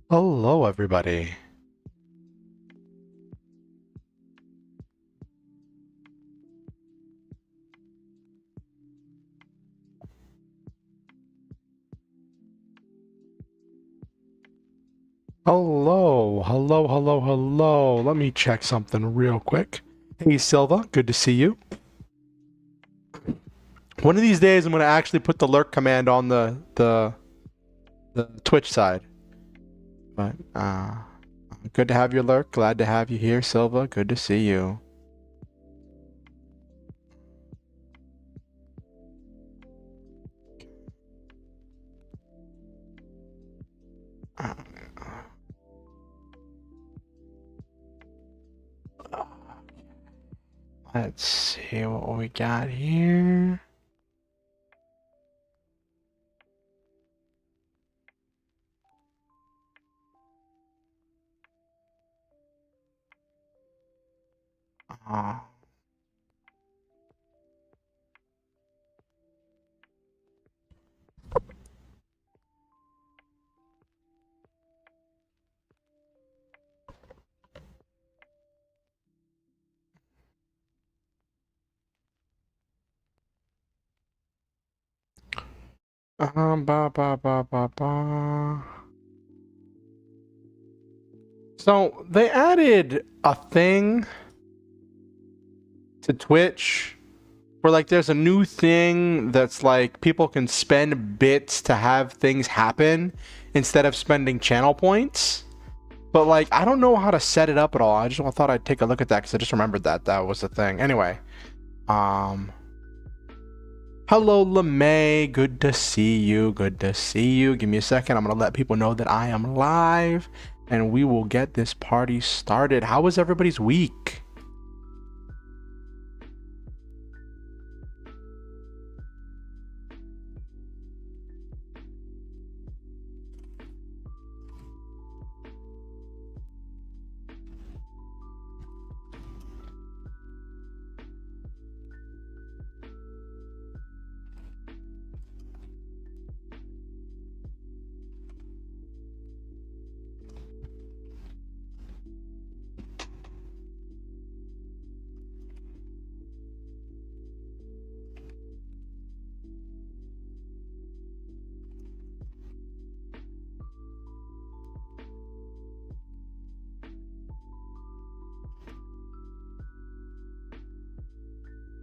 Hello, everybody. Hello. Let me check something real quick. Hey, Silva, good to see you. One of these days, I'm going to actually put the lurk command on the Twitch side. But, good to have you, lurk. Glad to have you here, Silva. Good to see you. Let's see what we got here. Uh, ba ba ba ba ba. So they added a thing to Twitch where like there's a new thing that's like people can spend bits to have things happen instead of spending channel points. But like I don't know how to set it up at all. I just thought I'd take a look at that because I just remembered that was the thing. Anyway, hello LeMay, good to see you. Good to see you. Give me a second. I'm gonna let people know that I am live, and we will get this party started. How was everybody's week?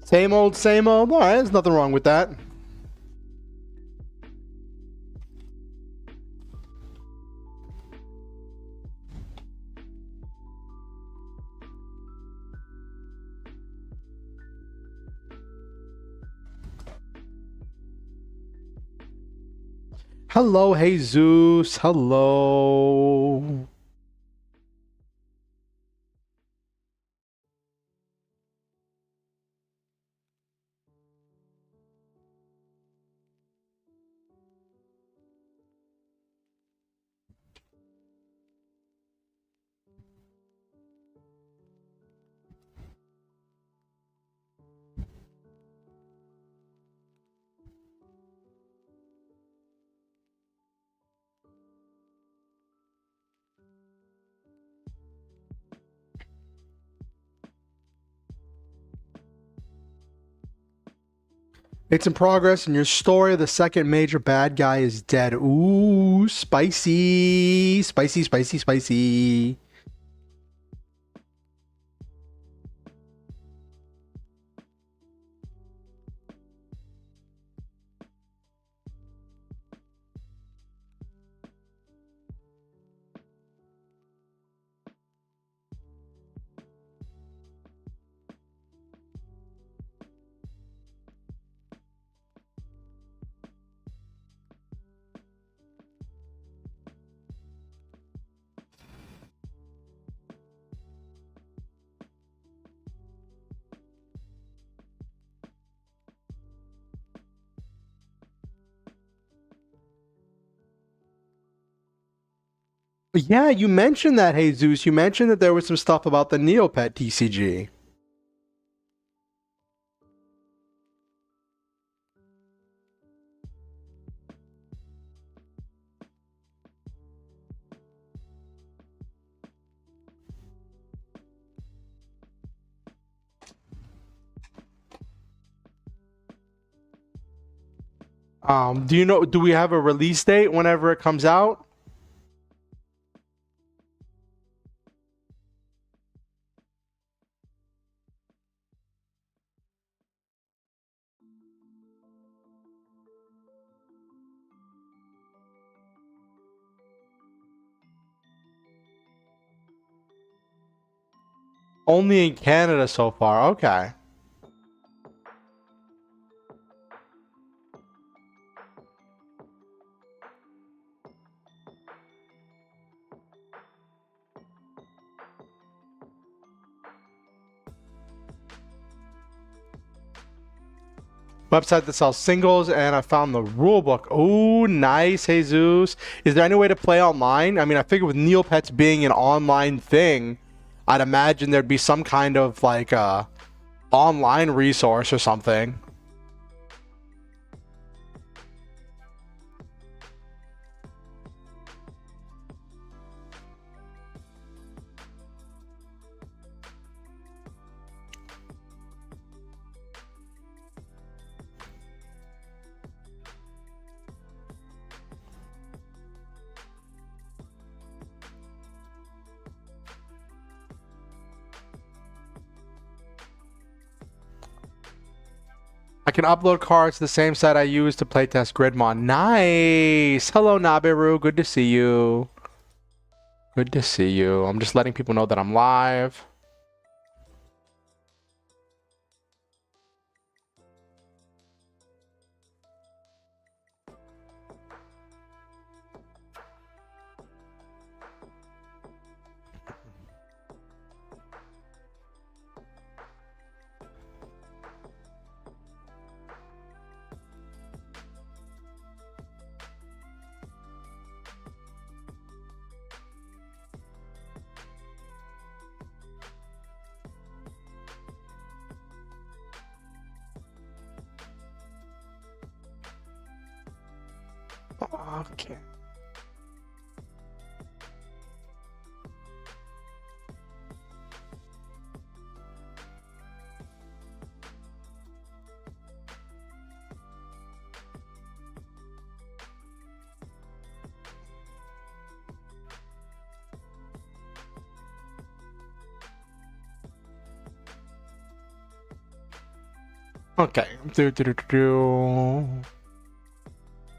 Same old, same old. All right, there's nothing wrong with that. Hello, Jesus. Hello. It's in progress, and your story of the second major bad guy is dead. Ooh, spicy. Spicy, spicy, spicy. Yeah, you mentioned that, Jesus. You mentioned that there was some stuff about the Neopet TCG. Do you know? Do we have a release date whenever it comes out? Only in Canada so far. Okay. Website that sells singles, and I found the rulebook. Oh, nice, Jesus. Is there any way to play online? I mean, I figure with Neopets being an online thing, I'd imagine there'd be some kind of like online resource or something. I can upload cards to the same site I use to playtest Gridmon. Nice! Hello, Nabiru. Good to see you. Good to see you. I'm just letting people know that I'm live. Okay. Okay.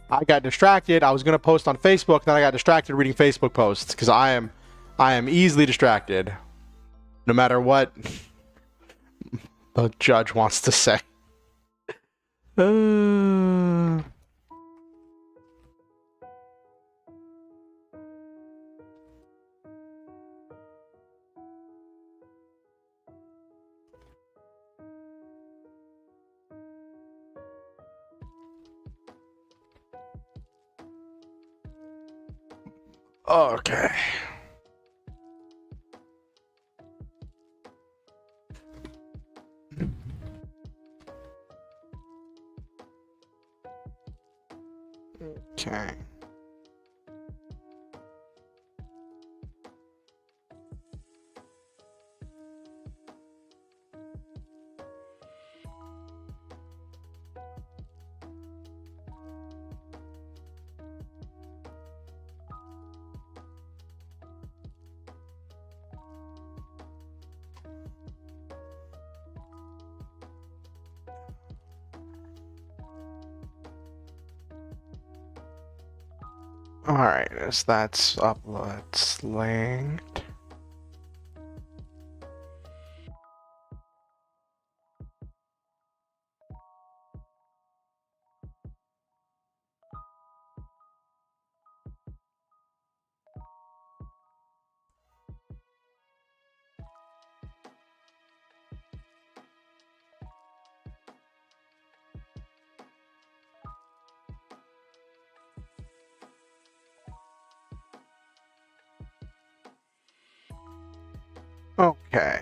I got distracted. I was gonna post on Facebook, then I got distracted reading Facebook posts because I am easily distracted, no matter what the judge wants to say. Okay. Okay. Alright, as that's uploads linked. Okay.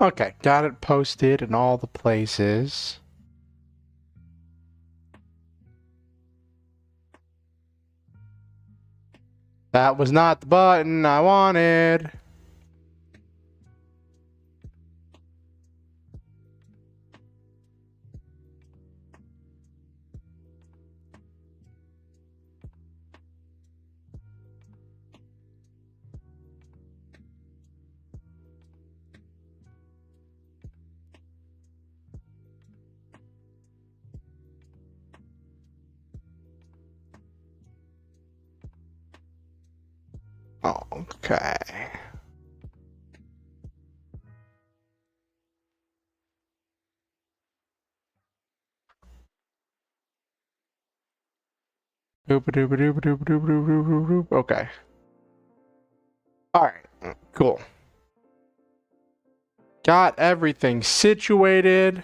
Okay, got it posted in all the places. That was not the button I wanted. Okay. Okay. All right. Cool. Got everything situated.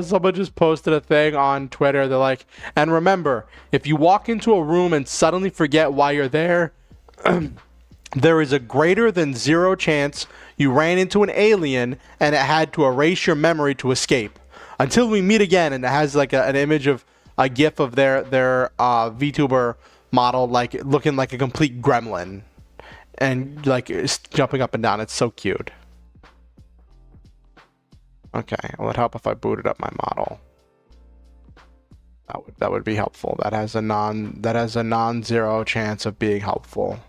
Someone just posted a thing on Twitter. They're like, and remember, if you walk into a room and suddenly forget why you're there, there is a greater than 0 chance you ran into an alien and it had to erase your memory to escape. Until we meet again, and it has like an image of a GIF of their VTuber model, like looking like a complete gremlin, and like jumping up and down. It's so cute. Okay, well, it'd help if I booted up my model. That would be helpful. That has a non-zero chance of being helpful.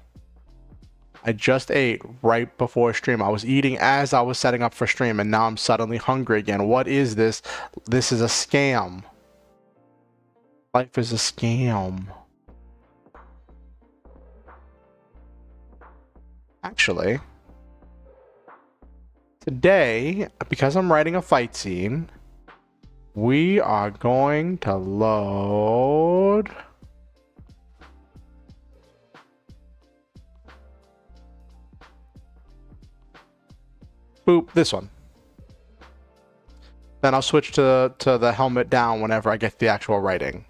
I just ate right before stream. I was eating as I was setting up for stream, and now I'm suddenly hungry again. What is this? This is a scam. Life is a scam. Actually, today, because I'm writing a fight scene, we are going to load this one. Then I'll switch to the helmet down whenever I get the actual writing.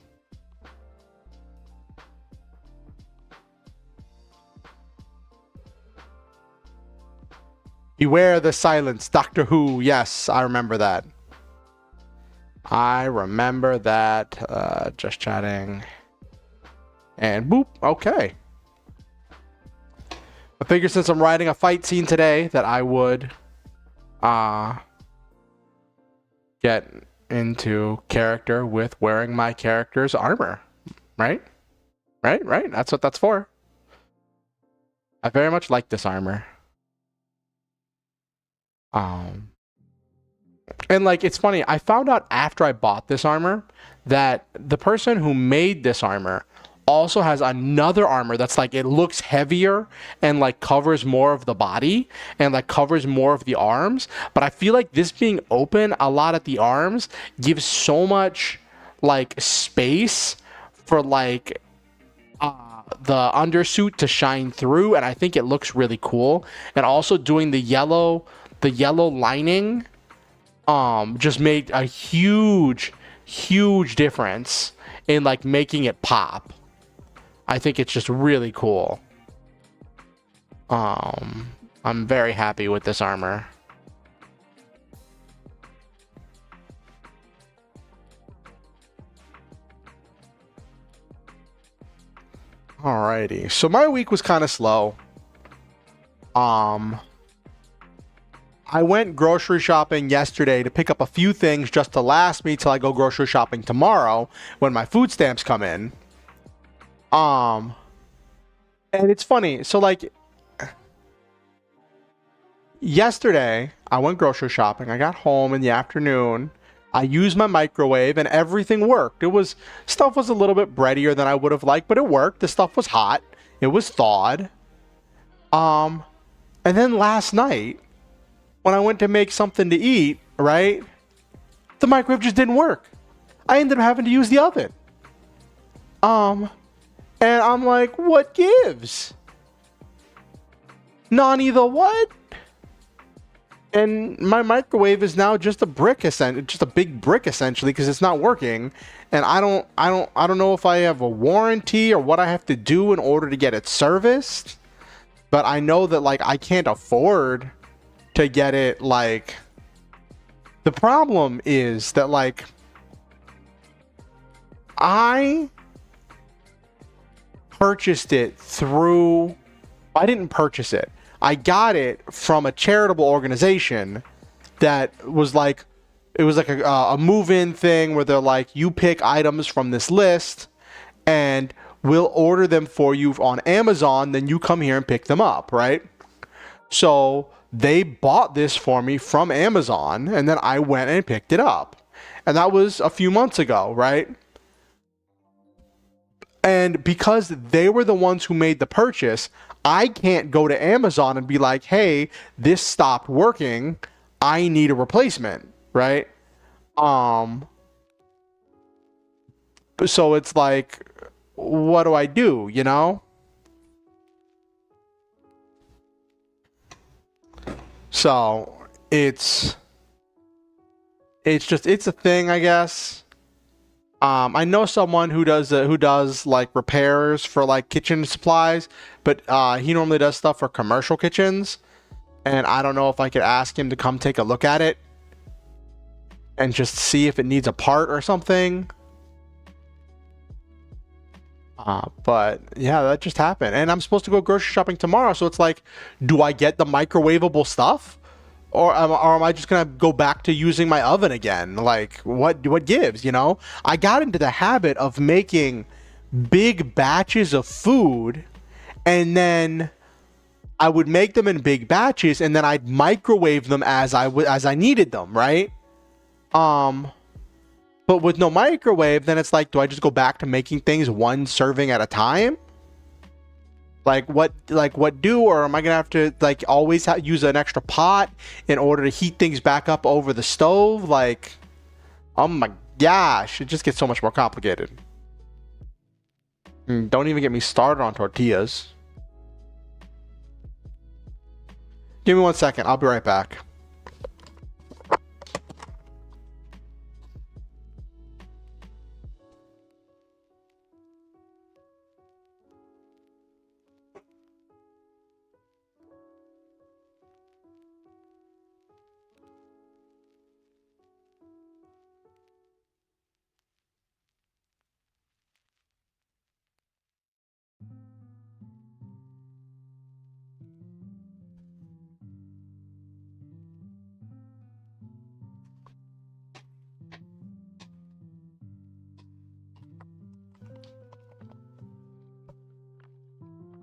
Beware the silence, Doctor Who. Yes, I remember that. I remember that. Just chatting. And boop. Okay. I figured since I'm writing a fight scene today that I would get into character with wearing my character's armor. Right? Right? That's what that's for. I very much like this armor. And like, it's funny, I found out after I bought this armor that the person who made this armor also has another armor that's like, it looks heavier and like covers more of the body and like covers more of the arms. But I feel like this being open a lot at the arms gives so much like space for like the undersuit to shine through, and I think it looks really cool. And also doing the yellow lining just made a huge difference in like making it pop. I think it's just really cool. I'm very happy with this armor. Alrighty, so my week was kind of slow. I went grocery shopping yesterday to pick up a few things just to last me till I go grocery shopping tomorrow when my food stamps come in. And it's funny. So like yesterday, I went grocery shopping. I got home in the afternoon. I used my microwave and everything worked. Stuff was a little bit breadier than I would have liked, but it worked. The stuff was hot. It was thawed. And then last night, when I went to make something to eat, right? The microwave just didn't work. I ended up having to use the oven. And I'm like, what gives? Nani the what? And my microwave is now just a brick, just a big brick essentially, because it's not working. And I don't know if I have a warranty or what I have to do in order to get it serviced. But I know that like I can't afford to get it. Like the problem is that like I purchased it through. I didn't purchase it. I got it from a charitable organization that was like, it was like a move-in thing where they're like, you pick items from this list and we'll order them for you on Amazon. Then you come here and pick them up, right? So they bought this for me from Amazon and then I went and picked it up. And that was a few months ago, right? And because they were the ones who made the purchase, I can't go to Amazon and be like, hey, this stopped working. I need a replacement, right? So it's like, what do I do, you know? So it's a thing, I guess. I know someone who does like repairs for like kitchen supplies, but he normally does stuff for commercial kitchens, and I don't know if I could ask him to come take a look at it and just see if it needs a part or something. But yeah, that just happened, and I'm supposed to go grocery shopping tomorrow, so it's like, do I get the microwavable stuff? Or am I just gonna go back to using my oven again? Like, what gives, you know? I got into the habit of making big batches of food, and then I would make them in big batches, and then I'd microwave them as I needed them, right? But with no microwave, then it's like, do I just go back to making things one serving at a time? Like what do, or am I gonna have to like always use an extra pot in order to heat things back up over the stove? Like, oh my gosh, it just gets so much more complicated. Don't even get me started on tortillas. Give me 1 second, I'll be right back.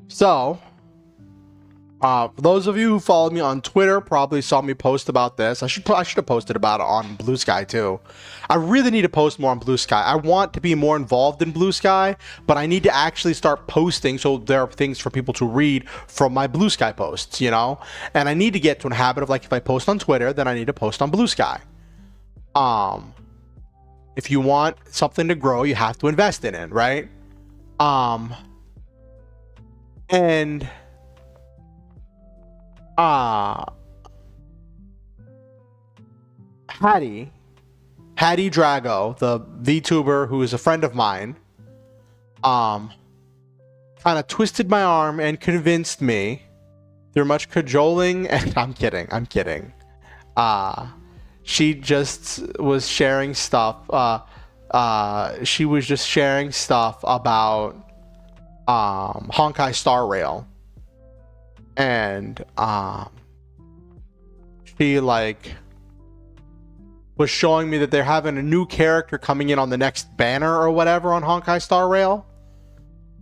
So, for those of you who followed me on Twitter probably saw me post about this. I should have posted about it on Blue Sky too. I really need to post more on Blue Sky. I want to be more involved in Blue Sky, but I need to actually start posting so there are things for people to read from my Blue Sky posts, you know? And I need to get to a habit of like, if I post on Twitter, then I need to post on Blue Sky. If you want something to grow, you have to invest in it, right? And Hattie Drago, the VTuber who is a friend of mine, kind of twisted my arm and convinced me through much cajoling, and I'm kidding. She just was sharing stuff. She was just sharing stuff about Honkai Star Rail. and she like was showing me that they're having a new character coming in on the next banner or whatever on Honkai Star Rail.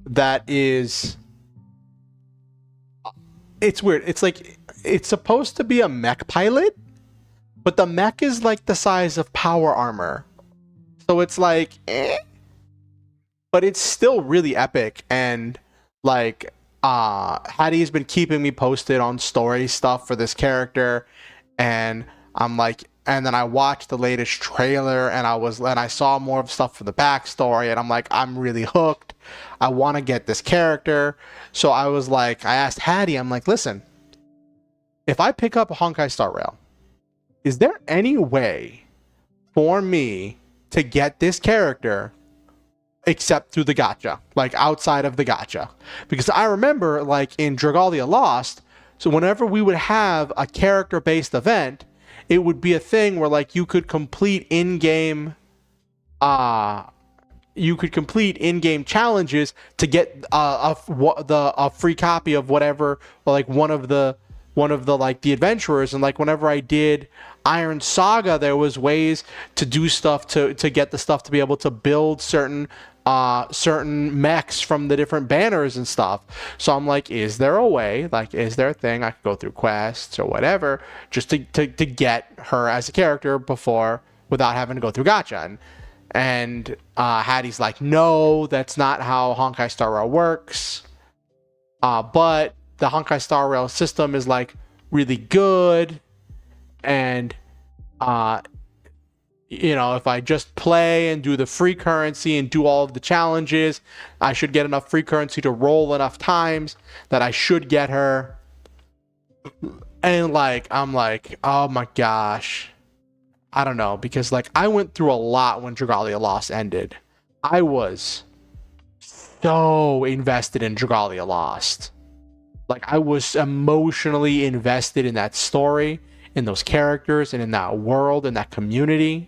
That is, it's weird. It's like, it's supposed to be a mech pilot, but the mech is like the size of power armor. So it's like, but it's still really epic. And like, Hattie's been keeping me posted on story stuff for this character, and I'm like, and then I watched the latest trailer, and I saw more of stuff for the backstory, and I'm like, I'm really hooked. I want to get this character. So I was like, I asked Hattie, I'm like, listen, if I pick up a Honkai Star Rail, is there any way for me to get this character except through the gacha, like outside of the gacha? Because I remember, like in Dragalia Lost, so whenever we would have a character-based event, it would be a thing where like you could complete in-game challenges to get a free copy of whatever, or like one of the like the adventurers. And like whenever I did Iron Saga, there was ways to do stuff to get the stuff to be able to build certain mechs from the different banners and stuff. So I'm like, is there a way, like, is there a thing I could go through quests or whatever just to get her as a character before, without having to go through gacha? And Hattie's like, no, that's not how Honkai Star Rail works. But the Honkai Star Rail system is like really good, and you know, if I just play and do the free currency and do all of the challenges, I should get enough free currency to roll enough times that I should get her. And like, I'm like, oh my gosh, I don't know, because like I went through a lot when Dragalia Lost ended. I was so invested in Dragalia Lost. Like I was emotionally invested in that story, in those characters, and in that world, and that community.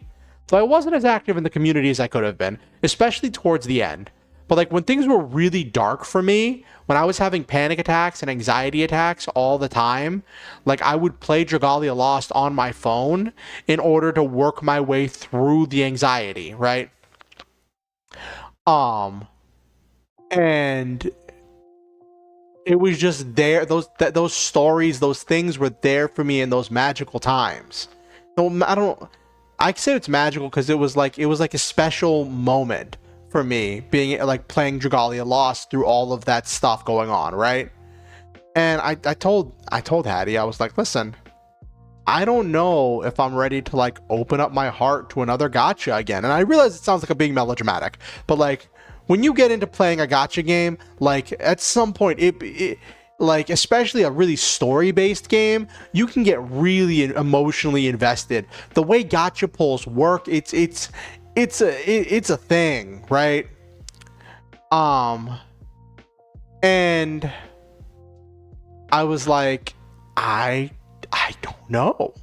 So I wasn't as active in the community as I could have been, especially towards the end. But like when things were really dark for me, when I was having panic attacks and anxiety attacks all the time, like I would play Dragalia Lost on my phone in order to work my way through the anxiety, right? And it was just there. Those stories, those things were there for me in those magical times. No, I say it's magical because it was like a special moment for me, being like playing Dragalia Lost through all of that stuff going on, right? And I told Hattie, I was like, listen, I don't know if I'm ready to like open up my heart to another gacha again. And I realize it sounds like I'm being melodramatic, but like when you get into playing a gacha game, like at some point it like, especially a really story-based game, you can get really emotionally invested. The way gacha pulls work, it's a thing, right? And I was like, I don't know.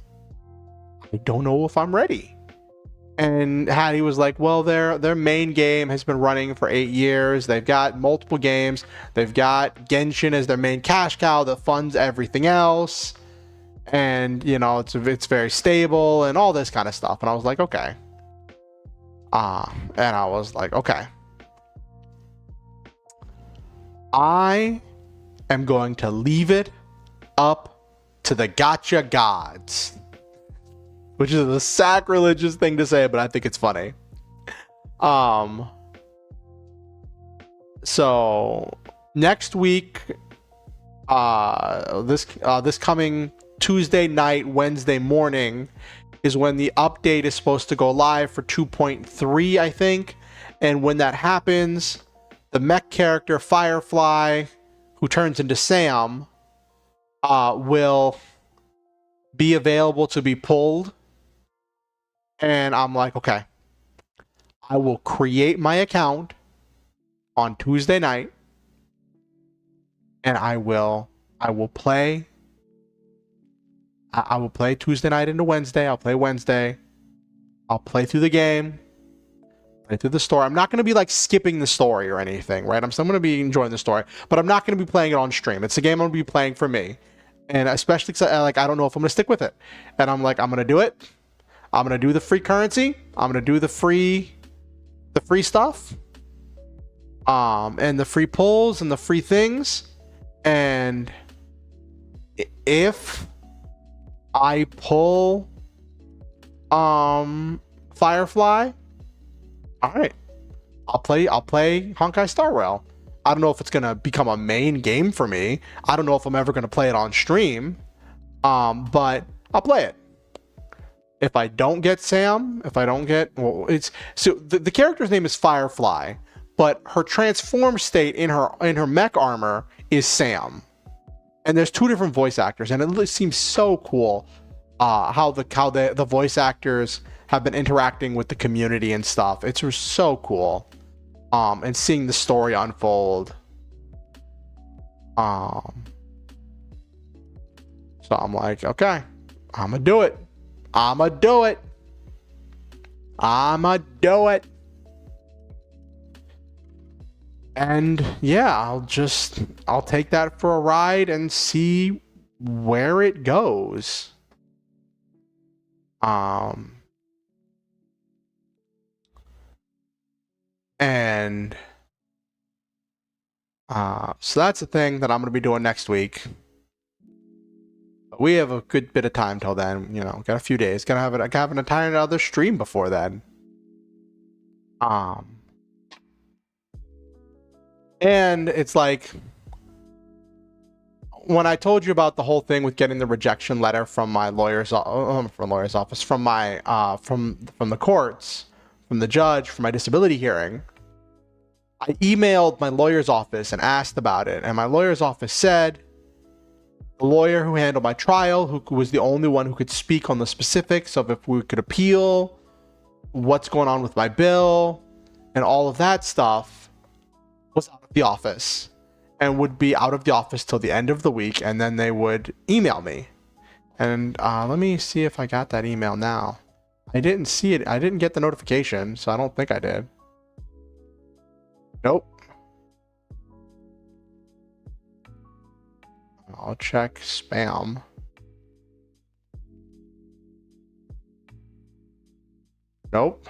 I don't know if I'm ready. And Hattie was like, well, their main game has been running for 8 years. They've got multiple games. They've got Genshin as their main cash cow that funds everything else. And, you know, it's very stable and all this kind of stuff. And I was like, okay. And I was like, okay. I am going to leave it up to the gacha gods. Which is a sacrilegious thing to say, but I think it's funny. So next week, this coming Tuesday night, Wednesday morning, is when the update is supposed to go live for 2.3, I think. And when that happens, the mech character Firefly, who turns into Sam, will be available to be pulled. And I'm like, okay, I will create my account on Tuesday night, and I will play. I will play Tuesday night into Wednesday. I'll play Wednesday. I'll play through the game, play through the story. I'm not going to be like skipping the story or anything, right? I'm still going to be enjoying the story, but I'm not going to be playing it on stream. It's a game I'm going to be playing for me. And especially because I don't know if I'm going to stick with it. And I'm like, I'm going to do it. I'm going to do the free currency. I'm going to do the free stuff. And the free pulls and the free things. And if I pull Firefly, all right, I'll play Honkai Star Rail. I don't know if it's gonna become a main game for me. I don't know if I'm ever gonna play it on stream, but I'll play it. If I don't get Sam, it's so the character's name is Firefly, but her transform state in her mech armor is Sam, and there's 2 different voice actors, and it seems so cool how the voice actors have been interacting with the community and stuff. It's so cool. And seeing the story unfold. So I'm like, okay, I'ma do it. And yeah, I'll take that for a ride and see where it goes. And so that's the thing that I'm going to be doing next week. But we have a good bit of time till then, you know, got a few days. Gonna have an entire other stream before then. And it's like, when I told you about the whole thing with getting the rejection letter from my lawyer's office, from my from the courts, from the judge, for my disability hearing, I emailed my lawyer's office and asked about it, and my lawyer's office said the lawyer who handled my trial, who was the only one who could speak on the specifics of if we could appeal, what's going on with my bill, and all of that stuff, was out of the office and would be out of the office till the end of the week, and then they would email me. And let me see if I got that email now. I didn't see it. I didn't get the notification, so I don't think I did. Nope. I'll check spam. Nope.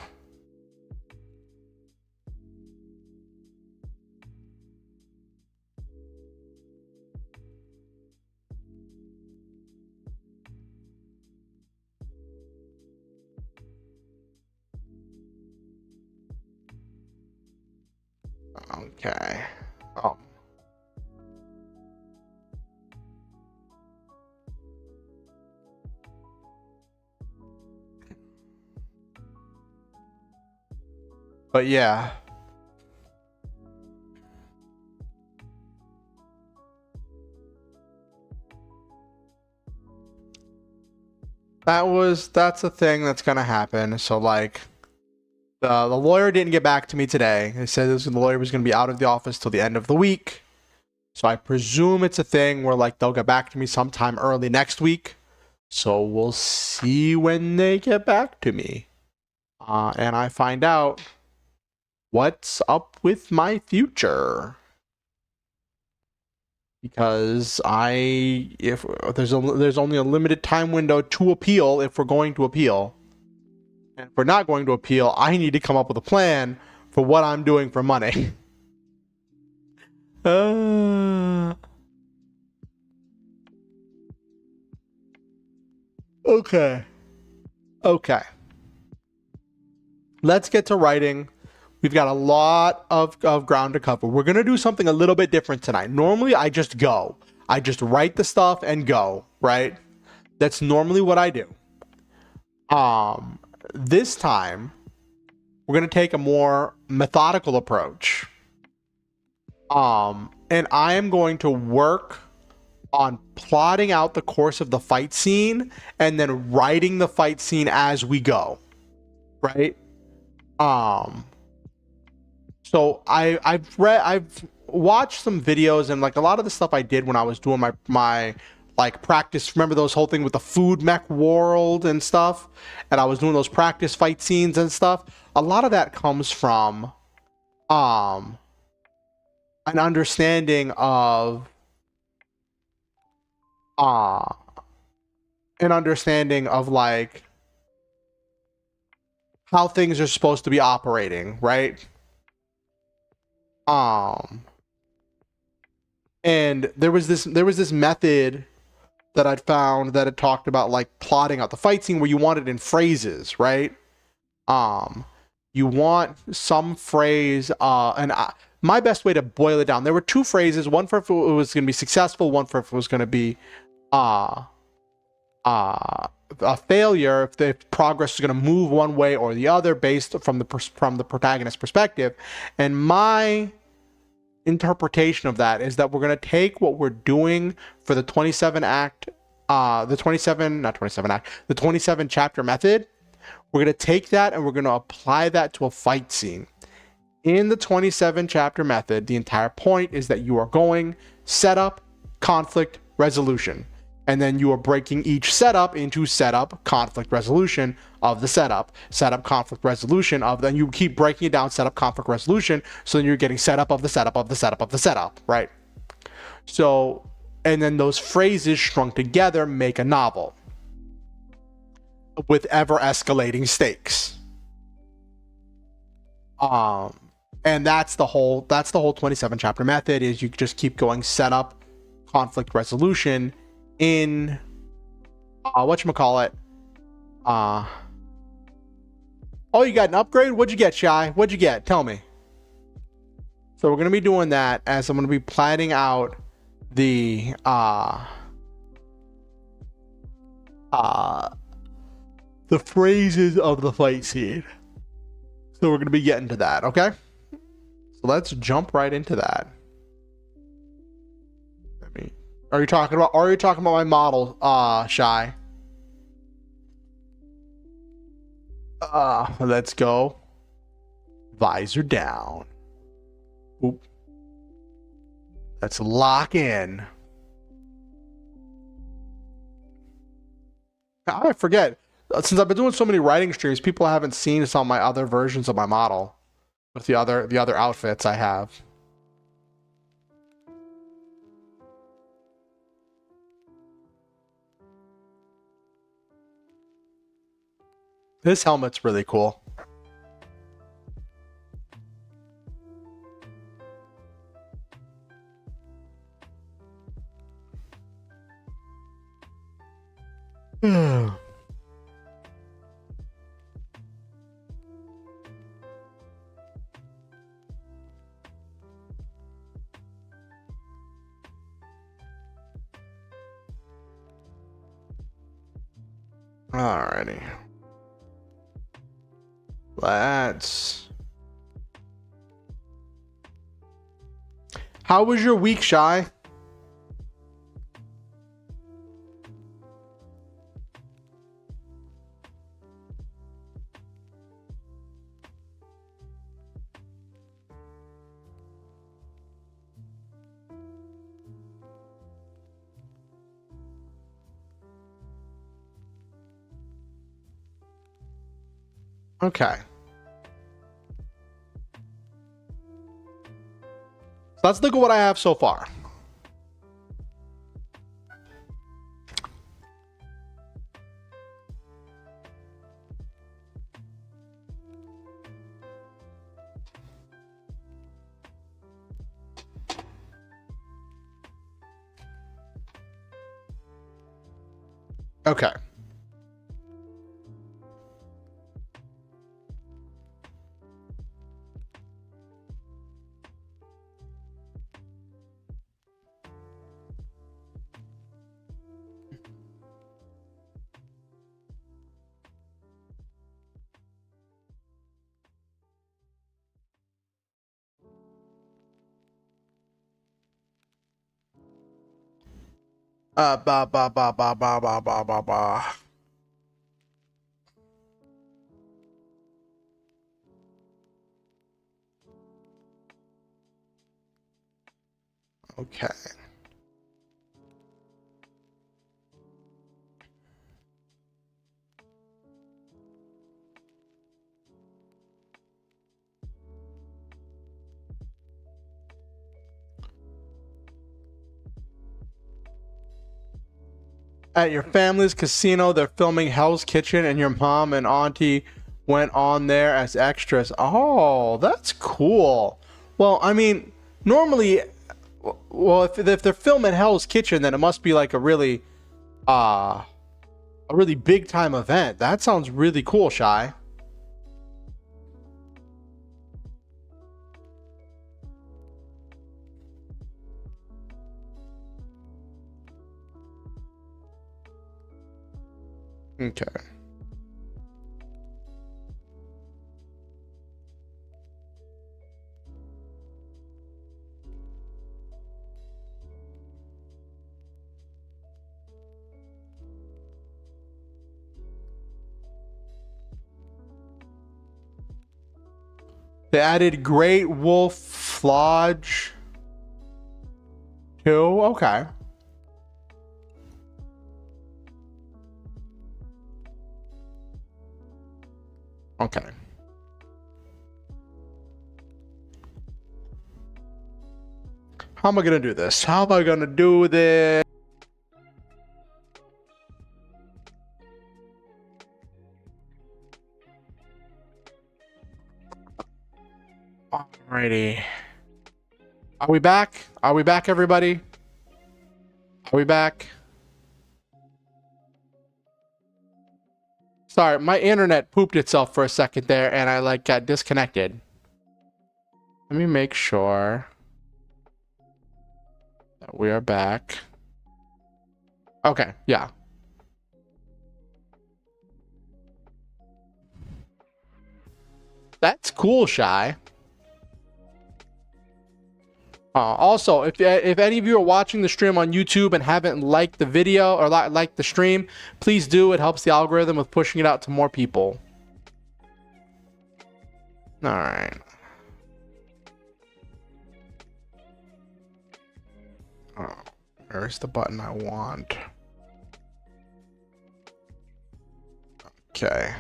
Okay. Oh. But yeah. That's a thing that's gonna happen. So like, the lawyer didn't get back to me today. They said the lawyer was going to be out of the office till the end of the week. So I presume it's a thing where like they'll get back to me sometime early next week. So we'll see when they get back to me. And I find out what's up with my future. Because if there's only a limited time window to appeal if we're going to appeal. And if we're not going to appeal, I need to come up with a plan for what I'm doing for money. Okay. Let's get to writing. We've got a lot of ground to cover. We're going to do something a little bit different tonight. Normally, I just go. I just write the stuff and go, right? That's normally what I do. This time, we're going to take a more methodical approach. And I am going to work on plotting out the course of the fight scene and then writing the fight scene as we go. Right? So I've watched some videos, and like a lot of the stuff I did when I was doing my like practice. Remember those whole thing with the food mech world and stuff? And I was doing those practice fight scenes and stuff. A lot of that comes from an understanding of like how things are supposed to be operating, right? And there was this method that I'd found that had talked about like plotting out the fight scene where you want it in phrases, right? You want some phrase, my best way to boil it down, there were two phrases, one for if it was going to be successful, one for if it was going to be a failure, if the progress is going to move one way or the other based from the protagonist's perspective. And my interpretation of that is that we're going to take what we're doing for the 27 chapter method. We're going to take that and we're going to apply that to a fight scene. In the 27 chapter method, the entire point is that you are going setup, conflict, resolution. And then you are breaking each setup into setup, conflict, resolution of the setup, conflict, resolution of, then you keep breaking it down, setup, conflict, resolution. So then you're getting setup of the setup of the setup of the setup, right? So, and then those phrases strung together make a novel with ever escalating stakes. And that's the whole 27 chapter method, is you just keep going setup, conflict, resolution in whatchamacallit. Oh, you got an upgrade? What'd you get, Shy? What'd you get? Tell me. So we're going to be doing that as I'm going to be planning out the phrases of the fight scene. So we're going to be getting to that, okay? So let's jump right into that. Are you talking about my model, Shy? Let's go. Visor down. Oop. Let's lock in. I forget. Since I've been doing so many writing streams, people haven't seen some of my other versions of my model with the other outfits I have. This helmet's really cool. Alrighty. How was your week, Shy? Okay. So let's look at what I have so far. Okay. Ba ba ba ba ba ba ba ba ba. Okay. At your family's casino, they're filming Hell's Kitchen, and your mom and auntie went on there as extras. Oh, that's cool. Well, I mean, normally, well, if they're filming Hell's Kitchen, then it must be like a really big time event. That sounds really cool, Shy. Okay. They added Great Wolf Lodge too. Okay. Okay. How am I gonna do this? How am I gonna do this? Alrighty. Are we back? Are we back, everybody? Are we back? Sorry, my internet pooped itself for a second there, and I like got disconnected. Let me make sure that we are back. Okay, yeah. That's cool, Shy. Also, if any of you are watching the stream on YouTube and haven't liked the video or liked the stream, please do. It helps the algorithm with pushing it out to more people. All right. Oh, where's the button I want? Okay.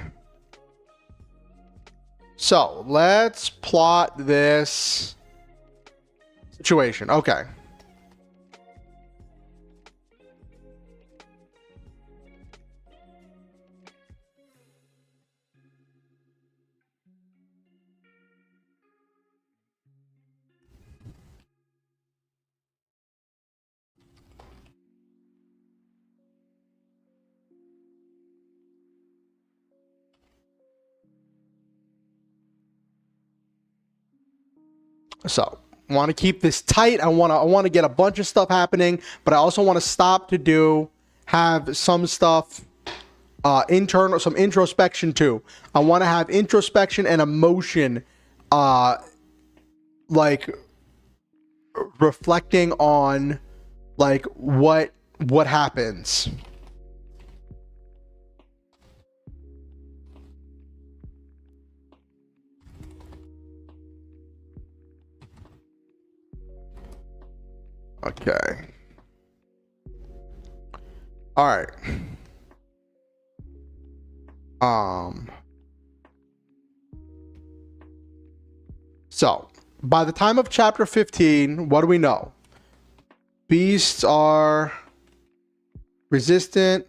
So let's plot this situation. Okay. So want to keep this tight. I want to get a bunch of stuff happening, but I also want to stop to have some stuff internal, some introspection too. I want to have introspection and emotion, like reflecting on like what happens. Okay. All right. So, by the time of chapter 15, what do we know? Beasts are resistant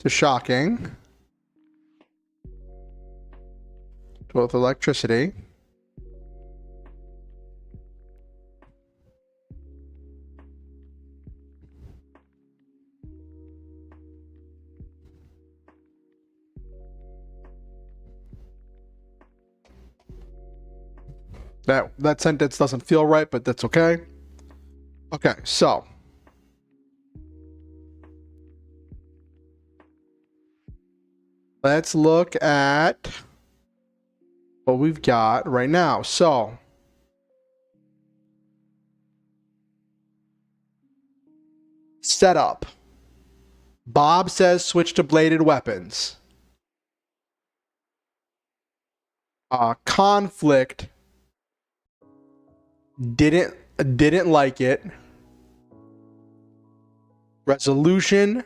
to shocking, with electricity. That sentence doesn't feel right, but that's okay. Okay, so let's look at what we've got right now. So setup. Bob says switch to bladed weapons. Conflict didn't like it. Resolution,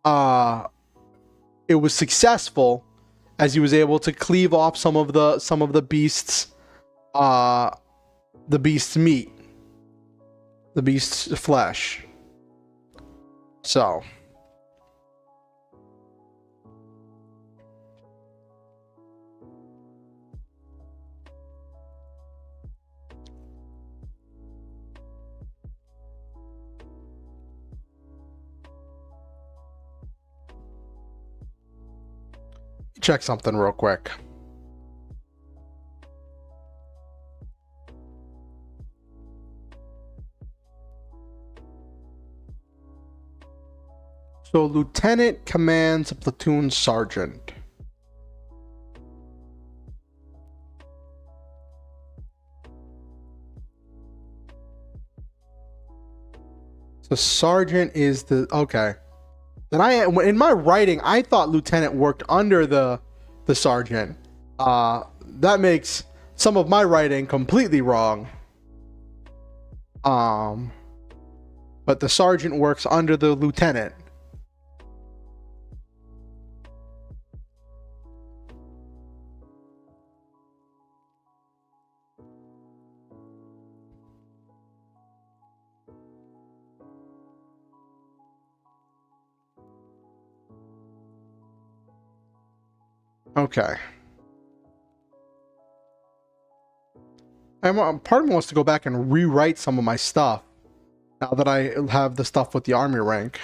it was successful as he was able to cleave off some of the beasts the beast's meat, the beast's flesh. So check something real quick. So lieutenant commands a platoon sergeant. So sergeant is the, okay. Then in my writing, I thought lieutenant worked under the sergeant. That makes some of my writing completely wrong. But the sergeant works under the lieutenant. Okay. Part of me wants to go back and rewrite some of my stuff now that I have the stuff with the army rank.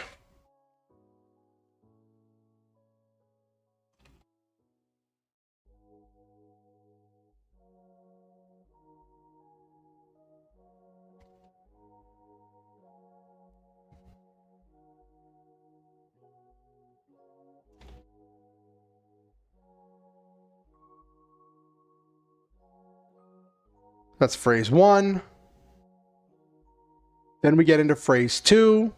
That's phrase 1. Then we get into phrase 2.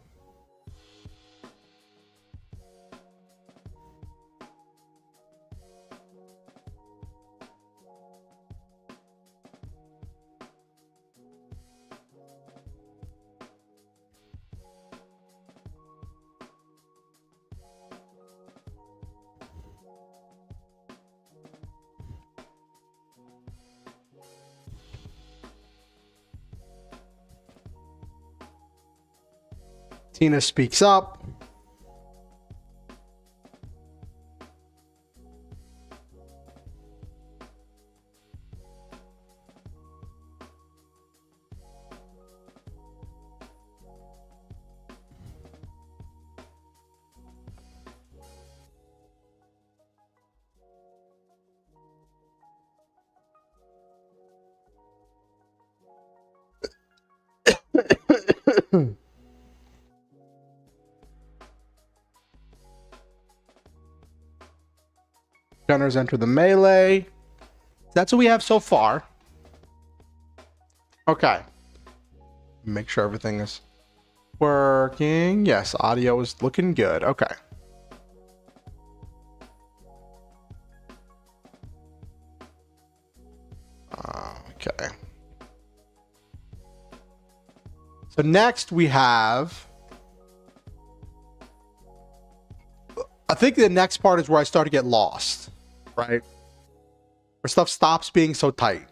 Tina speaks up. Gunners enter the melee. That's what we have so far. Okay. Make sure everything is working. Yes, audio is looking good. Okay. Okay. So next we have, I think the next part is where I start to get lost, right? Where stuff stops being so tight.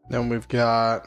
Then we've got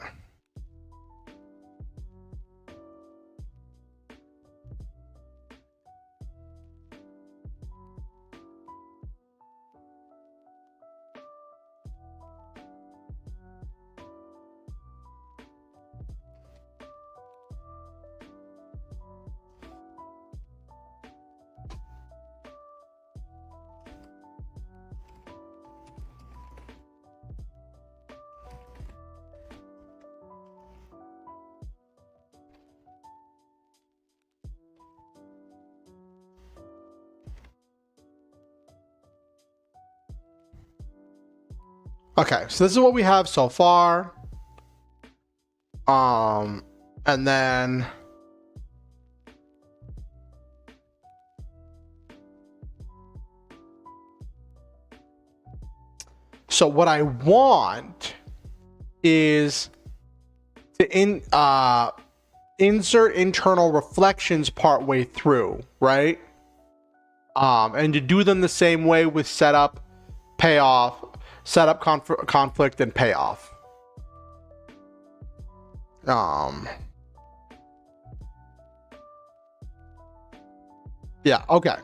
Okay, so this is what we have so far. And then so what I want is to insert internal reflections partway through, right? And to do them the same way with setup, payoff, setup, conflict, and payoff. Yeah, okay.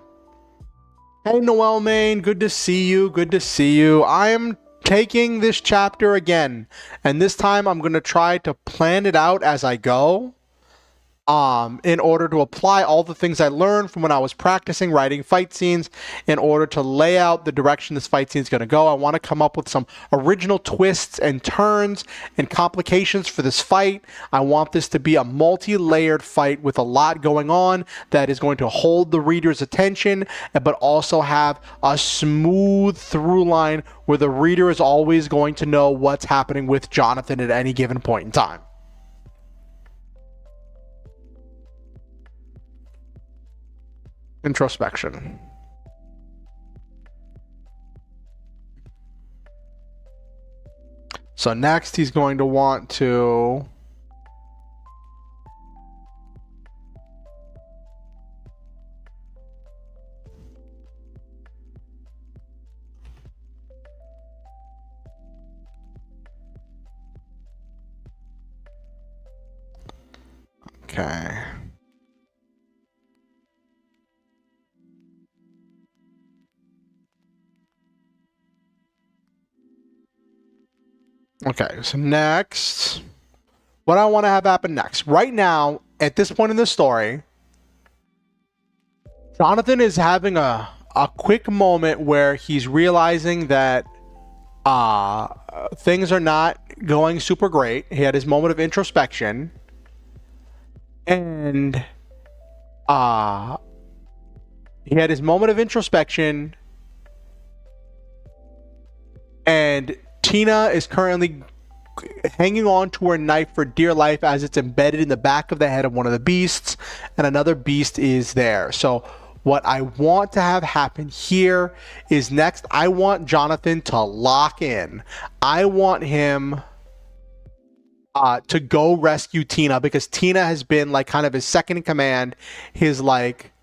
Hey, Noel Main, good to see you. Good to see you. I am taking this chapter again, and this time I'm going to try to plan it out as I go. In order to apply all the things I learned from when I was practicing writing fight scenes, in order to lay out the direction this fight scene is going to go. I want to come up with some original twists and turns and complications for this fight. I want this to be a multi-layered fight with a lot going on that is going to hold the reader's attention, but also have a smooth through line where the reader is always going to know what's happening with Jonathan at any given point in time. Introspection. So next he's going to want to okay. Okay, so next, what I want to have happen next. Right now, at this point in the story, Jonathan is having a quick moment where he's realizing that things are not going super great. He had his moment of introspection. And he had his moment of introspection, and Tina is currently hanging on to her knife for dear life as it's embedded in the back of the head of one of the beasts, and another beast is there. So what I want to have happen here is next, I want Jonathan to lock in. I want him to go rescue Tina, because Tina has been like kind of his second in command, his like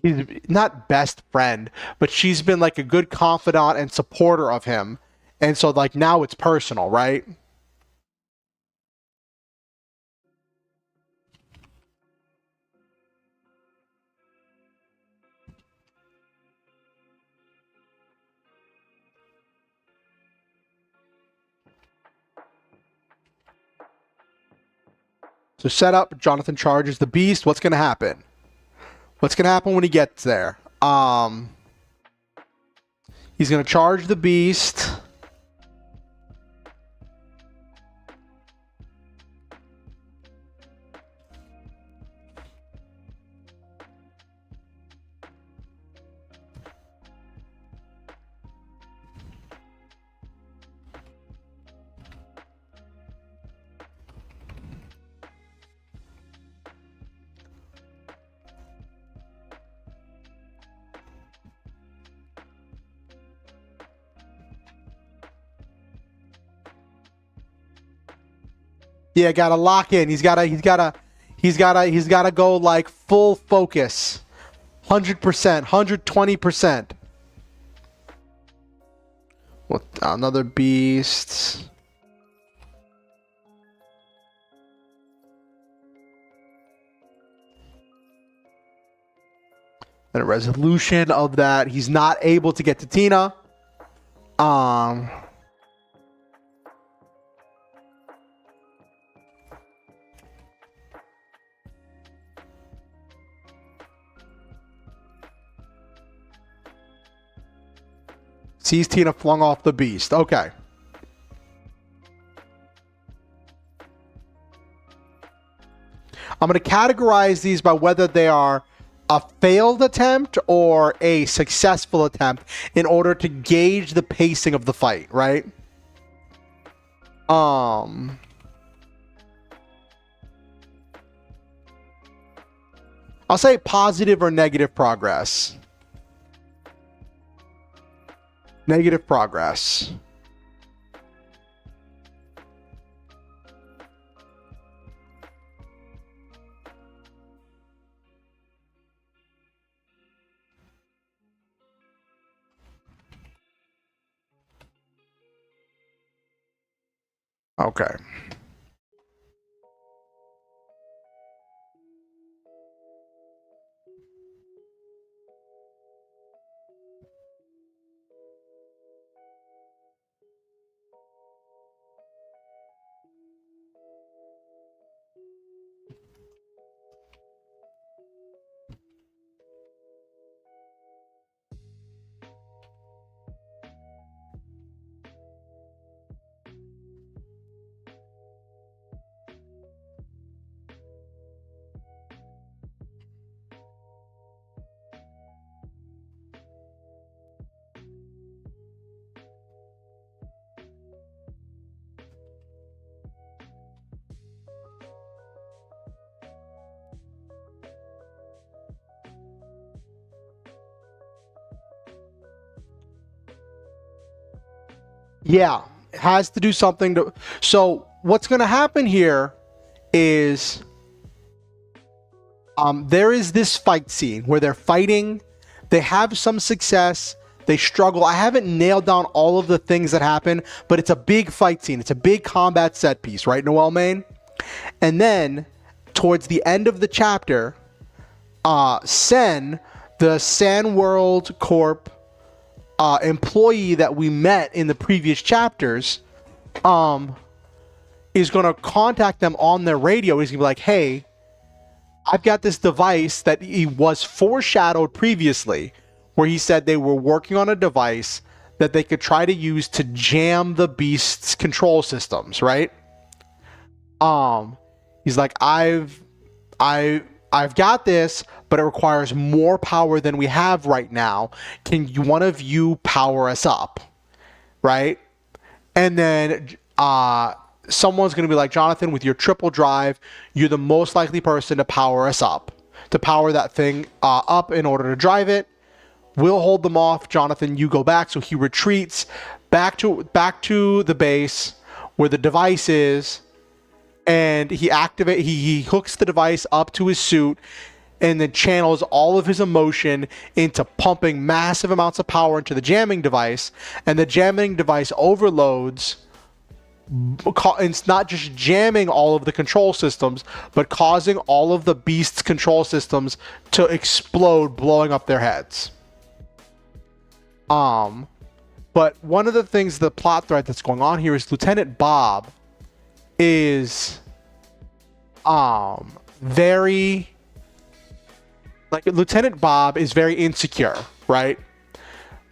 he's not best friend, but she's been like a good confidant and supporter of him. And so like now it's personal, right? So set up, Jonathan charges the beast. What's going to happen? What's going to happen when he gets there? He's going to charge the beast. Yeah, gotta lock in. He's gotta go like full focus. 100%, 120%. What, another beast. And a resolution of that. He's not able to get to Tina. Sees Tina flung off the beast. Okay. I'm going to categorize these by whether they are a failed attempt or a successful attempt in order to gauge the pacing of the fight, right? I'll say positive or negative progress. Negative progress. Okay. Yeah, it has to do something to. So what's going to happen here is there is this fight scene where they're fighting. They have some success. They struggle. I haven't nailed down all of the things that happen, but it's a big fight scene. It's a big combat set piece, right, Noel Main? And then towards the end of the chapter, Sen, the San World Corp employee that we met in the previous chapters, is going to contact them on their radio. He's going to be like, hey, I've got this device that he was foreshadowed previously, where he said they were working on a device that they could try to use to jam the beast's control systems, right? He's like, I've got this, but it requires more power than we have right now. Can one of you power us up? Right? And then someone's going to be like, Jonathan, with your triple drive, you're the most likely person to power us up, to power that thing up in order to drive it. We'll hold them off. Jonathan, you go back. So he retreats back to the base where the device is, and he hooks the device up to his suit and then channels all of his emotion into pumping massive amounts of power into the jamming device, and the jamming device overloads. It's not just jamming all of the control systems, but causing all of the beast's control systems to explode, blowing up their heads. But one of the things, the plot thread that's going on here is Lieutenant Bob is very insecure, right?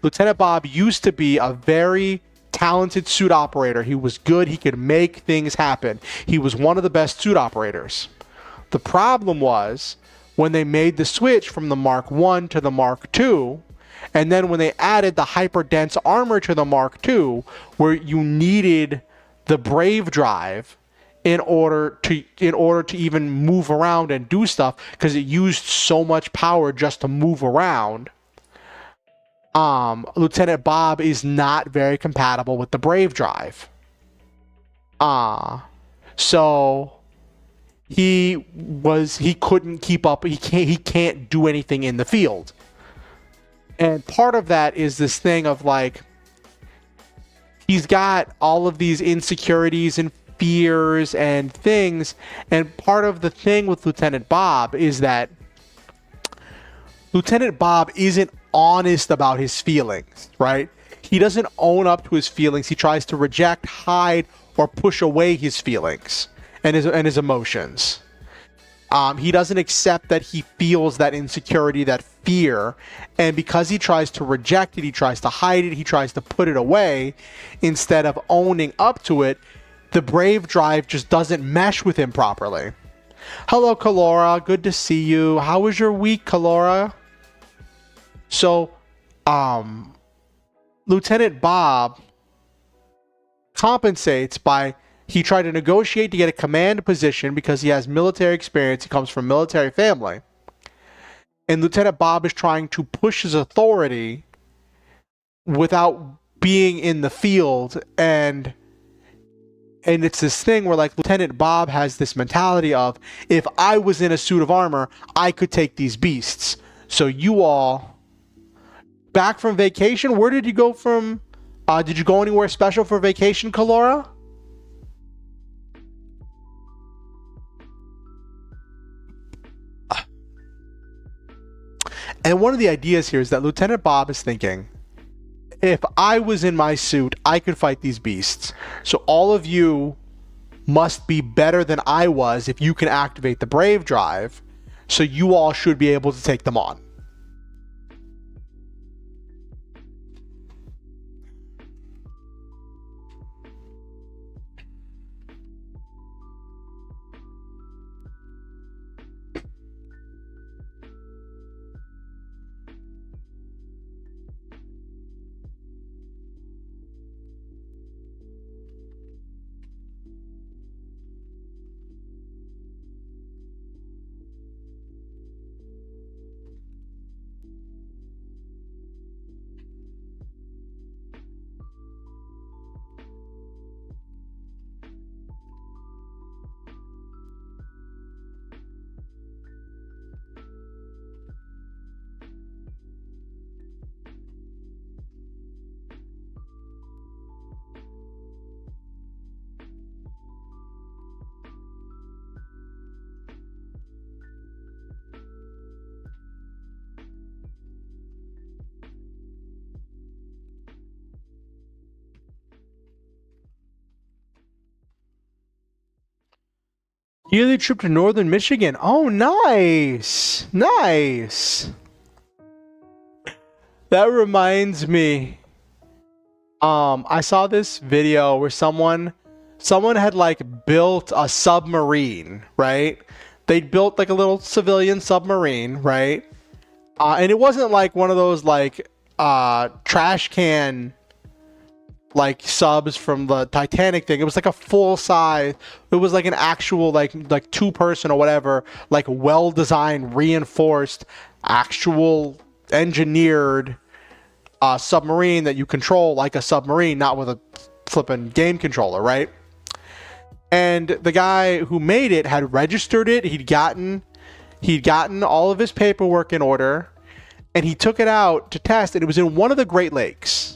Lieutenant Bob used to be a very talented suit operator. He was good. He could make things happen. He was one of the best suit operators. The problem was when they made the switch from the Mark 1 to the Mark 2, and then when they added the hyper-dense armor to the Mark 2, where you needed the Brave Drive in order to even move around and do stuff, because it used so much power just to move around. Lieutenant Bob is not very compatible with the Brave Drive. So he couldn't keep up. He can't do anything in the field. And part of that is this thing of like, he's got all of these insecurities and fears and things. And part of the thing with Lieutenant Bob is that Lieutenant Bob isn't honest about his feelings, right? He doesn't own up to his feelings. He tries to reject, hide, or push away his feelings and his emotions. He doesn't accept that he feels that insecurity, that fear, and because he tries to reject it, he tries to hide it, he tries to put it away, instead of owning up to it, the Brave Drive just doesn't mesh with him properly. Hello, Kalora. Good to see you. How was your week, Kalora? So, Lieutenant Bob compensates by he tried to negotiate to get a command position because he has military experience. He comes from a military family. And Lieutenant Bob is trying to push his authority without being in the field, and it's this thing where like Lieutenant Bob has this mentality of, if I was in a suit of armor, I could take these beasts. So you all back from vacation? Where did you go from? Did you go anywhere special for vacation, Kalora? And one of the ideas here is that Lieutenant Bob is thinking, if I was in my suit, I could fight these beasts. So all of you must be better than I was if you can activate the Brave Drive. So you all should be able to take them on. Yearly trip to northern Michigan. Oh, nice. Nice. That reminds me. I saw this video where someone had like built a submarine, right? They built like a little civilian submarine, right? And it wasn't like one of those like trash can like subs from the Titanic thing. It was like a full size. It was like an actual like 2-person or whatever, like well designed, reinforced, actual engineered submarine that you control like a submarine, not with a flippin' game controller, right? And the guy who made it had registered it. He'd gotten all of his paperwork in order, and he took it out to test, and it was in one of the Great Lakes.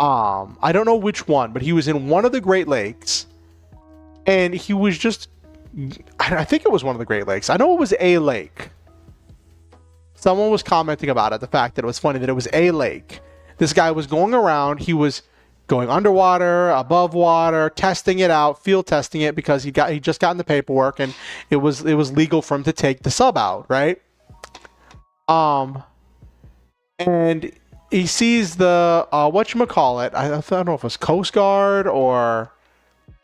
I don't know which one, but he was in one of the Great Lakes, and he was just, I think it was one of the Great Lakes. I know it was a lake. Someone was commenting about it, the fact that it was funny that it was a lake. This guy was going around, he was going underwater, above water, testing it out, field testing it, because he just gotten the paperwork, and it was legal for him to take the sub out, right? And he sees the whatchamacallit, I don't know if it was Coast Guard or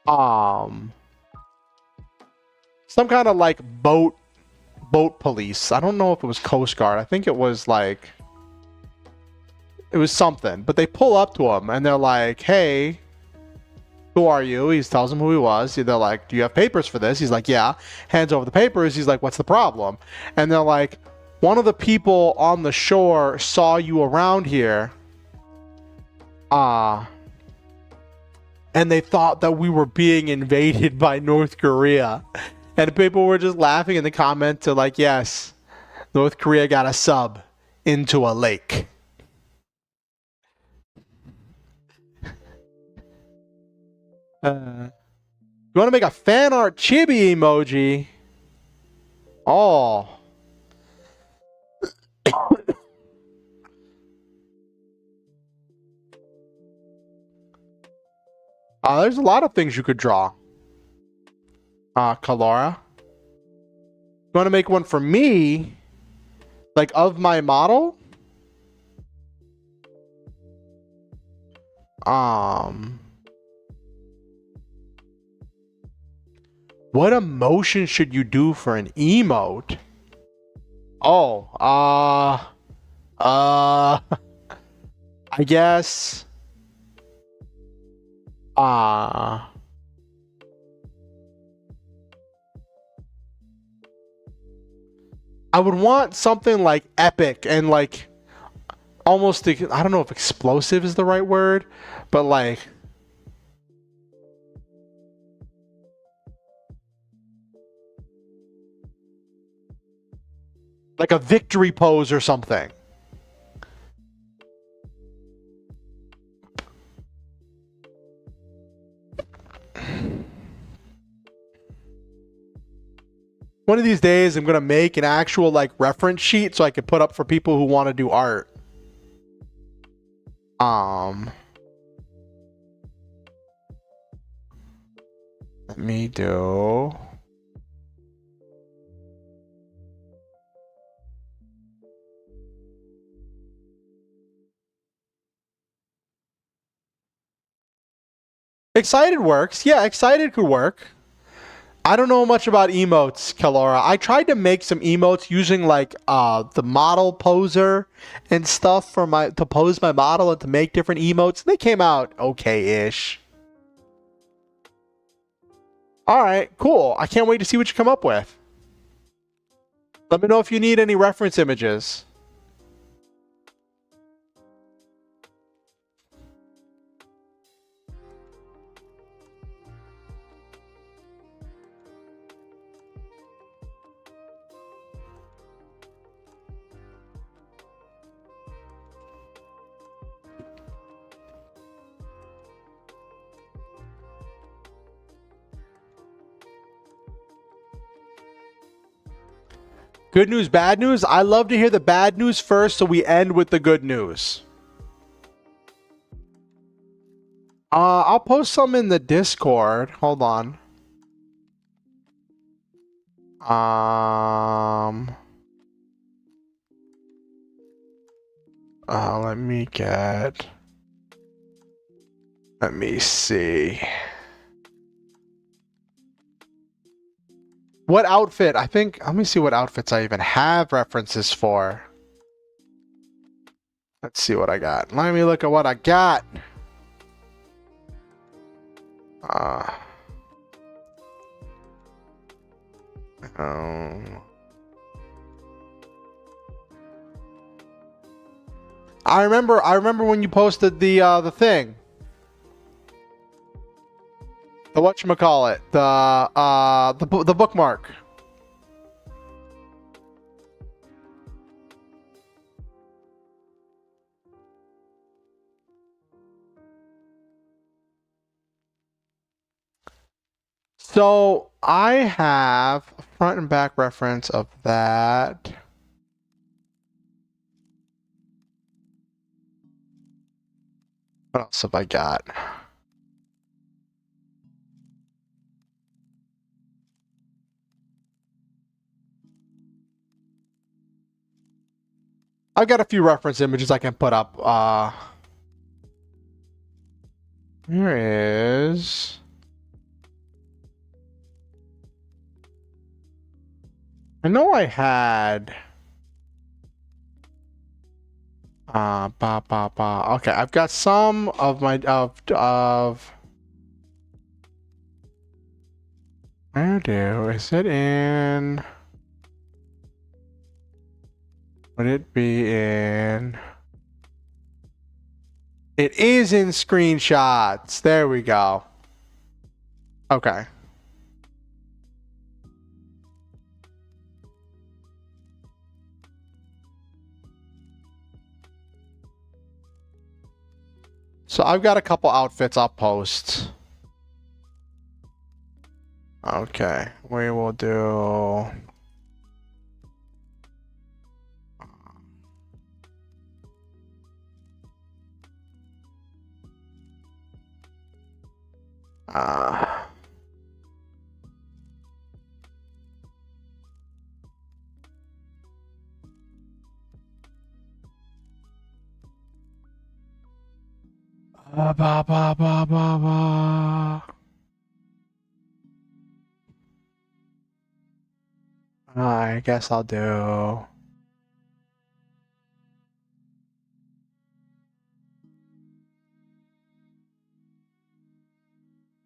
some kind of like boat police. I don't know if it was Coast Guard. I think it was like, it was something. But they pull up to him and they're like, hey, who are you? He tells them who he was. They're like, do you have papers for this? He's like, yeah. Hands over the papers. He's like, what's the problem? And they're like, one of the people on the shore saw you around here. And they thought that we were being invaded by North Korea. And people were just laughing in the comments to like, yes, North Korea got a sub into a lake. You want to make a fan art chibi emoji? Oh. There's a lot of things you could draw. Kalora. You want to make one for me? Like of my model? What emotion should you do for an emote? Oh, I guess, uh, I would want something like epic and like almost, I don't know if explosive is the right word, but like a victory pose or something. One of these days, I'm gonna make an actual like reference sheet so I can put up for people who want to do art. Let me do. Excited works. Yeah, excited could work. I don't know much about emotes, Kalora. I tried to make some emotes using like the model poser and stuff for to pose my model and to make different emotes, and they came out okay-ish. All right, cool. I can't wait to see what you come up with. Let me know if you need any reference images. Good news, bad news? I love to hear the bad news first, so we end with the good news. I'll post some in the Discord. Hold on. Let me get... Let me see. What outfit? I think... Let me see what outfits I even have references for. Let's see what I got. Let me look at what I got. I remember when you posted the thing. The whatchamacallit, the bookmark. So I have a front and back reference of that. What else have I got? I've got a few reference images I can put up. Here is... I know I had... Okay, I've got some of my... Is it in... Would it be in... It is in screenshots. There we go. Okay. So I've got a couple outfits I'll post. Okay, we will do... I guess I'll do...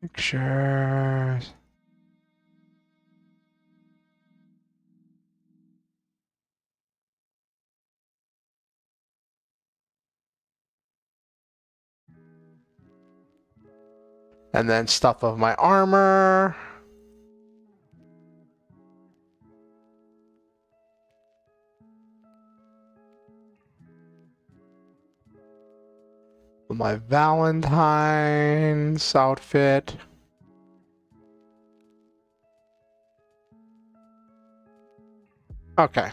pictures... and then stuff of my armor. My Valentine's outfit. Okay.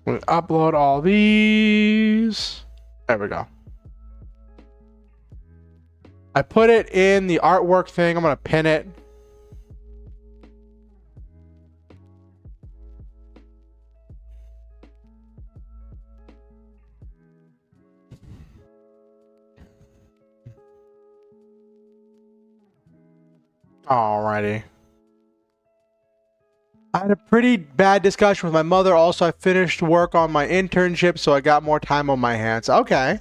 We'll upload all these. There we go. I put it in the artwork thing. I'm going to pin it. Alrighty. I had a pretty bad discussion with my mother. Also, I finished work on my internship, so I got more time on my hands. Okay.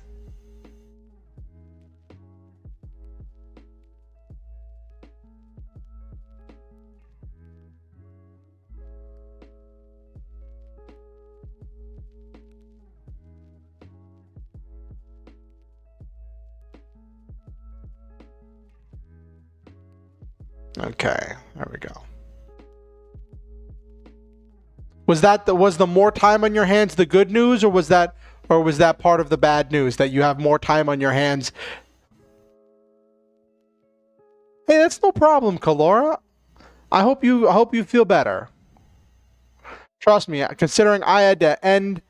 Okay, there we go. Was the more time on your hands the good news, or was that part of the bad news that you have more time on your hands? Hey, that's no problem, Kalora. I hope you feel better. Trust me, considering I had to end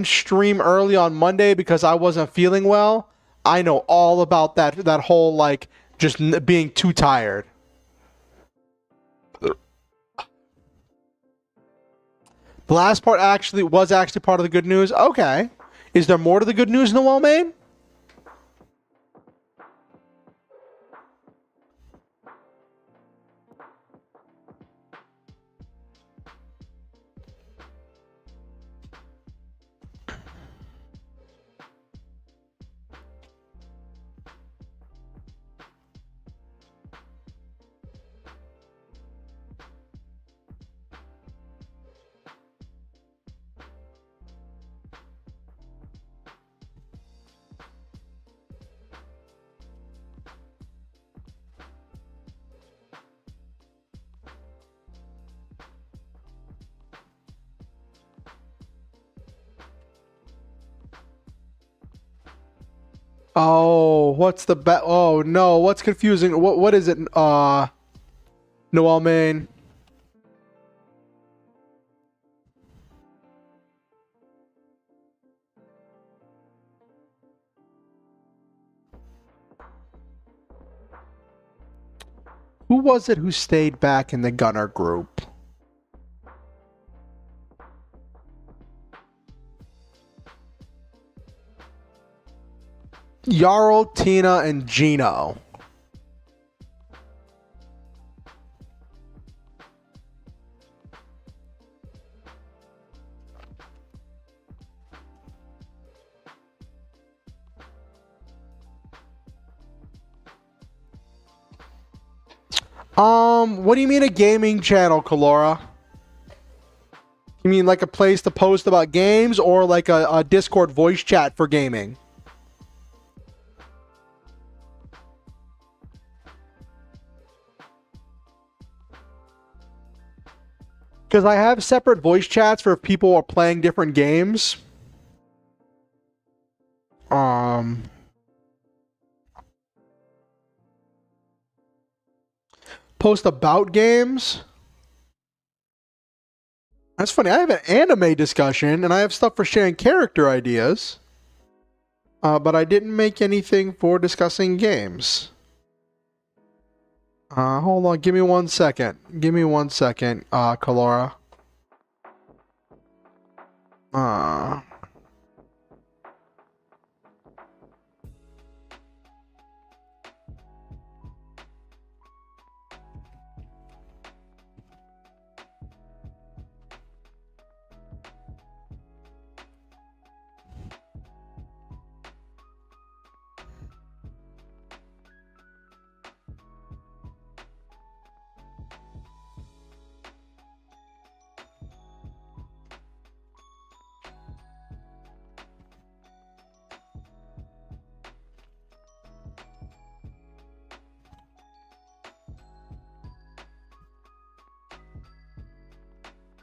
stream early on Monday because I wasn't feeling well, I know all about that whole like just being too tired. The last part was actually part of the good news. Okay. Is there more to the good news, Noel Main? Oh, what's the oh no, what's confusing? What is it? Noel Main. Who was it who stayed back in the Gunner group? Jarl, Tina, and Gino. What do you mean a gaming channel, Kalora? You mean like a place to post about games, or like a Discord voice chat for gaming? Because I have separate voice chats for if people are playing different games. Post about games. That's funny. I have an anime discussion, and I have stuff for sharing character ideas. But I didn't make anything for discussing games. Hold on. Give me 1 second. Give me 1 second, Kalora. Uh,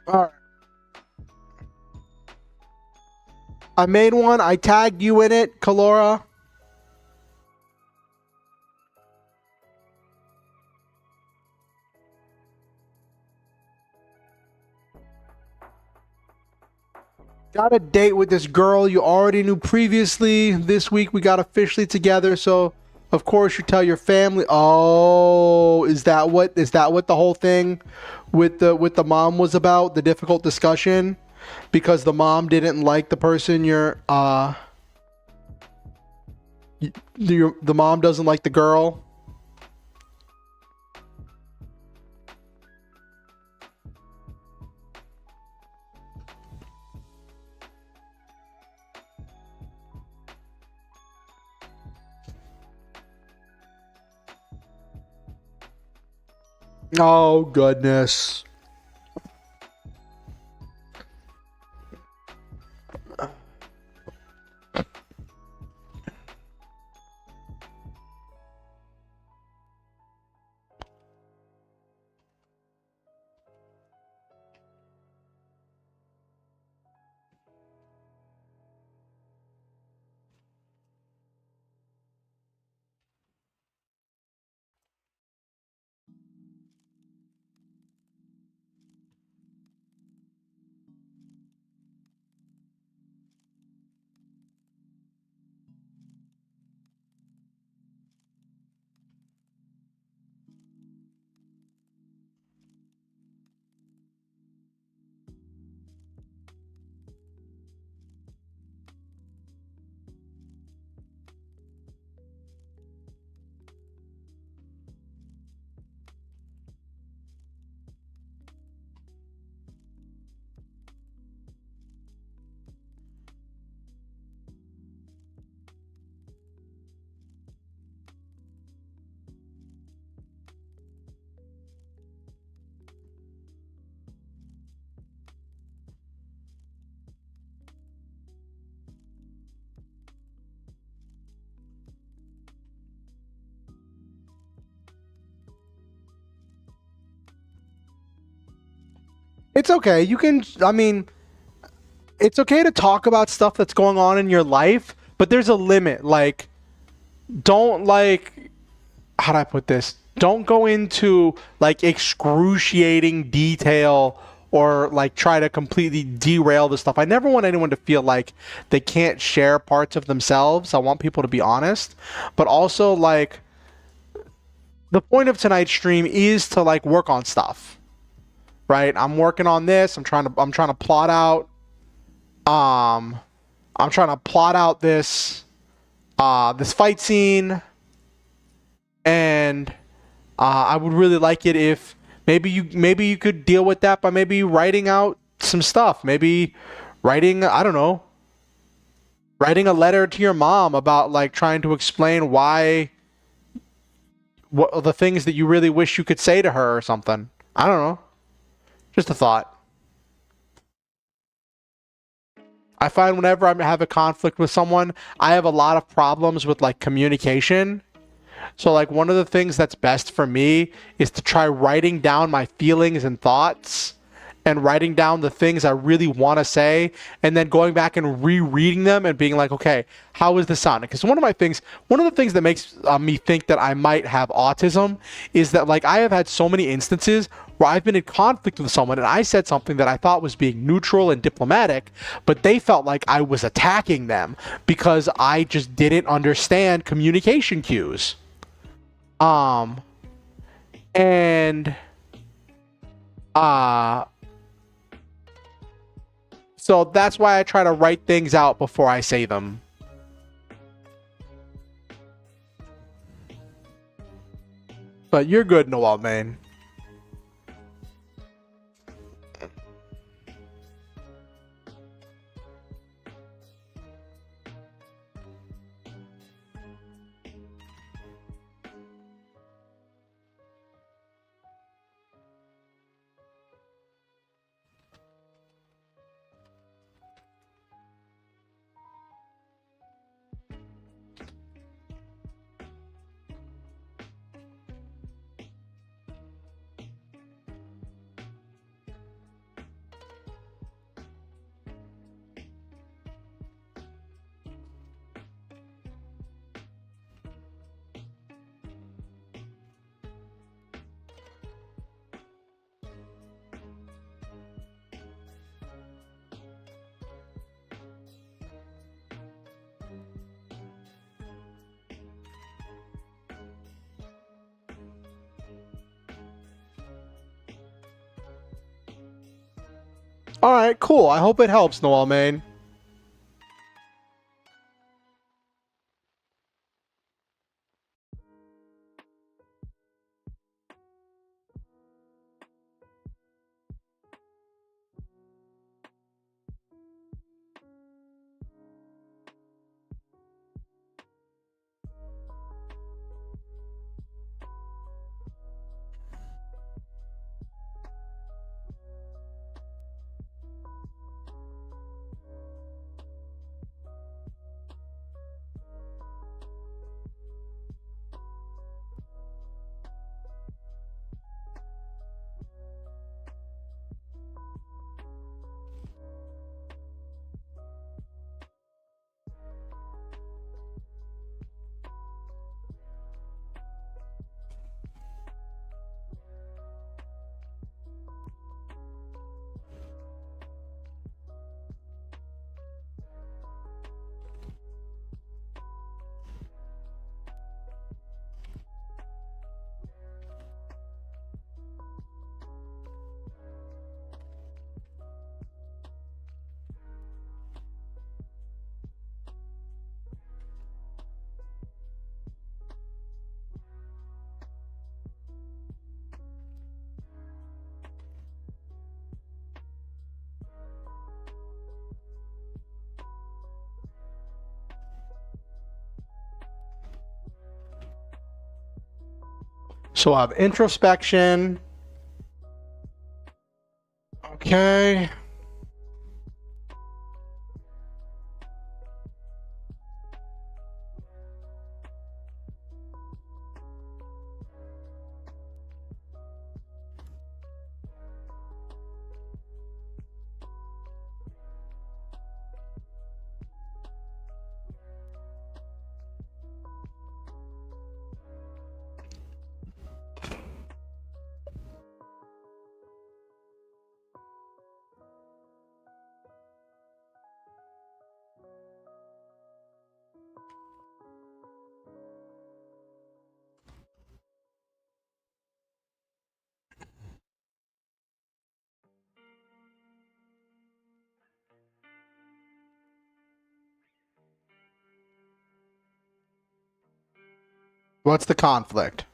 Alright. I made one. I tagged you in it, Kalora. Got a date with this girl you already knew previously. This week we got officially together, so of course you tell your family. Oh, is that what the whole thing with the mom was about? The difficult discussion because the mom didn't like the person the mom doesn't like the girl. Oh, goodness. It's okay. You can, I mean, it's okay to talk about stuff that's going on in your life, but there's a limit. Like, don't like, how do I put this? Don't go into like excruciating detail or like try to completely derail the stuff. I never want anyone to feel like they can't share parts of themselves. I want people to be honest, but also like the point of tonight's stream is to like work on stuff, right? I'm working on this. I'm trying to plot out I'm trying to plot out this fight scene, and I would really like it if maybe you could deal with that by maybe writing out some stuff. Maybe writing, I don't know, writing a letter to your mom about like trying to explain what the things that you really wish you could say to her or something. I don't know. Just a thought. I find whenever I have a conflict with someone, I have a lot of problems with like communication. So like one of the things that's best for me is to try writing down my feelings and thoughts and writing down the things I really want to say and then going back and rereading them and being like, okay, how is this sounding? Because one of the things that makes me think that I might have autism is that like I have had so many instances where I've been in conflict with someone and I said something that I thought was being neutral and diplomatic, but they felt like I was attacking them because I just didn't understand communication cues. Um, And so that's why I try to write things out before I say them. But you're good, Noel, man. All right, cool. I hope it helps, Noel, man. So I have introspection. Okay. What's the conflict?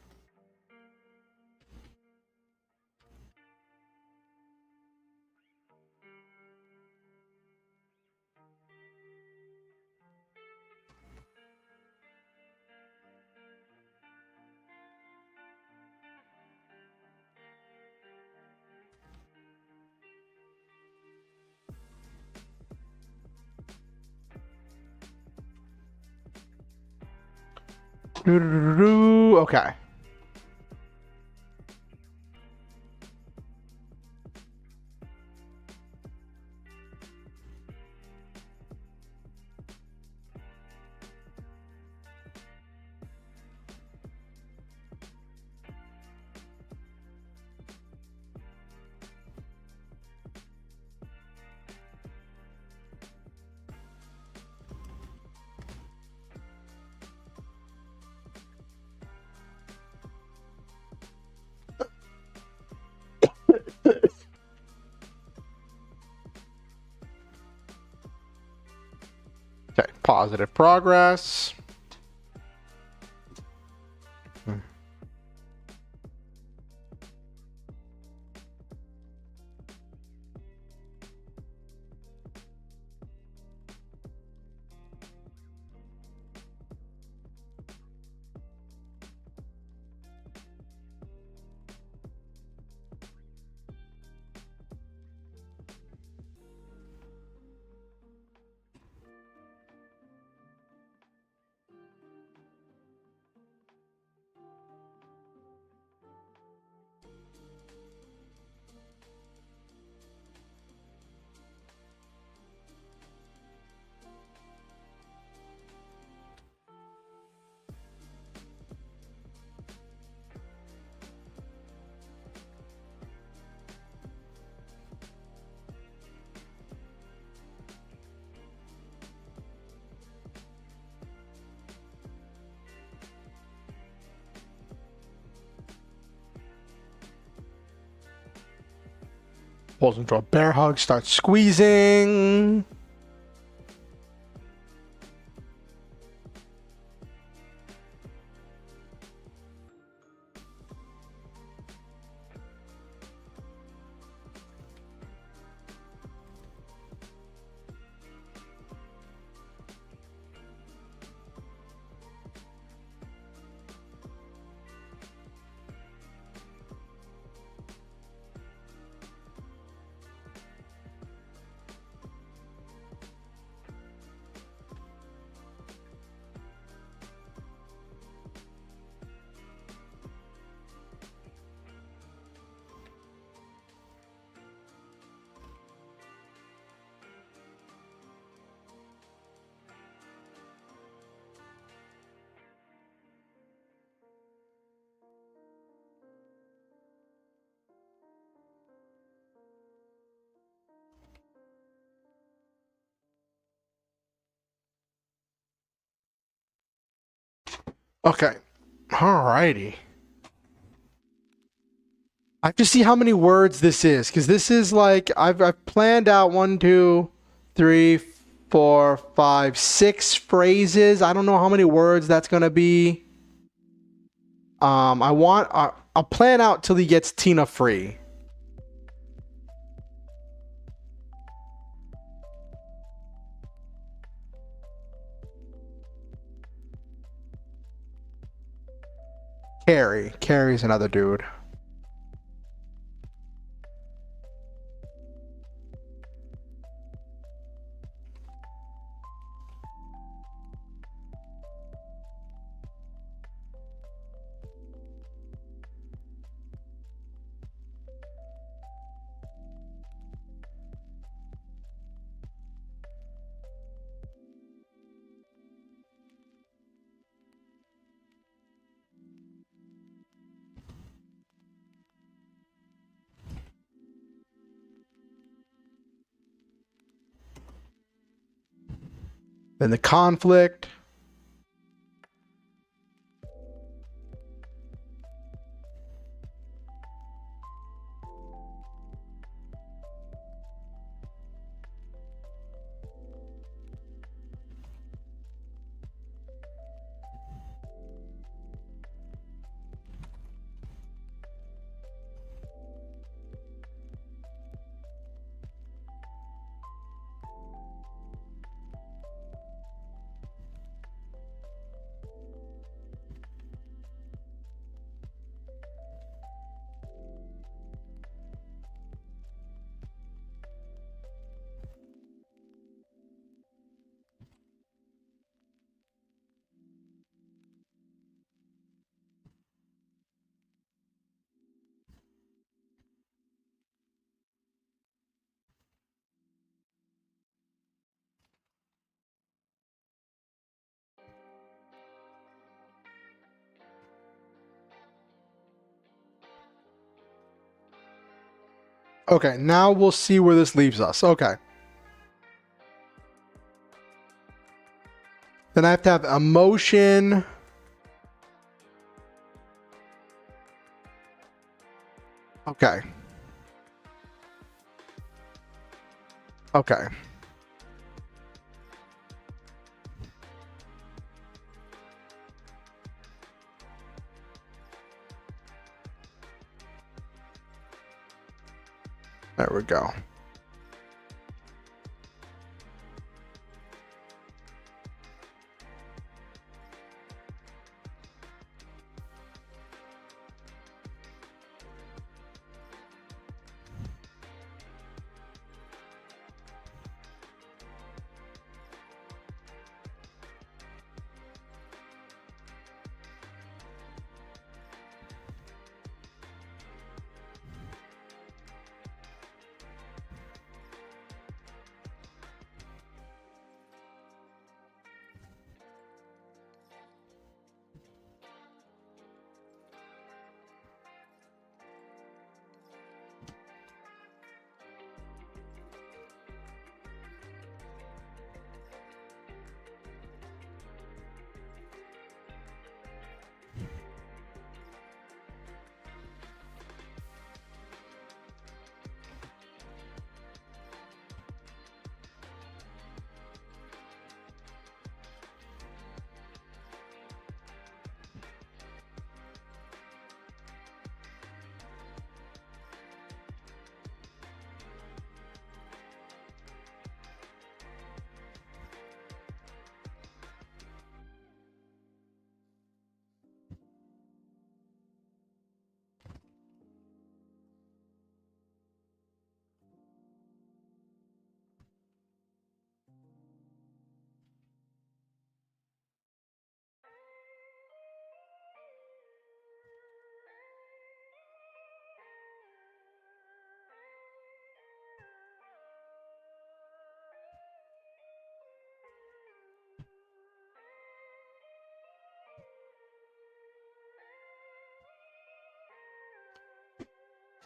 Okay. Positive progress. Pulls into a bear hug, starts squeezing. Okay. Alrighty. I have to see how many words this is, because this is like I've planned out 1, 2, 3, 4, 5, 6 phrases. I don't know how many words that's gonna be. I'll plan out till he gets Tina free. Carrie's another dude. Then the conflict. Okay, now we'll see where this leaves us. Okay. Then I have to have emotion. Okay. Okay. There we go.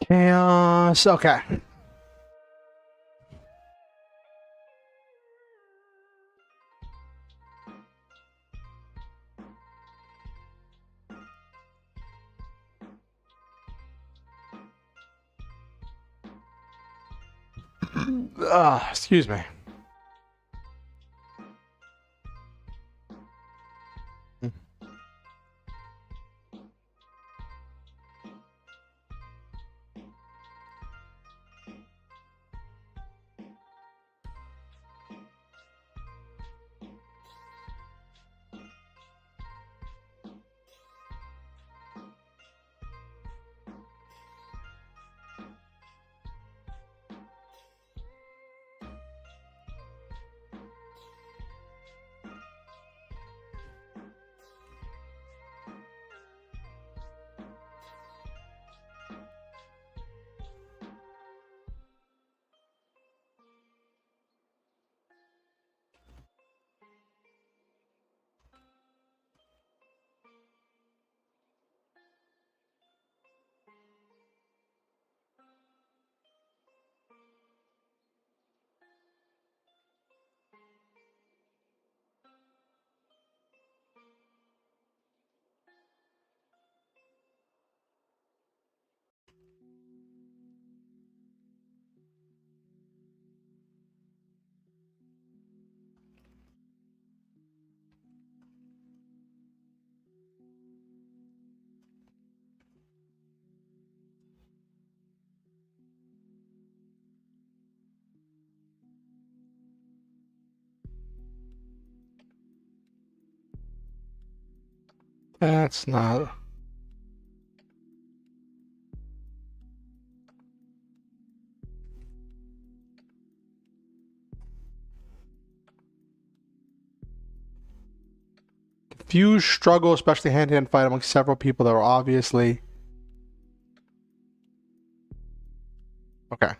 Chaos. Okay. Excuse me. That's not. Fuse struggle, especially hand-to-hand fight among several people that were obviously. Okay.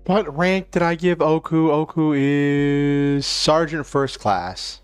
What rank did I give Oku? Oku is Sergeant First Class.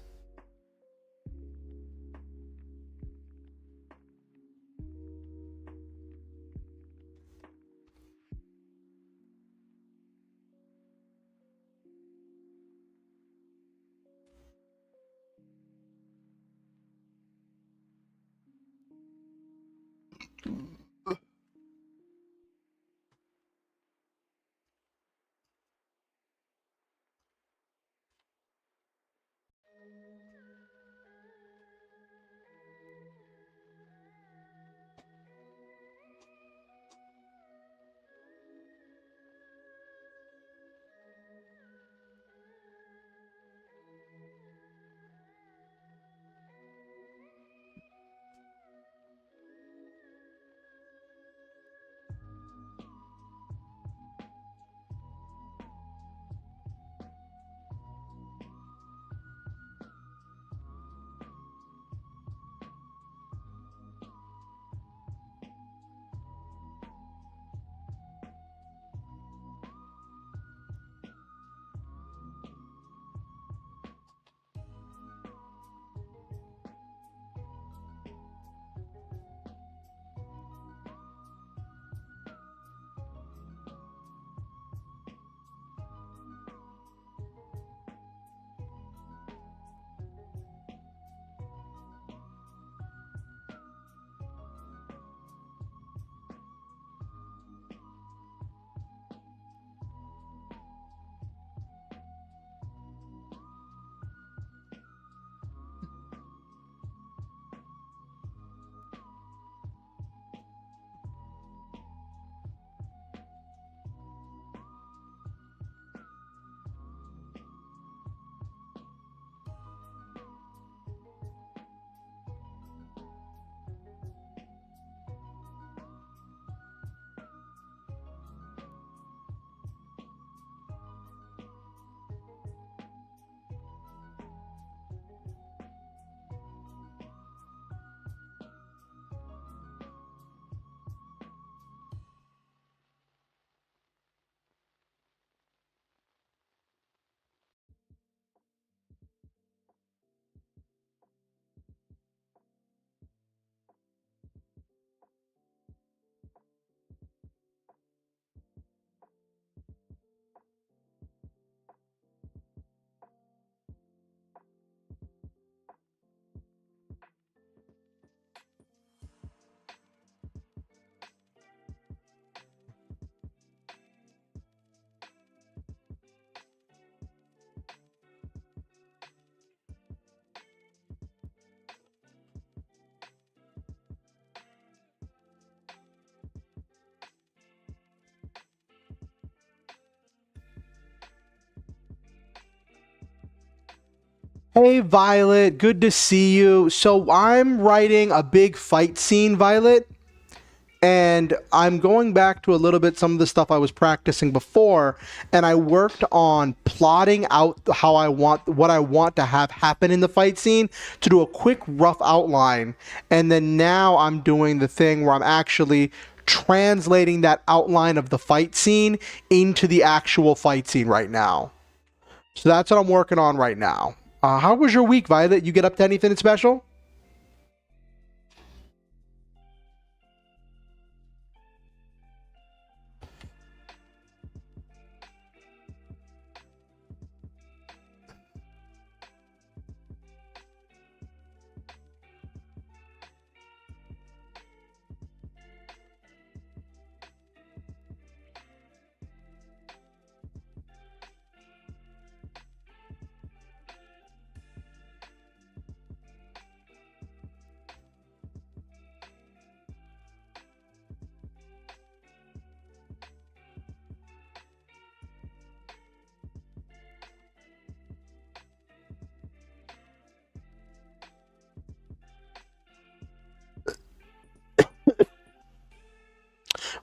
Hey Violet, good to see you. So I'm writing a big fight scene, Violet, and I'm going back to a little bit some of the stuff I was practicing before, and I worked on plotting out how I want what I want to have happen in the fight scene to do a quick rough outline, and then now I'm doing the thing where I'm actually translating that outline of the fight scene into the actual fight scene right now. So that's what I'm working on right now. How was your week, Violet? You get up to anything special?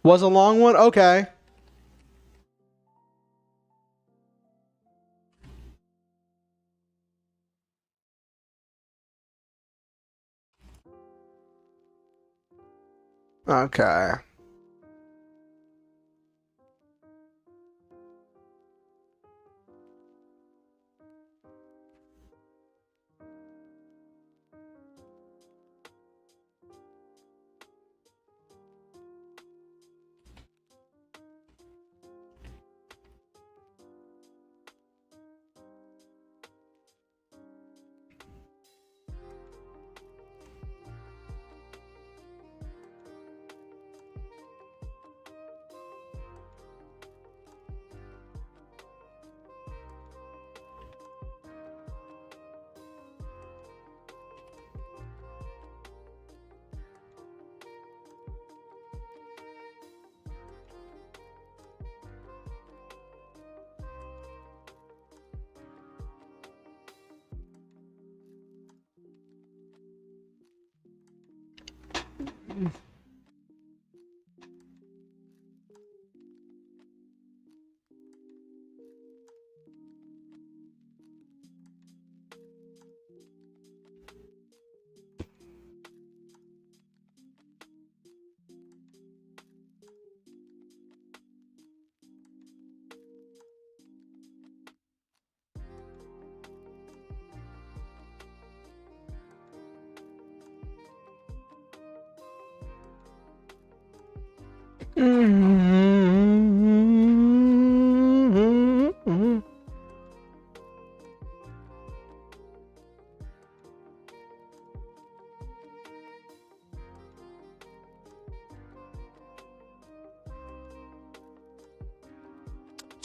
Was a long one? Okay. Okay.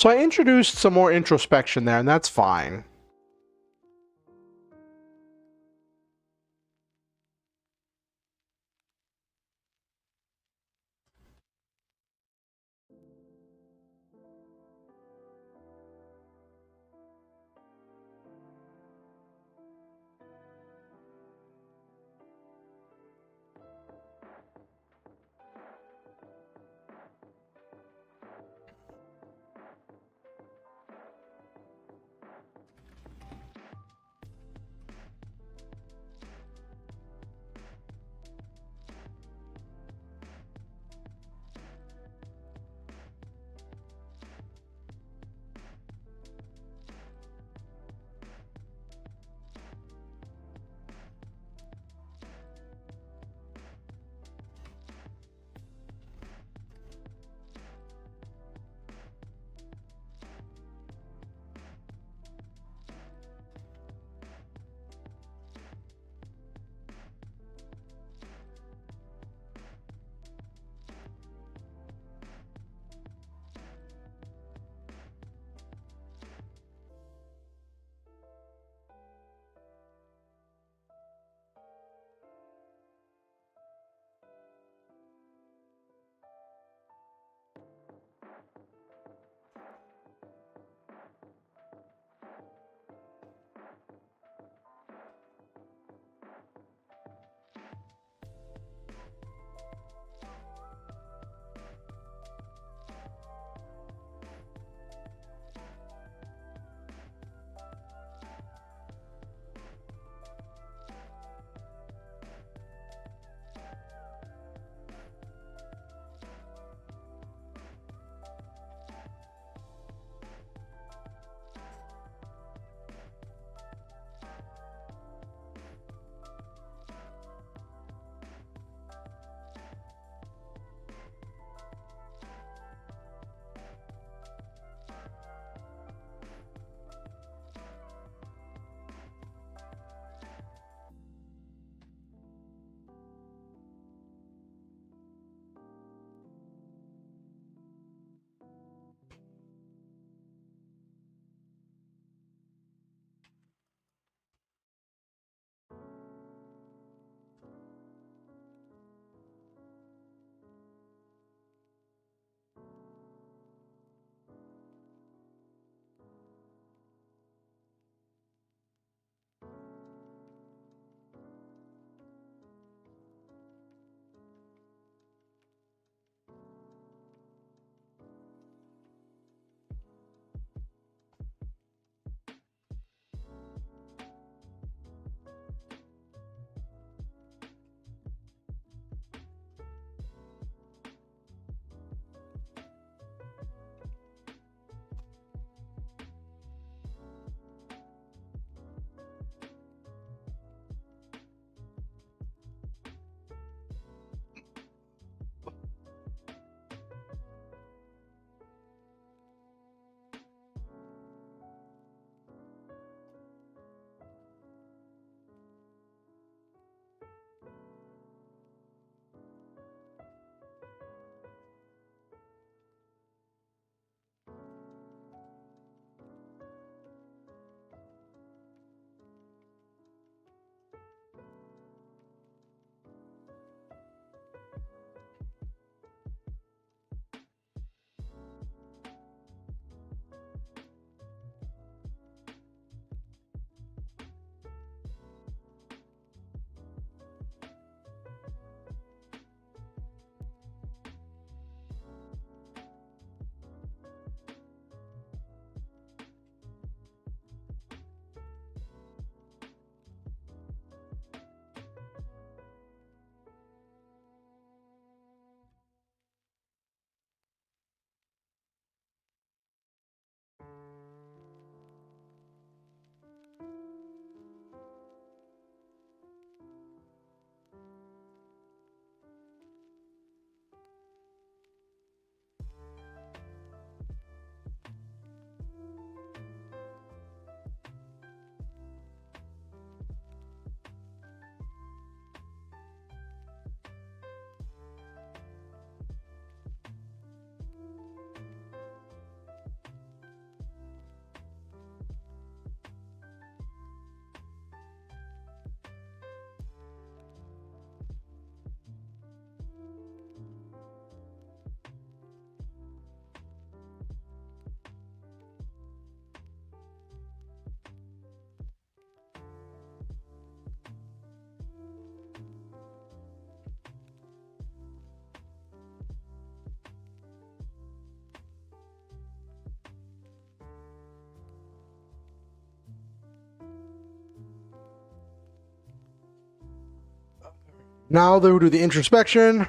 So I introduced some more introspection there, and that's fine. Now they will do the introspection.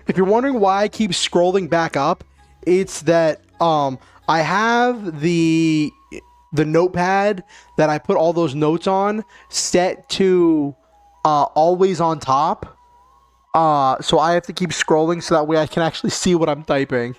If you're wondering why I keep scrolling back up, it's that I have the notepad that I put all those notes on set to always on top. So I have to keep scrolling so that way I can actually see what I'm typing.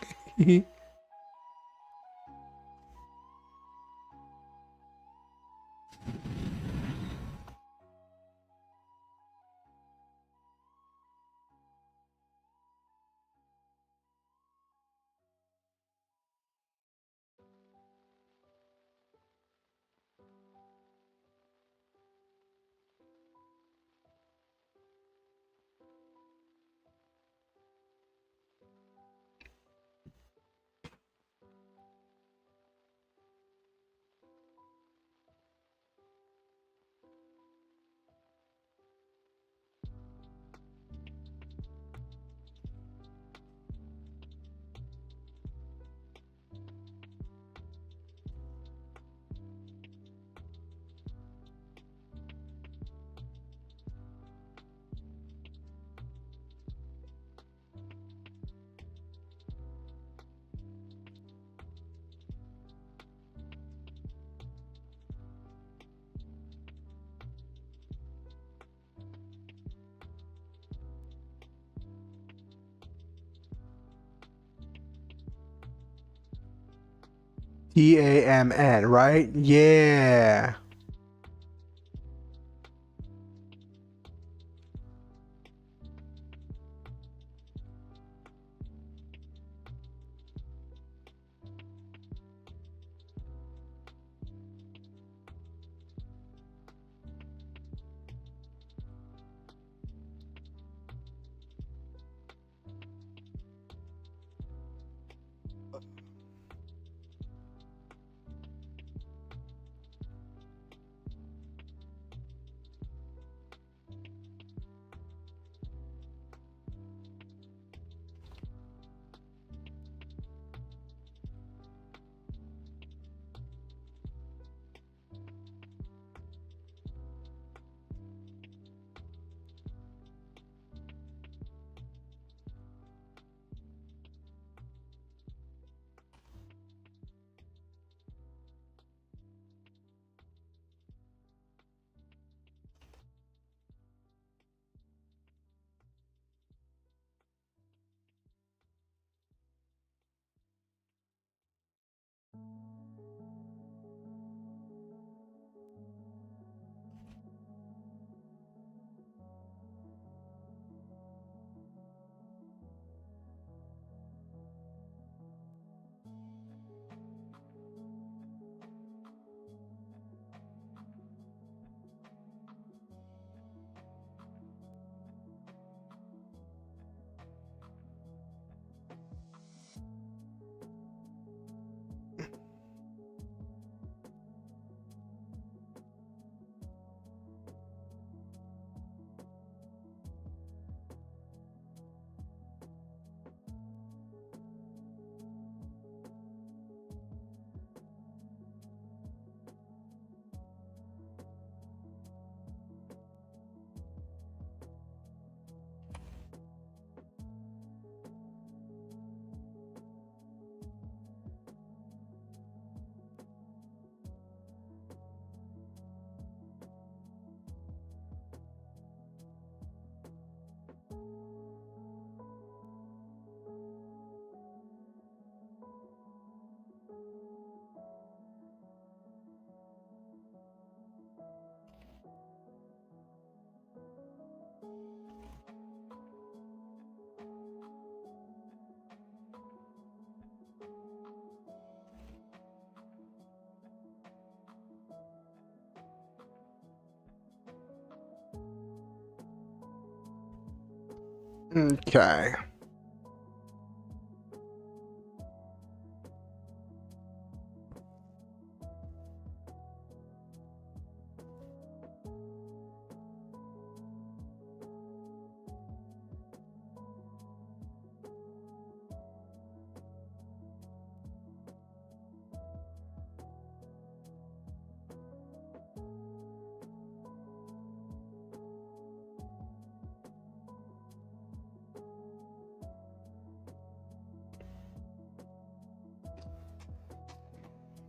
TAMN, right? Yeah. Okay.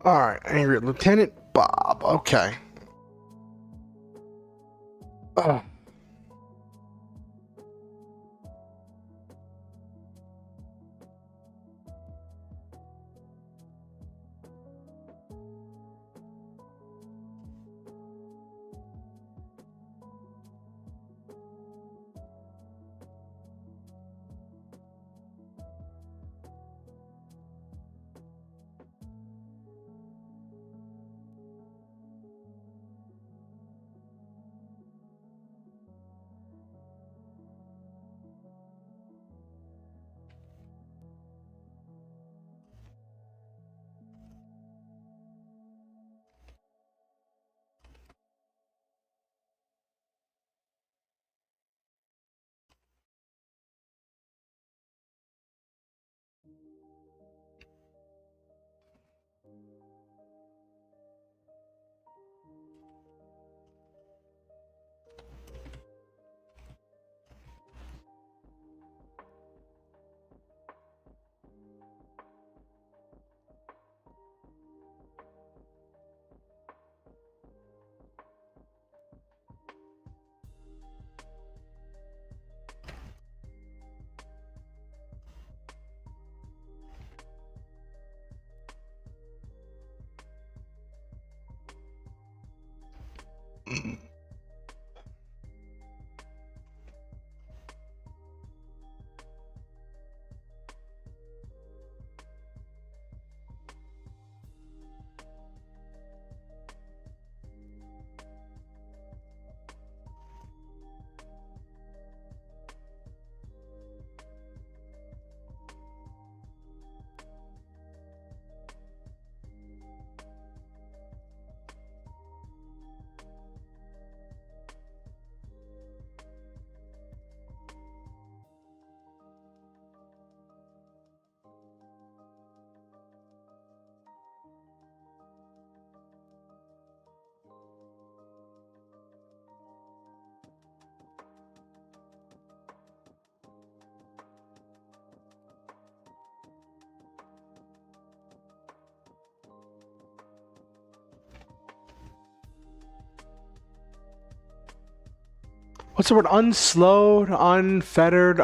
All right, angry Lieutenant Bob. Okay. Ugh. What's the word? Unslowed, unfettered,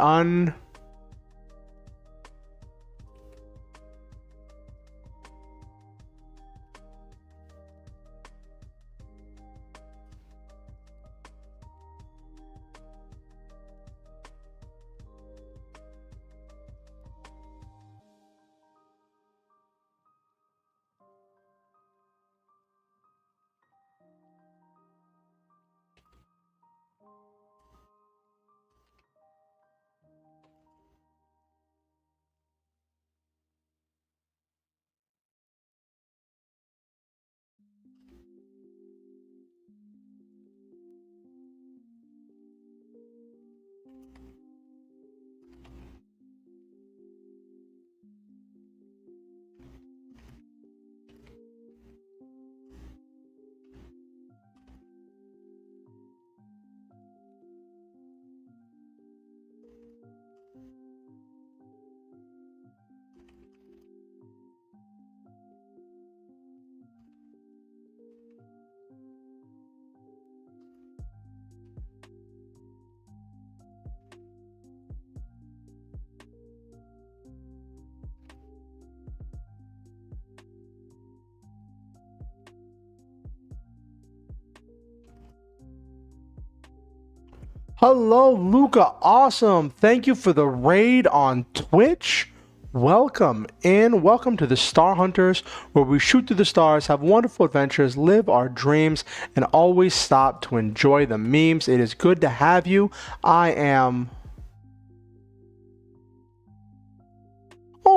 Hello, Luca. Awesome. Thank you for the raid on Twitch. Welcome in. Welcome to the Star Hunters, where we shoot through the stars, have wonderful adventures, live our dreams, and always stop to enjoy the memes. It is good to have you. I am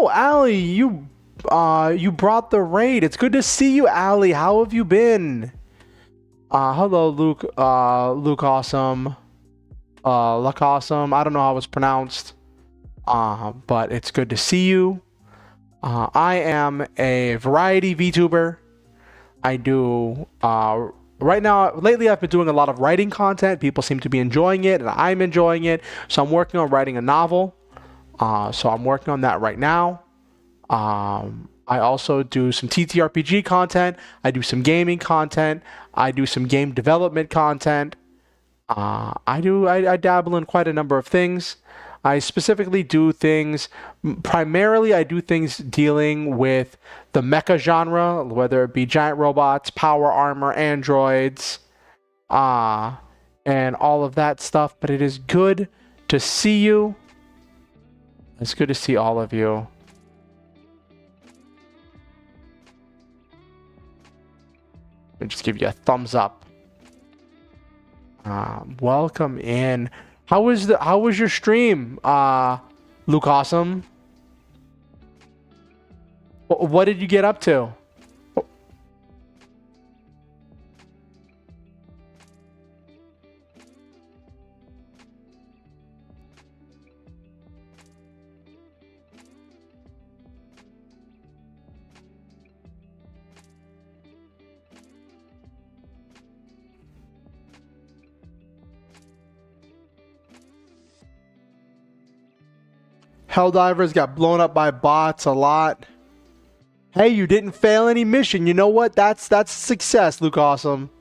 Oh, Allie, you brought the raid. It's good to see you, Allie. How have you been? Hello, Luke Awesome. Luck Awesome. I don't know how it's pronounced. But it's good to see you. I am a variety VTuber. I do right now, lately I've been doing a lot of writing content. People seem to be enjoying it and I'm enjoying it. So I'm working on writing a novel. So I'm working on that right now. I also do some TTRPG content. I do some gaming content. I do some game development content. I dabble in quite a number of things. I specifically do things, primarily I do things dealing with the mecha genre, whether it be giant robots, power armor, androids, and all of that stuff. But it is good to see you. It's good to see all of you. I'll just give you a thumbs up. Welcome in. How was your stream, Luke Awesome? What did you get up to? Helldivers got blown up by bots a lot. Hey, you didn't fail any mission. You know what? That's success, Luke Awesome.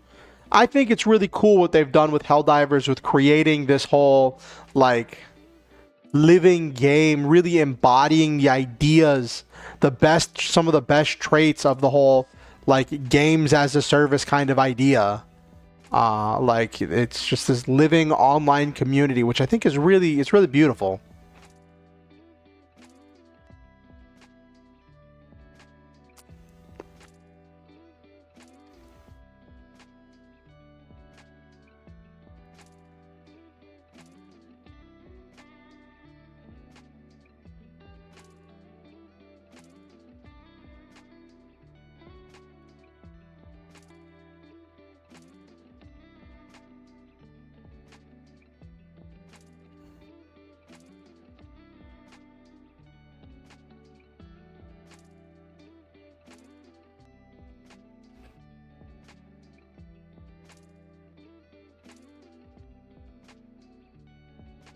I think it's really cool what they've done with Helldivers with creating this whole, like, living game, really embodying the ideas, some of the best traits of the whole, like, games as a service kind of idea. Like, it's just this living online community, which I think is really beautiful.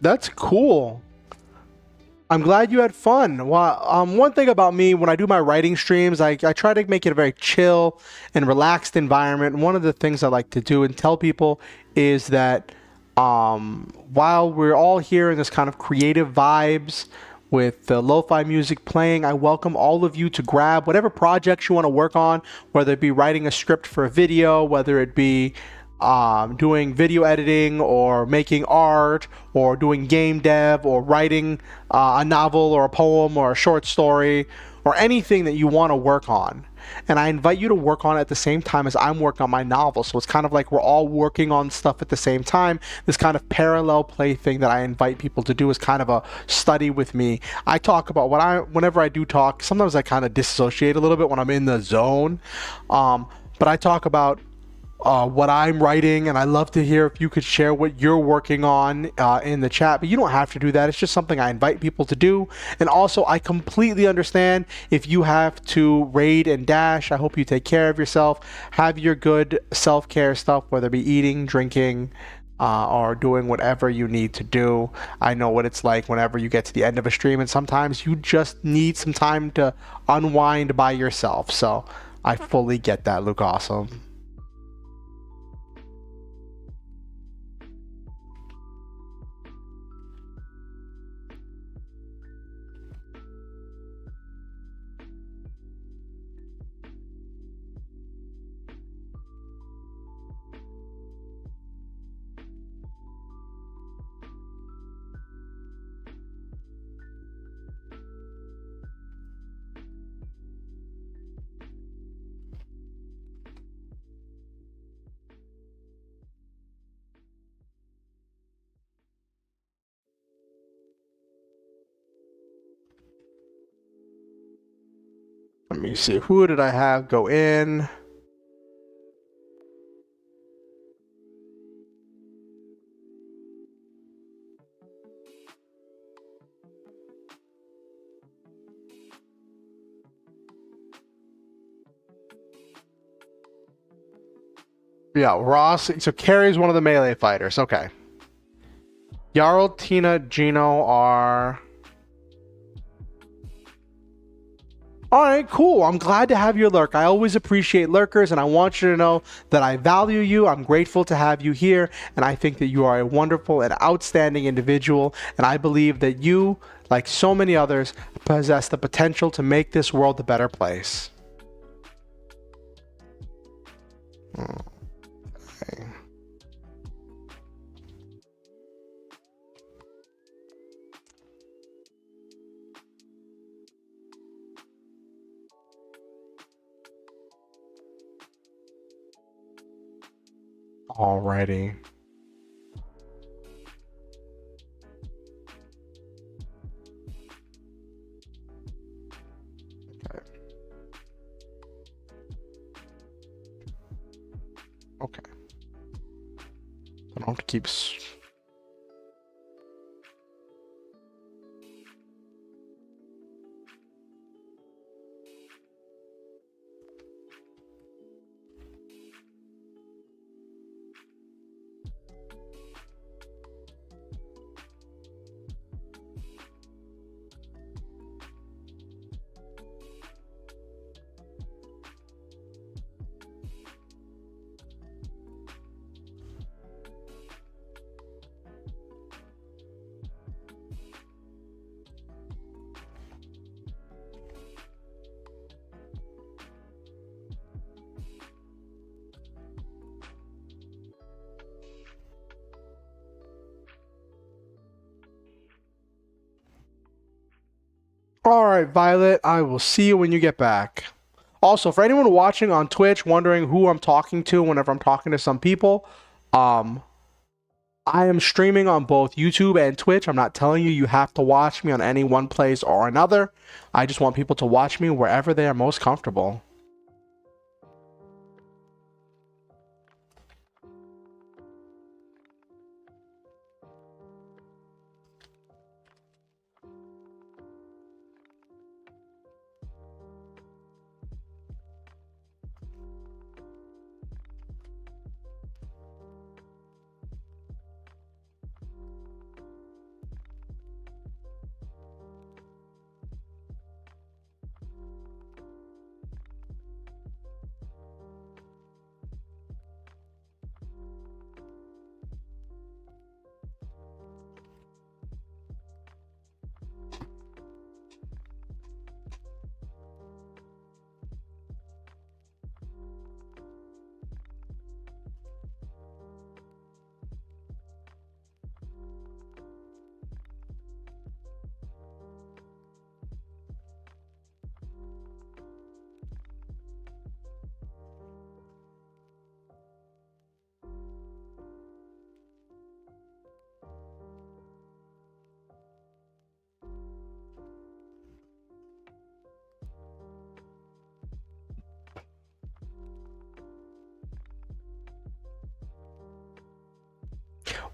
That's cool. I'm glad you had fun. Well, one thing about me, when I do my writing streams, I try to make it a very chill and relaxed environment. One of the things I like to do and tell people is that while we're all here in this kind of creative vibes with the lo-fi music playing, I welcome all of you to grab whatever projects you want to work on, whether it be writing a script for a video, whether it be doing video editing or making art or doing game dev or writing a novel or a poem or a short story or anything that you want to work on. And I invite you to work on it at the same time as I'm working on my novel. So it's kind of like we're all working on stuff at the same time. This kind of parallel play thing that I invite people to do is kind of a study with me. I talk about whenever I do talk, sometimes I kind of dissociate a little bit when I'm in the zone. But I talk about what I'm writing, and I love to hear if you could share what you're working on in the chat. But you don't have to do that. It's just something I invite people to do. And also, I completely understand if you have to raid and dash. I hope you take care of yourself. Have your good self-care stuff, whether it be eating, drinking, or doing whatever you need to do. I know what it's like whenever you get to the end of a stream, and sometimes you just need some time to unwind by yourself. So I fully get that, Luke Awesome. Let me see. Who did I have go in? Yeah, Ross. So Carrie's one of the melee fighters. Okay. Jarl, Tina, Gino are... Alright, cool. I'm glad to have you lurk. I always appreciate lurkers, and I want you to know that I value you. I'm grateful to have you here, and I think that you are a wonderful and outstanding individual, and I believe that you, like so many others, possess the potential to make this world a better place. Okay. Alrighty. Okay. I don't have to keep... Alright, Violet, I will see you when you get back. Also, for anyone watching on Twitch wondering who I'm talking to whenever I'm talking to some people, I am streaming on both YouTube and Twitch. I'm not telling you you have to watch me on any one place or another. I just want people to watch me wherever they are most comfortable.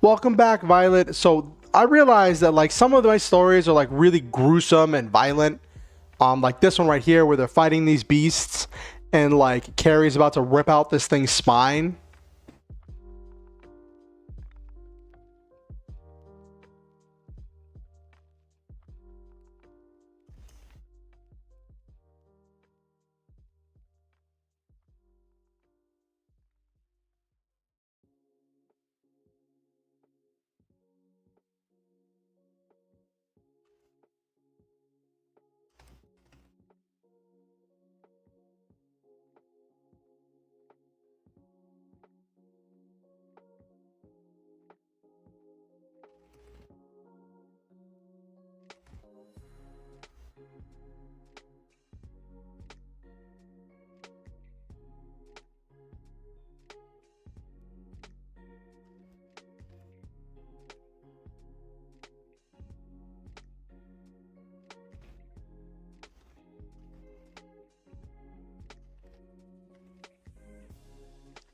Welcome back, Violet. So I realized that like some of my stories are like really gruesome and violent. Like this one right here where they're fighting these beasts and like Carrie's about to rip out this thing's spine.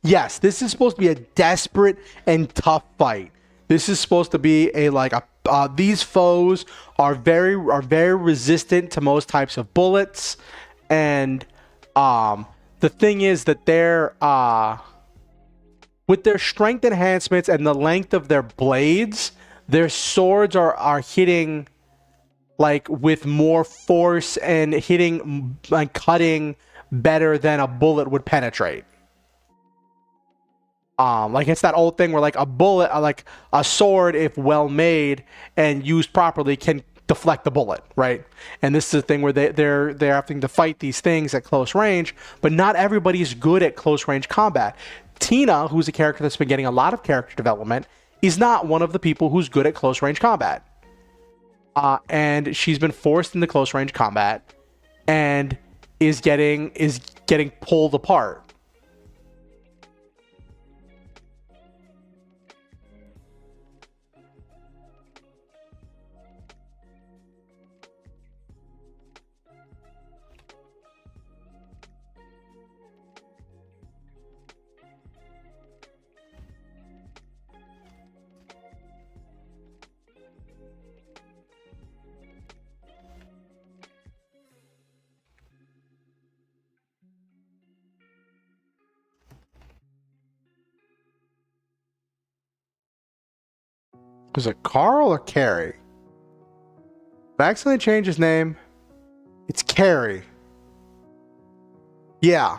Yes, this is supposed to be a desperate and tough fight. This is supposed to be these foes are very resistant to most types of bullets, and the thing is that they're with their strength enhancements and the length of their blades, their swords are hitting like with more force and hitting like cutting better than a bullet would penetrate. Like it's that old thing where like a bullet, like a sword, if well made and used properly, can deflect the bullet, right? And this is the thing where they're having to fight these things at close range, but not everybody's good at close range combat. Tina, who's a character that's been getting a lot of character development, is not one of the people who's good at close range combat. And she's been forced into close range combat and is getting pulled apart. Was it Carl or Carrie? Did I accidentally change his name? It's Carrie. Yeah.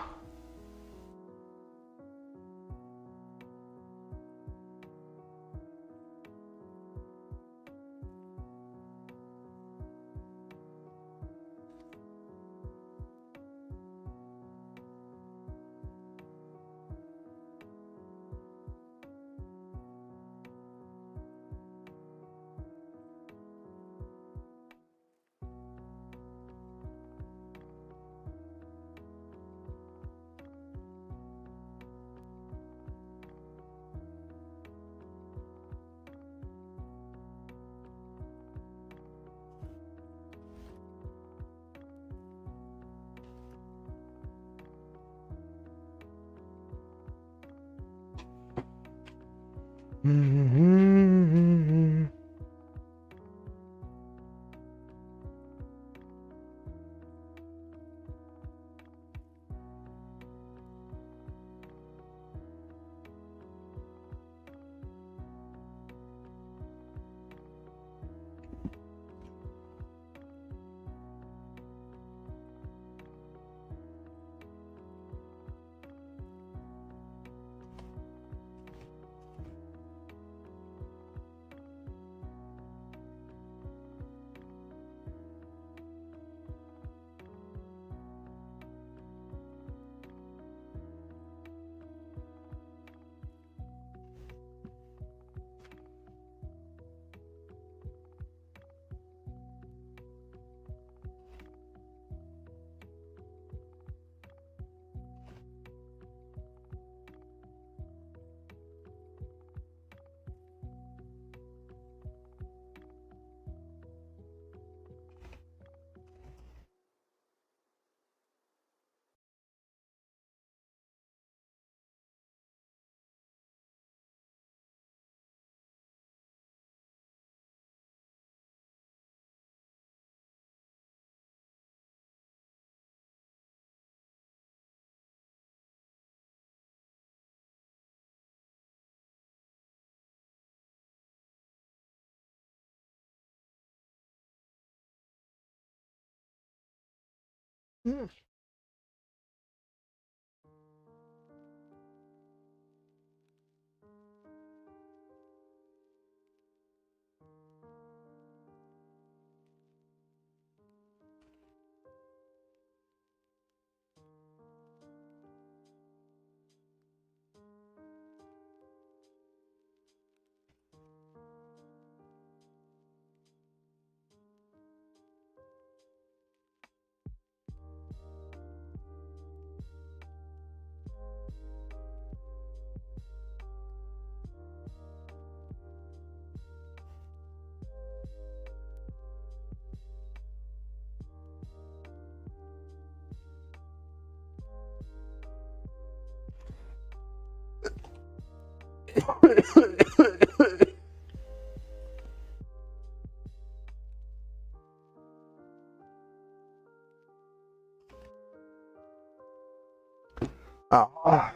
Oh.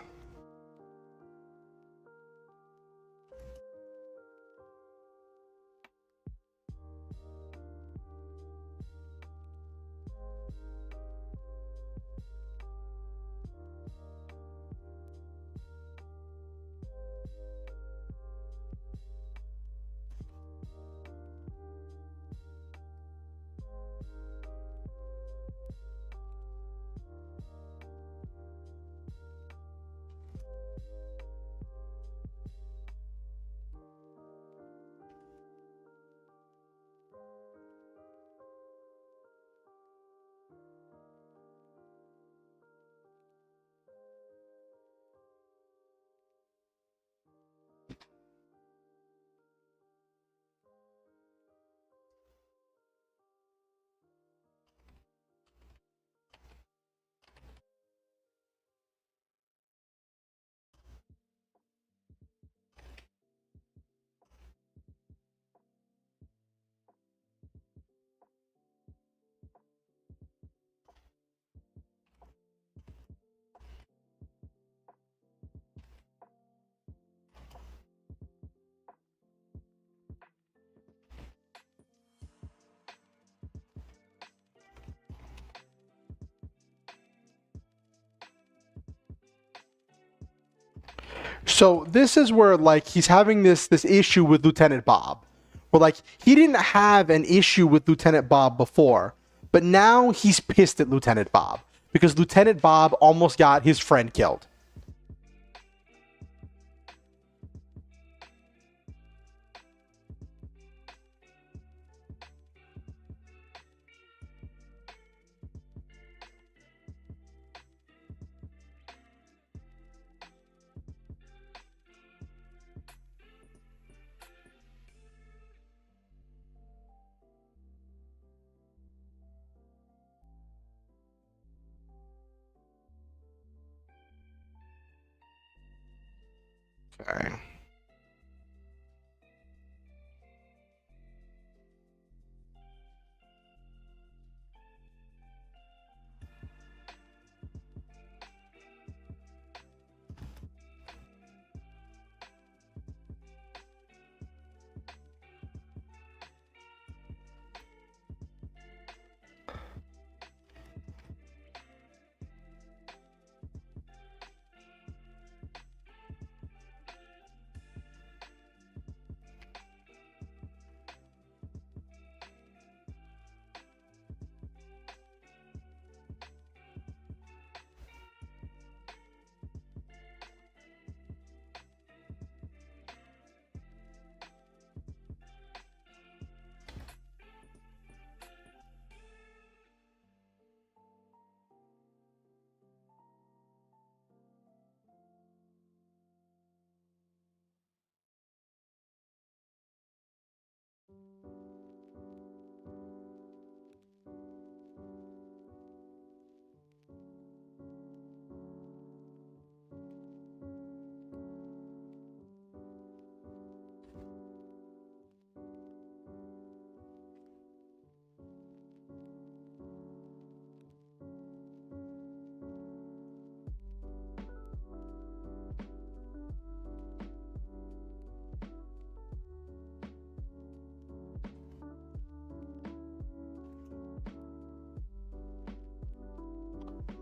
So this is where like he's having this issue with Lieutenant Bob. Where like he didn't have an issue with Lieutenant Bob before, but now he's pissed at Lieutenant Bob because Lieutenant Bob almost got his friend killed. Okay.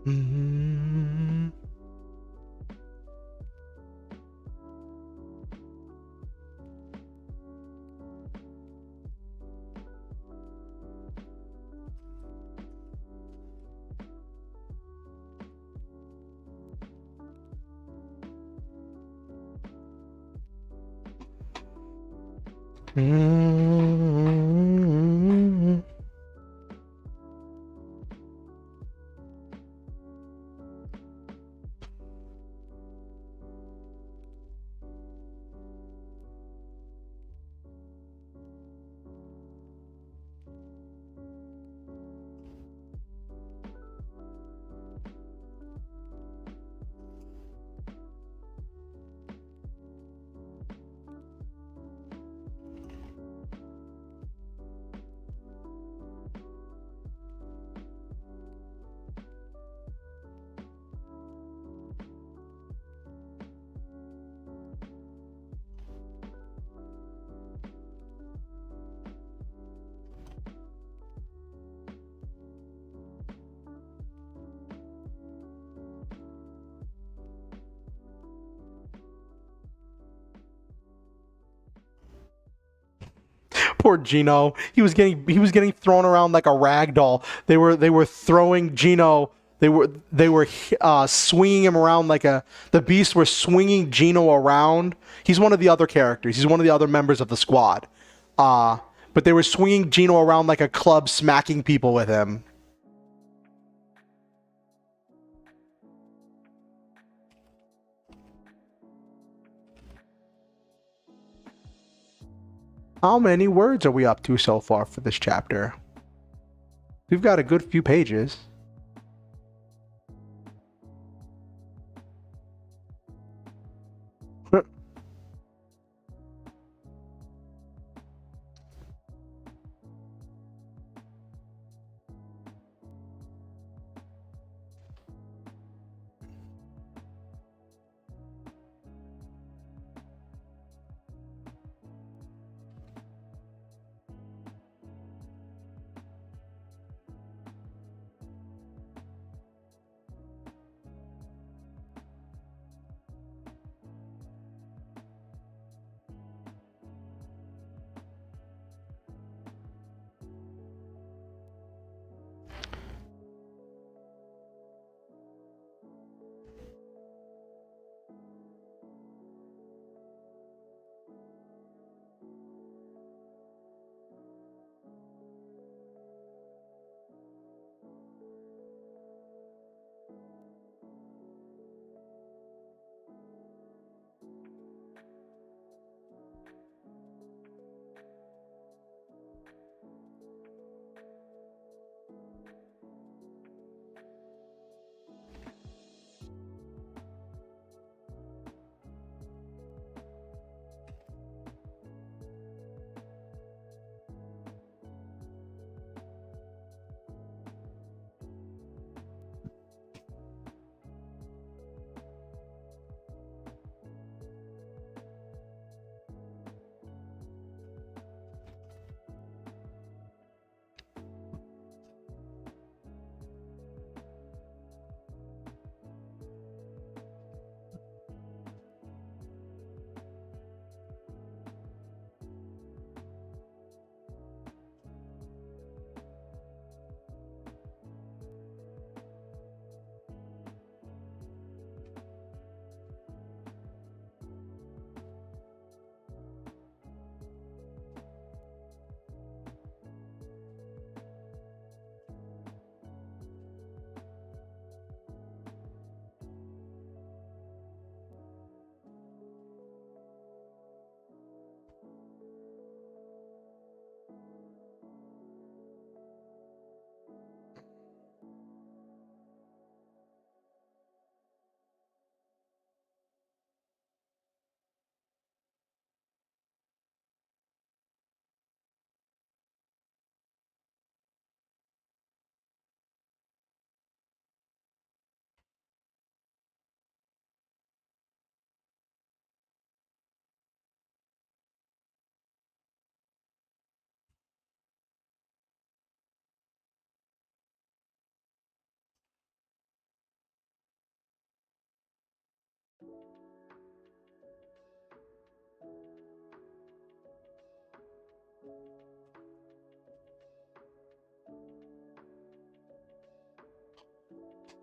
Mm-hmm. Mm-hmm. Poor Gino. He was getting thrown around like a rag doll. They were throwing Gino. They were swinging him around like the beasts were swinging Gino around. He's one of the other characters. He's one of the other members of the squad. But they were swinging Gino around like a club, smacking people with him. How many words are we up to so far for this chapter? We've got a good few pages.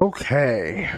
Okay.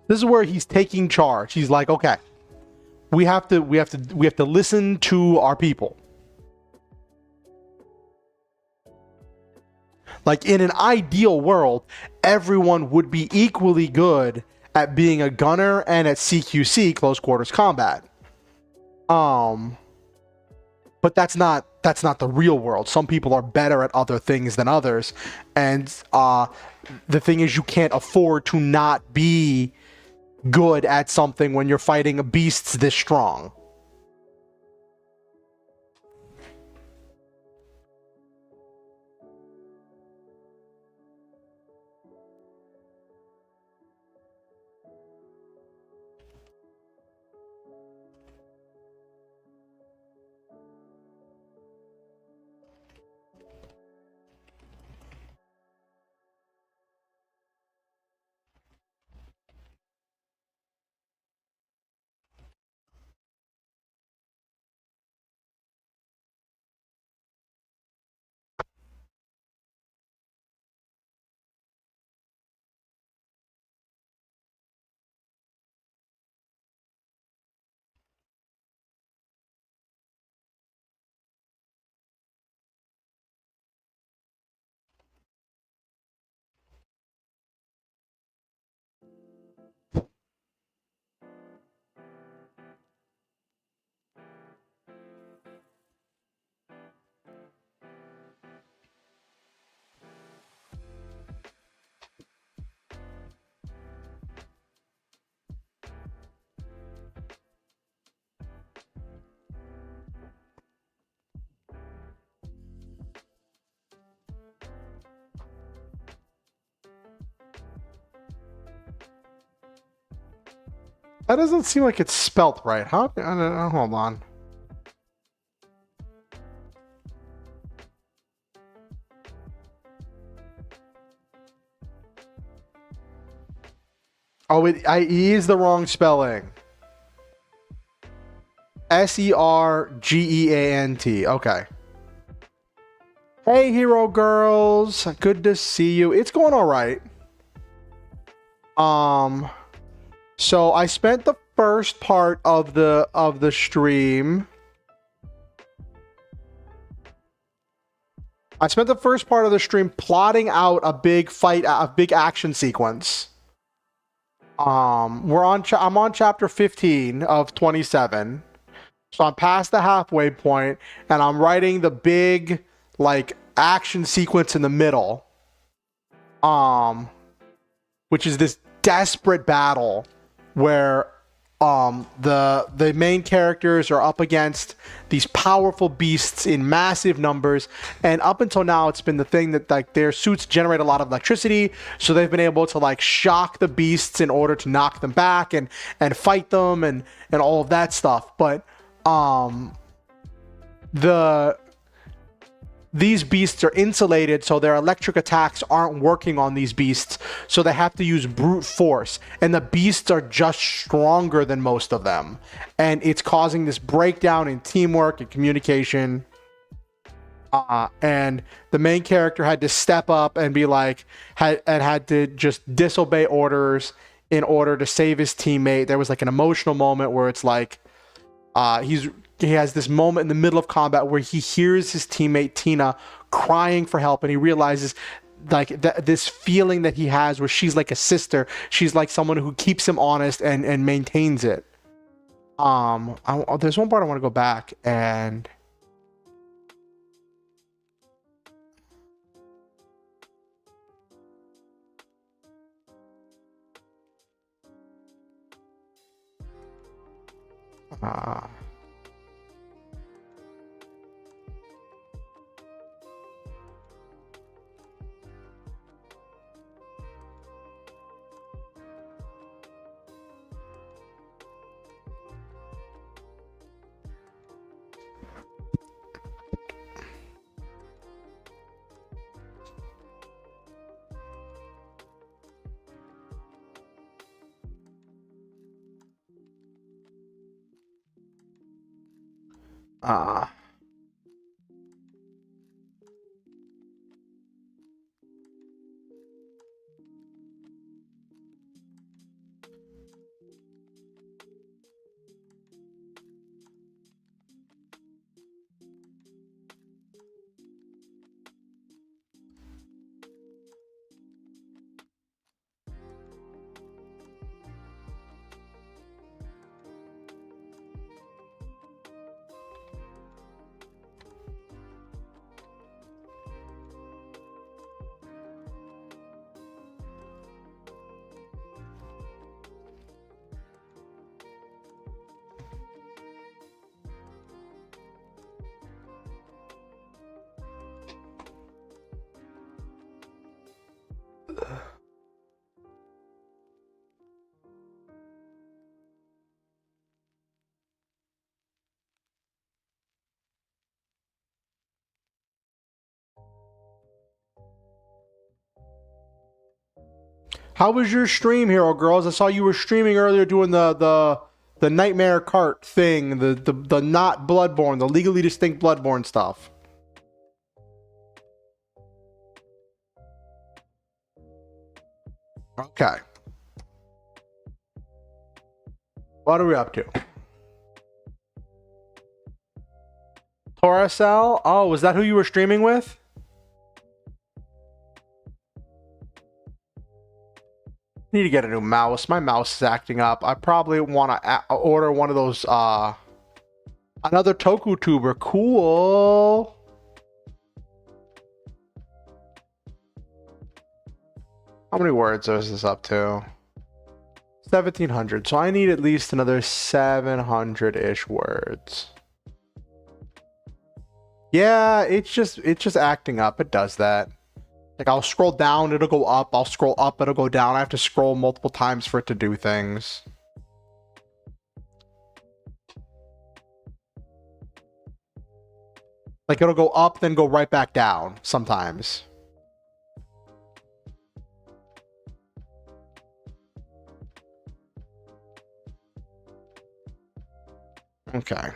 This is where he's taking charge. He's like, okay, we have to listen to our people. Like in an ideal world, everyone would be equally good at being a gunner and at CQC, close quarters combat. But that's not the real world. Some people are better at other things than others, and the thing is, you can't afford to not be good at something when you're fighting beasts this strong. That doesn't seem like it's spelt right. How? I don't know, hold on. Oh, he is the wrong spelling. Sergeant. Okay. Hey, hero girls. Good to see you. It's going all right. So I spent the first part of the stream. I spent the first part of the stream plotting out a big fight, a big action sequence. I'm on chapter 15 of 27. So I'm past the halfway point, and I'm writing the big, like, action sequence in the middle. Which is this desperate battle where the main characters are up against these powerful beasts in massive numbers, and up until now it's been the thing that like their suits generate a lot of electricity, so they've been able to like shock the beasts in order to knock them back and fight them and all of that stuff. But these beasts are insulated, so their electric attacks aren't working on these beasts, so they have to use brute force, and the beasts are just stronger than most of them, and it's causing this breakdown in teamwork and communication. And the main character had to step up and be like, had to just disobey orders in order to save his teammate. There was like an emotional moment where it's like, he has this moment in the middle of combat where he hears his teammate Tina crying for help, and he realizes like this feeling that he has where she's like a sister. She's like someone who keeps him honest and maintains it. There's one part I want to go back and How was your stream, Hero Girls? I saw you were streaming earlier doing the nightmare cart thing, the not Bloodborne, the legally distinct Bloodborne stuff. Okay. What are we up to? Toracel? Oh, was that who you were streaming with? Need to get a new mouse. My mouse is acting up. I probably want to order one of those, another Toku tuber. Cool. How many words is this up to? 1,700. So I need at least another 700-ish words. Yeah, it's just acting up. It does that. Like, I'll scroll down, it'll go up. I'll scroll up, it'll go down. I have to scroll multiple times for it to do things. Like, it'll go up, then go right back down sometimes. Okay.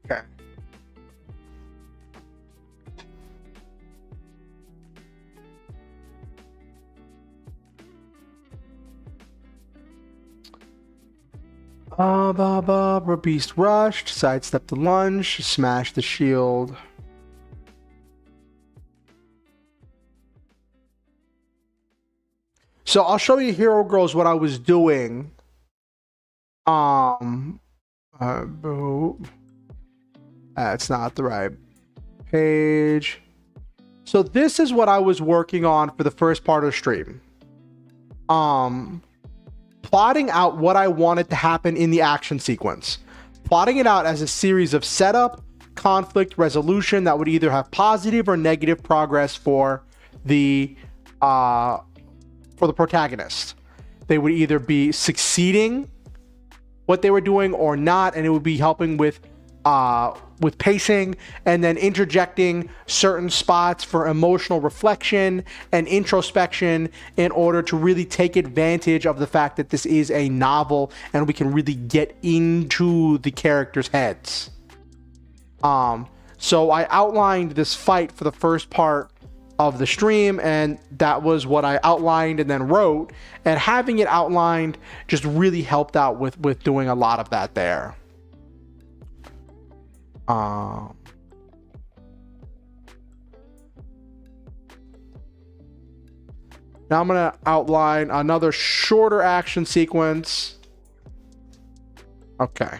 Okay. Beast rushed, sidestepped the lunge, smashed the shield. So I'll show you, Hero Girls, what I was doing. That's not the right page. So this is what I was working on for the first part of the stream. Plotting out what I wanted to happen in the action sequence. Plotting it out as a series of setup, conflict, resolution that would either have positive or negative progress for the protagonist. they would either be succeeding what they were doing or not, and it would be helping with pacing, and then interjecting certain spots for emotional reflection and introspection in order to really take advantage of the fact that this is a novel and we can really get into the characters' heads. So I outlined this fight for the first part of the stream, and that was what I outlined and then wrote, and having it outlined just really helped out with doing a lot of that there. Now I'm going to outline another shorter action sequence. Okay.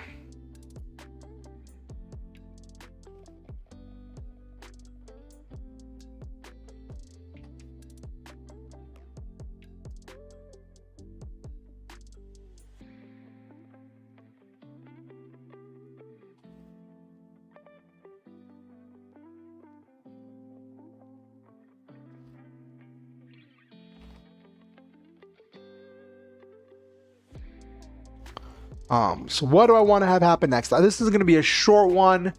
So what do I want to have happen next? This is going to be a short one.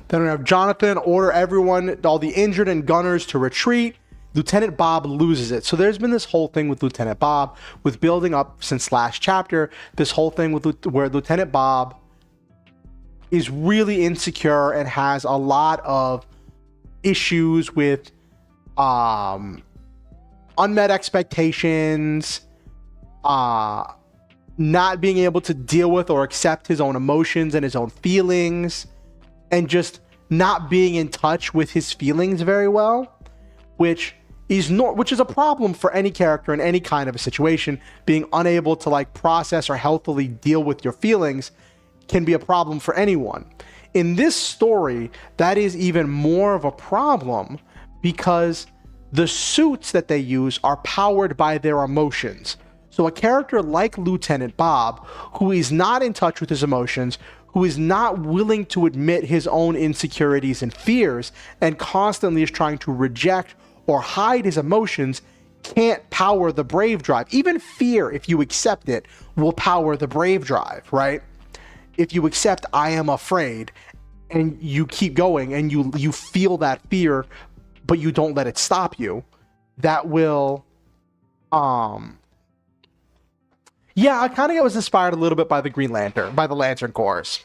Then we have Jonathan order everyone, all the injured and gunners to retreat. Lieutenant Bob loses it. So there's been this whole thing with Lieutenant Bob, with building up since last chapter, this whole thing with where Lieutenant Bob is really insecure and has a lot of issues with unmet expectations, not being able to deal with or accept his own emotions and his own feelings, and just not being in touch with his feelings very well, which is a problem for any character in any kind of a situation. Being unable to like process or healthily deal with your feelings can be a problem for anyone. In this story, that is even more of a problem because the suits that they use are powered by their emotions. So a character like Lieutenant Bob, who is not in touch with his emotions, who is not willing to admit his own insecurities and fears, and constantly is trying to reject or hide his emotions, can't power the brave drive. Even fear, if you accept it, will power the brave drive, right? If you accept I am afraid and you keep going and you feel that fear, but you don't let it stop you, that will yeah, I kind of was inspired a little bit by the Green Lantern, by the Lantern Corps.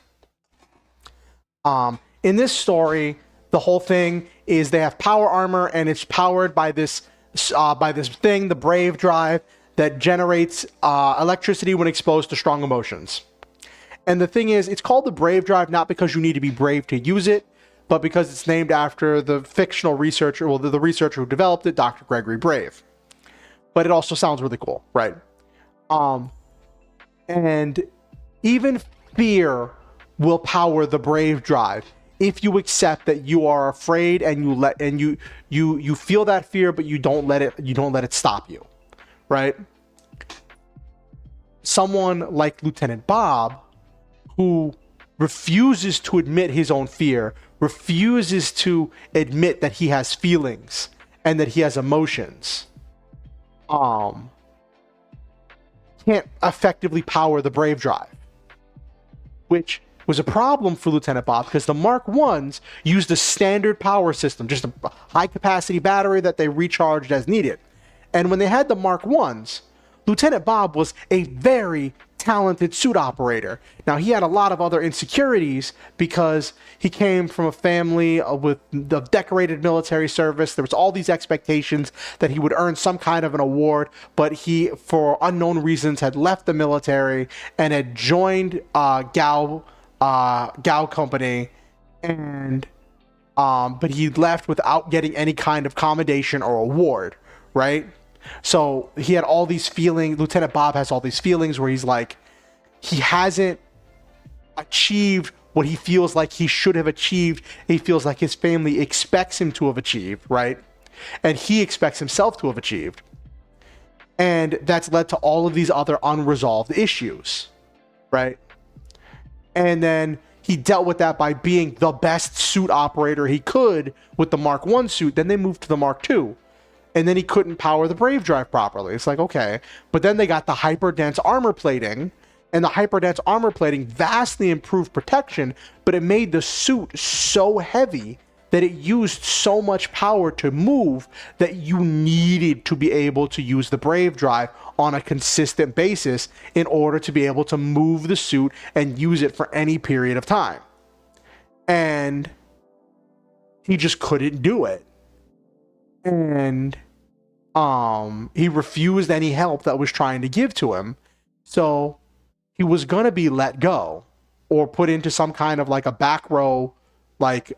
In this story, the whole thing is they have power armor, and it's powered by this thing, the Brave Drive, that generates electricity when exposed to strong emotions. And the thing is, it's called the Brave Drive not because you need to be brave to use it, but because it's named after the fictional researcher, well, the researcher who developed it, Dr. Gregory Brave. But it also sounds really cool, right? And even fear will power the Brave Drive if you accept that you are afraid and you feel that fear, but you don't let it stop you, right? Someone like Lieutenant Bob, who refuses to admit his own fear, refuses to admit that he has feelings and that he has emotions, can't effectively power the Brave Drive, which was a problem for Lieutenant Bob because the Mark 1s used a standard power system, just a high capacity battery that they recharged as needed. And when they had the Mark 1s, Lieutenant Bob was a very talented suit operator. Now, he had a lot of other insecurities because he came from a family with the decorated military service. There was all these expectations that he would earn some kind of an award, but he, for unknown reasons, had left the military and had joined Gao Company, and but he left without getting any kind of commendation or award, right? So he had all these feelings. Lieutenant Bob has all these feelings where he's like, he hasn't achieved what he feels like he should have achieved. He feels like his family expects him to have achieved, right? And he expects himself to have achieved. And that's led to all of these other unresolved issues, right? And then he dealt with that by being the best suit operator he could with the Mark 1 suit. Then they moved to the Mark 2. And then he couldn't power the Brave Drive properly. It's like, okay. But then they got the hyper-dense armor plating, and the hyper-dense armor plating vastly improved protection, but it made the suit so heavy that it used so much power to move that you needed to be able to use the Brave Drive on a consistent basis in order to be able to move the suit and use it for any period of time. And he just couldn't do it. And he refused any help that was trying to give to him. So he was going to be let go or put into some kind of like a back row, like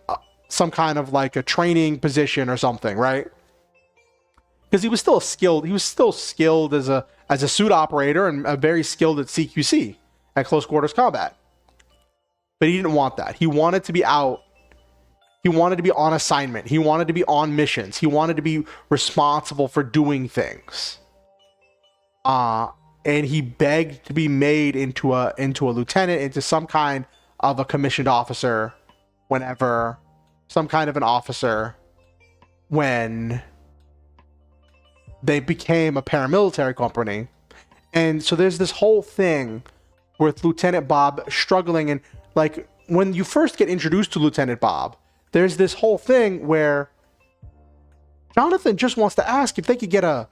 some kind of like a training position or something, right? Because he was still skilled as a suit operator and very skilled at CQC, at close quarters combat. But he didn't want that. He wanted to be out. He wanted to be on assignment. He wanted to be on missions. He wanted to be responsible for doing things. And he begged to be made into a lieutenant, into some kind of a commissioned officer, whenever, some kind of an officer, when they became a paramilitary company. And so there's this whole thing with Lieutenant Bob struggling, and like when you first get introduced to Lieutenant Bob, there's this whole thing where Jonathan just wants to ask if they could get a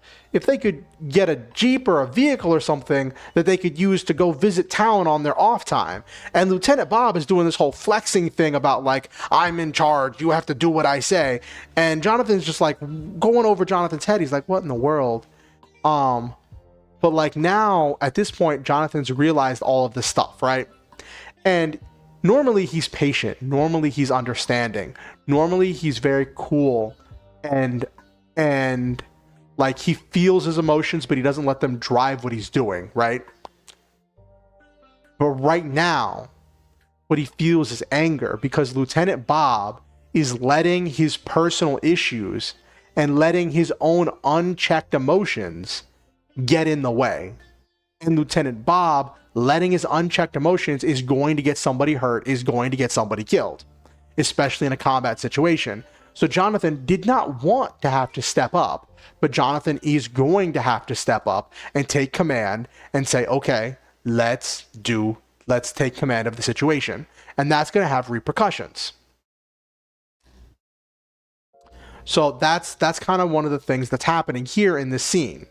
Jeep or a vehicle or something that they could use to go visit town on their off time. And Lieutenant Bob is doing this whole flexing thing about like, I'm in charge, you have to do what I say. And Jonathan's just like going over Jonathan's head. He's like, what in the world? But like now at this point, Jonathan's realized all of this stuff, right? And normally he's patient. Normally he's understanding. Normally he's very cool and like he feels his emotions, but he doesn't let them drive what he's doing, right? But right now, what he feels is anger because Lieutenant Bob is letting his personal issues and letting his own unchecked emotions get in the way. And Lieutenant Bob letting his unchecked emotions is going to get somebody hurt, is going to get somebody killed, especially in a combat situation. So Jonathan did not want to have to step up, but Jonathan is going to have to step up and take command and say, okay, let's take command of the situation. And that's going to have repercussions. So that's kind of one of the things that's happening here in this scene.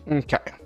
Okay.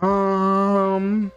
Um.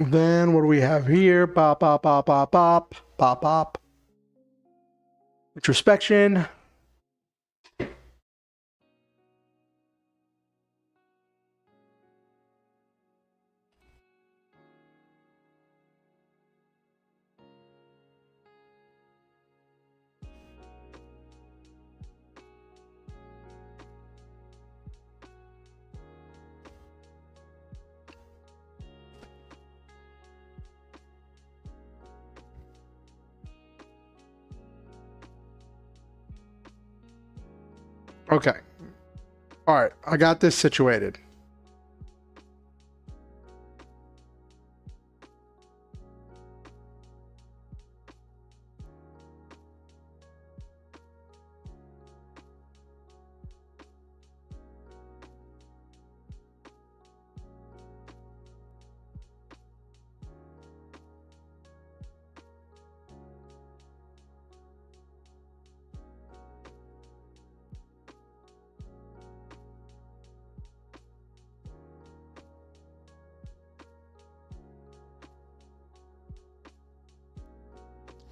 Then what do we have here? Bop, bop, bop, bop, bop, bop, bop. Introspection. Okay. All right. I got this situated.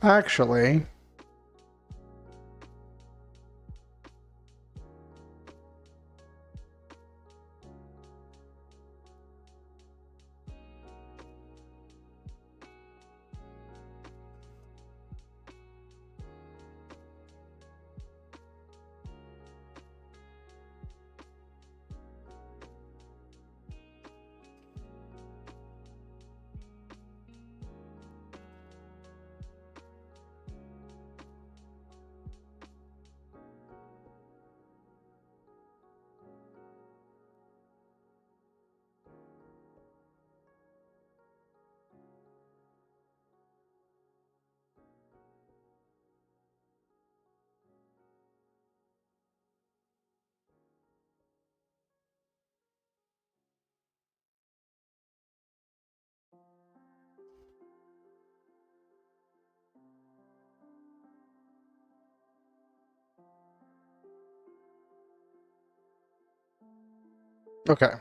Actually, okay.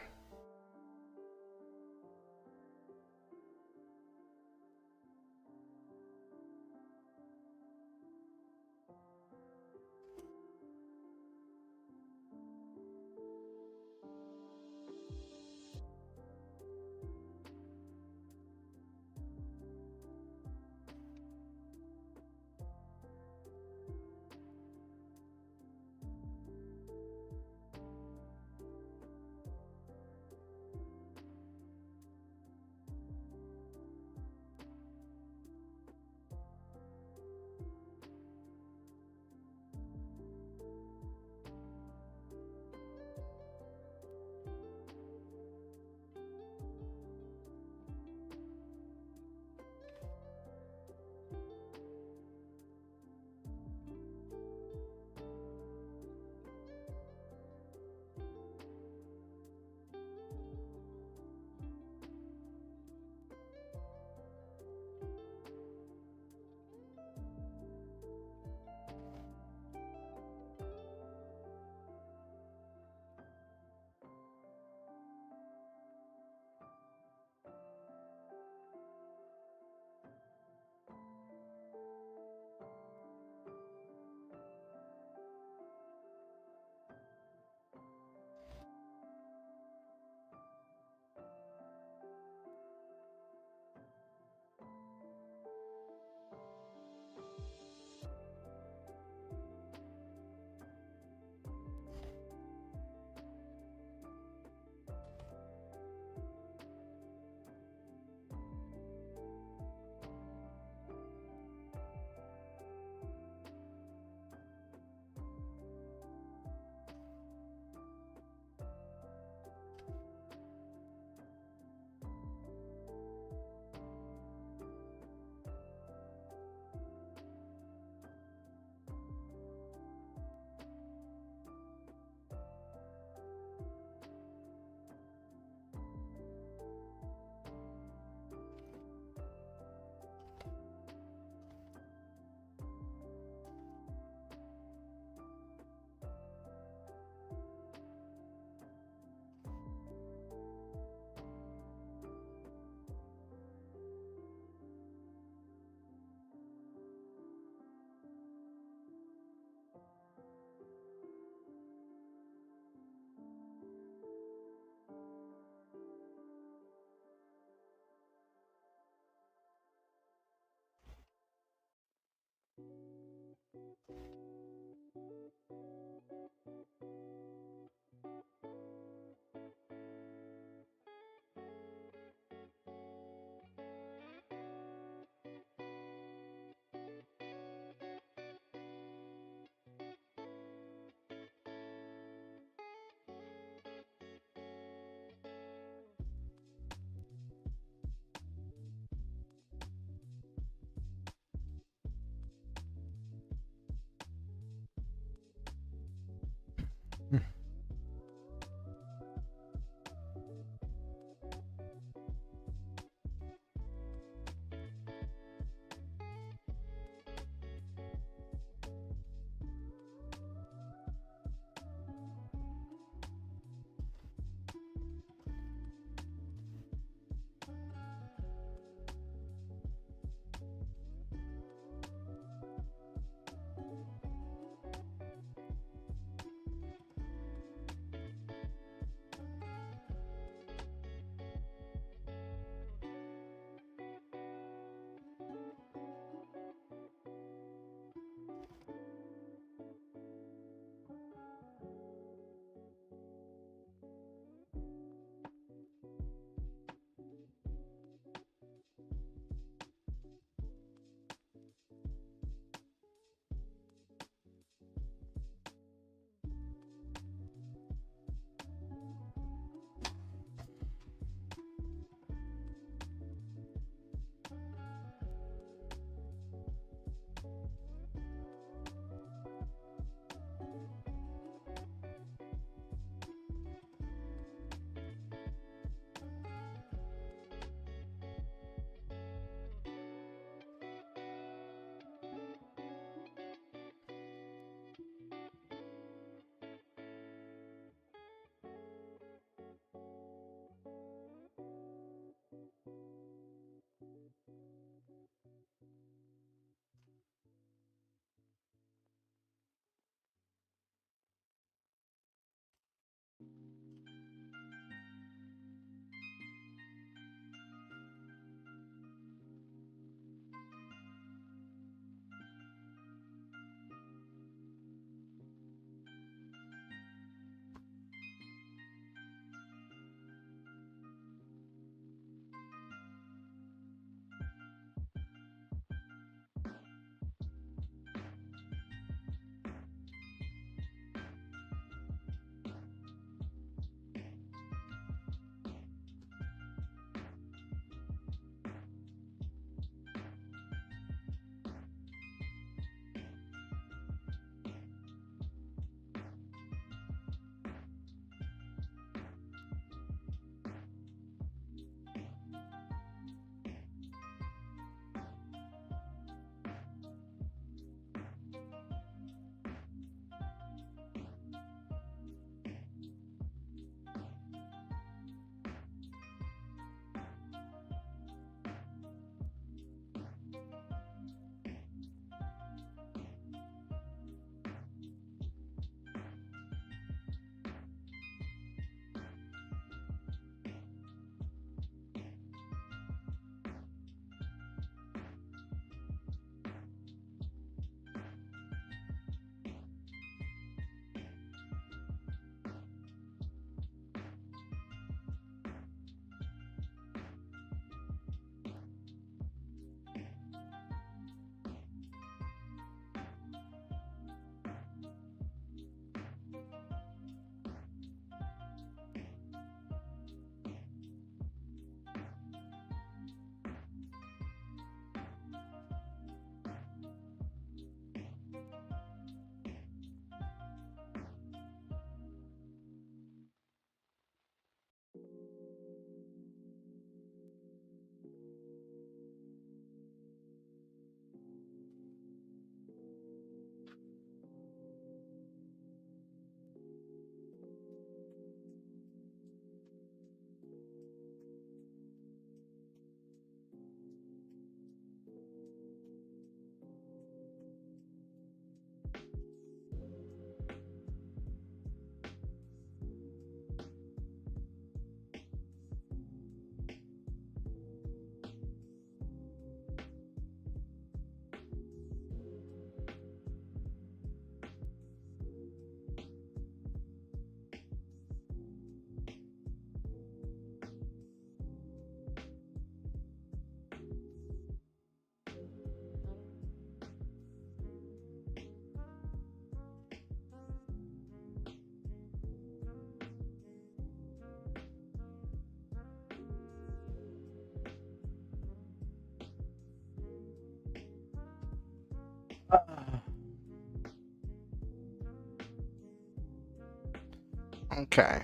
Okay.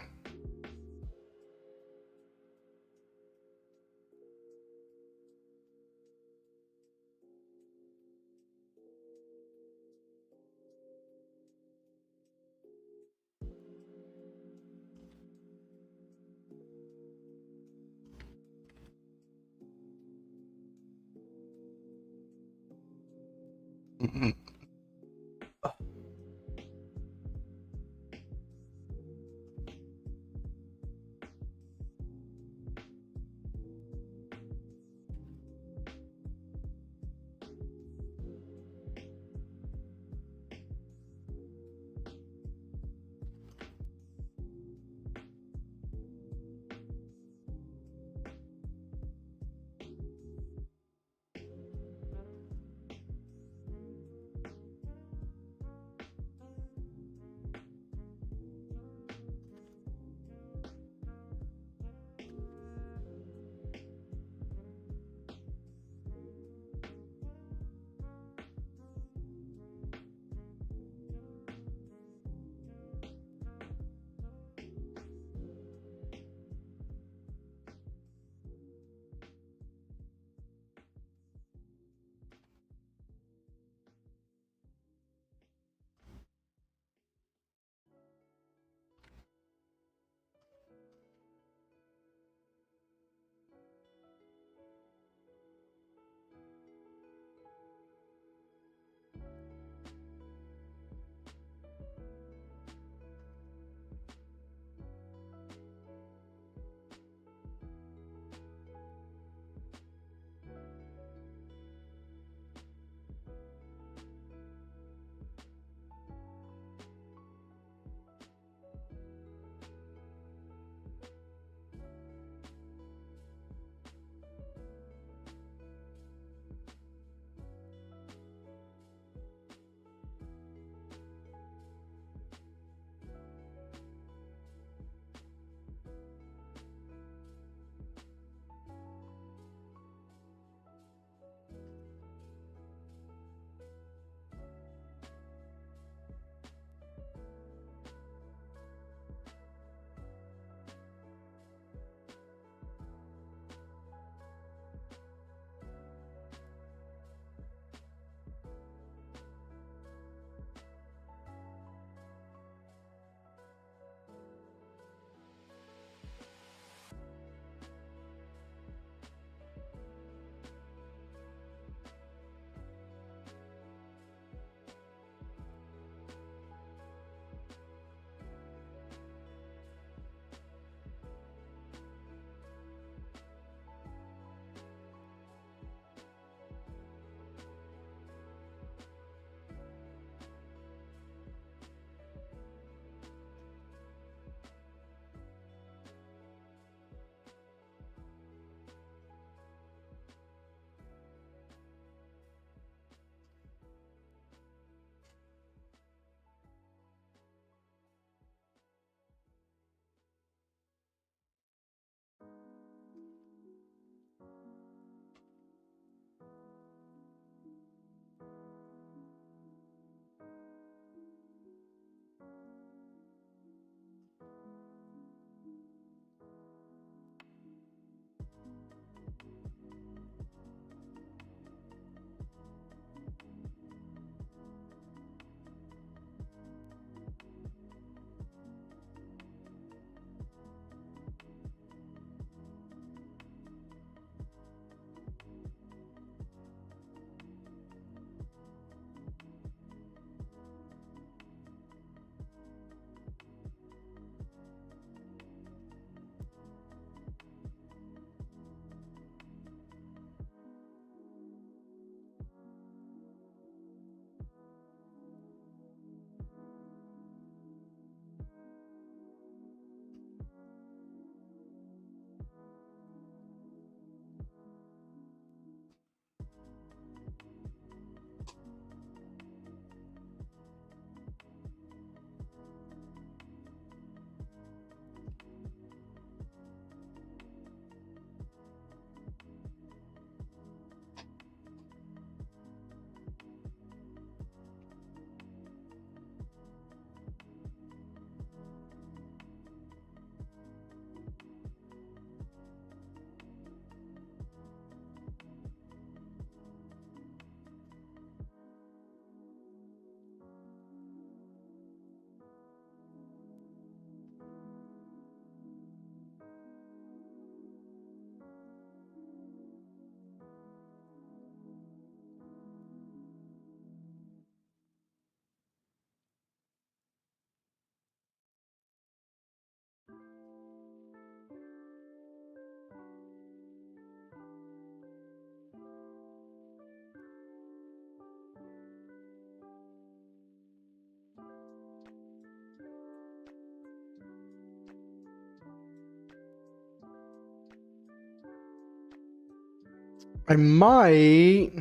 I might.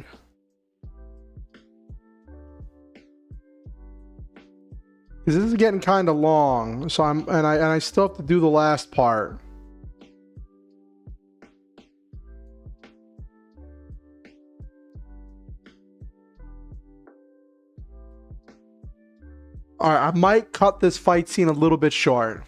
Because this is getting kind of long, so I still have to do the last part. All right, I might cut this fight scene a little bit short.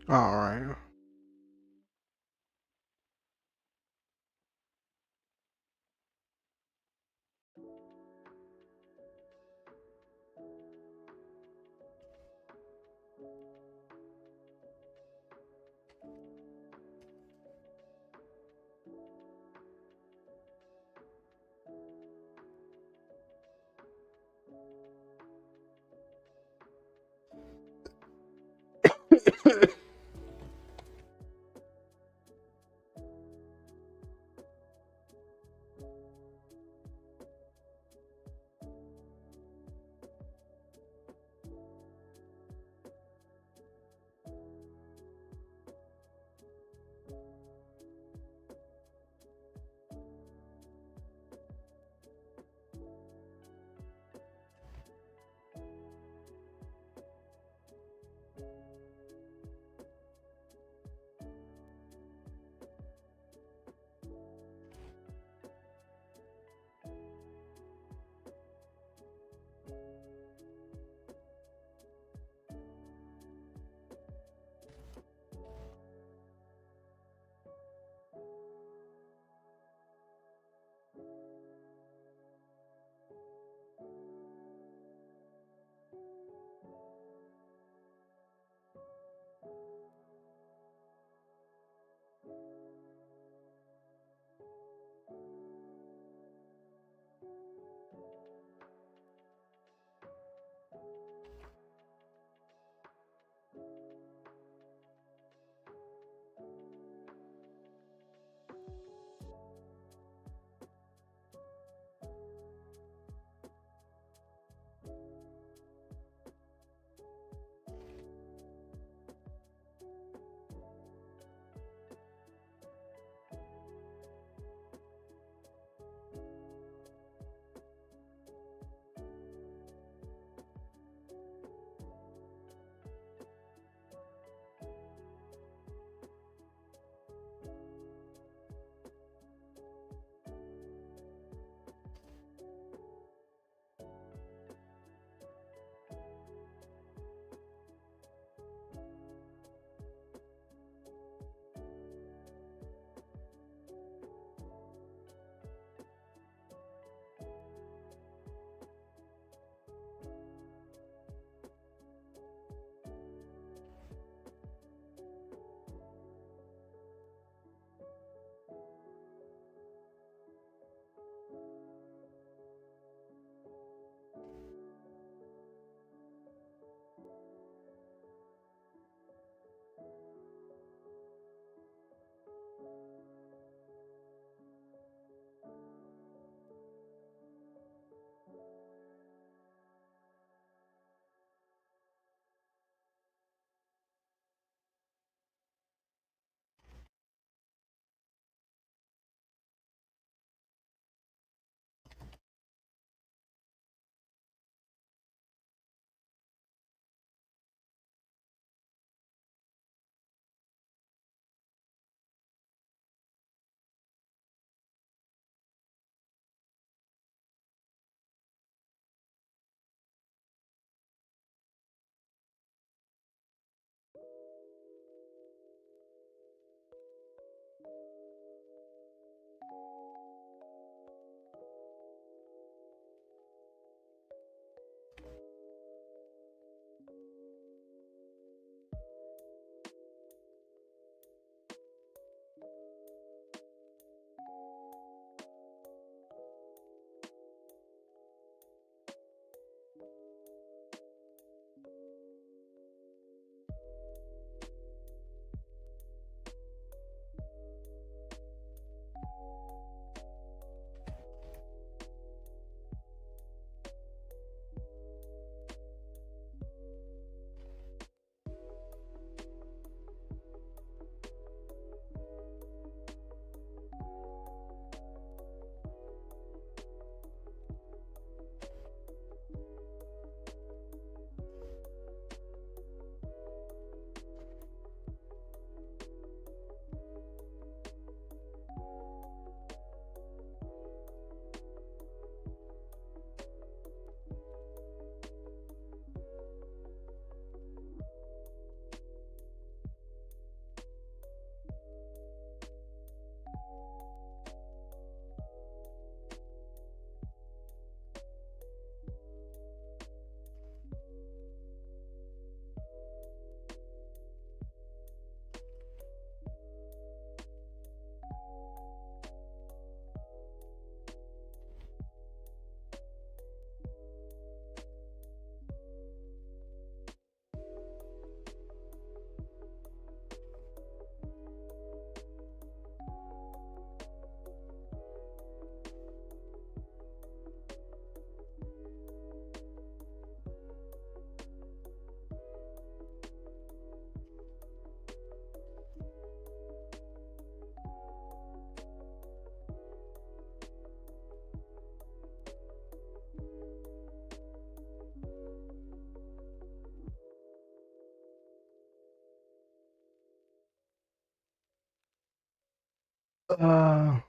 All right. Uh,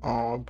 oh,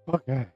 Okay.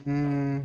Hmm.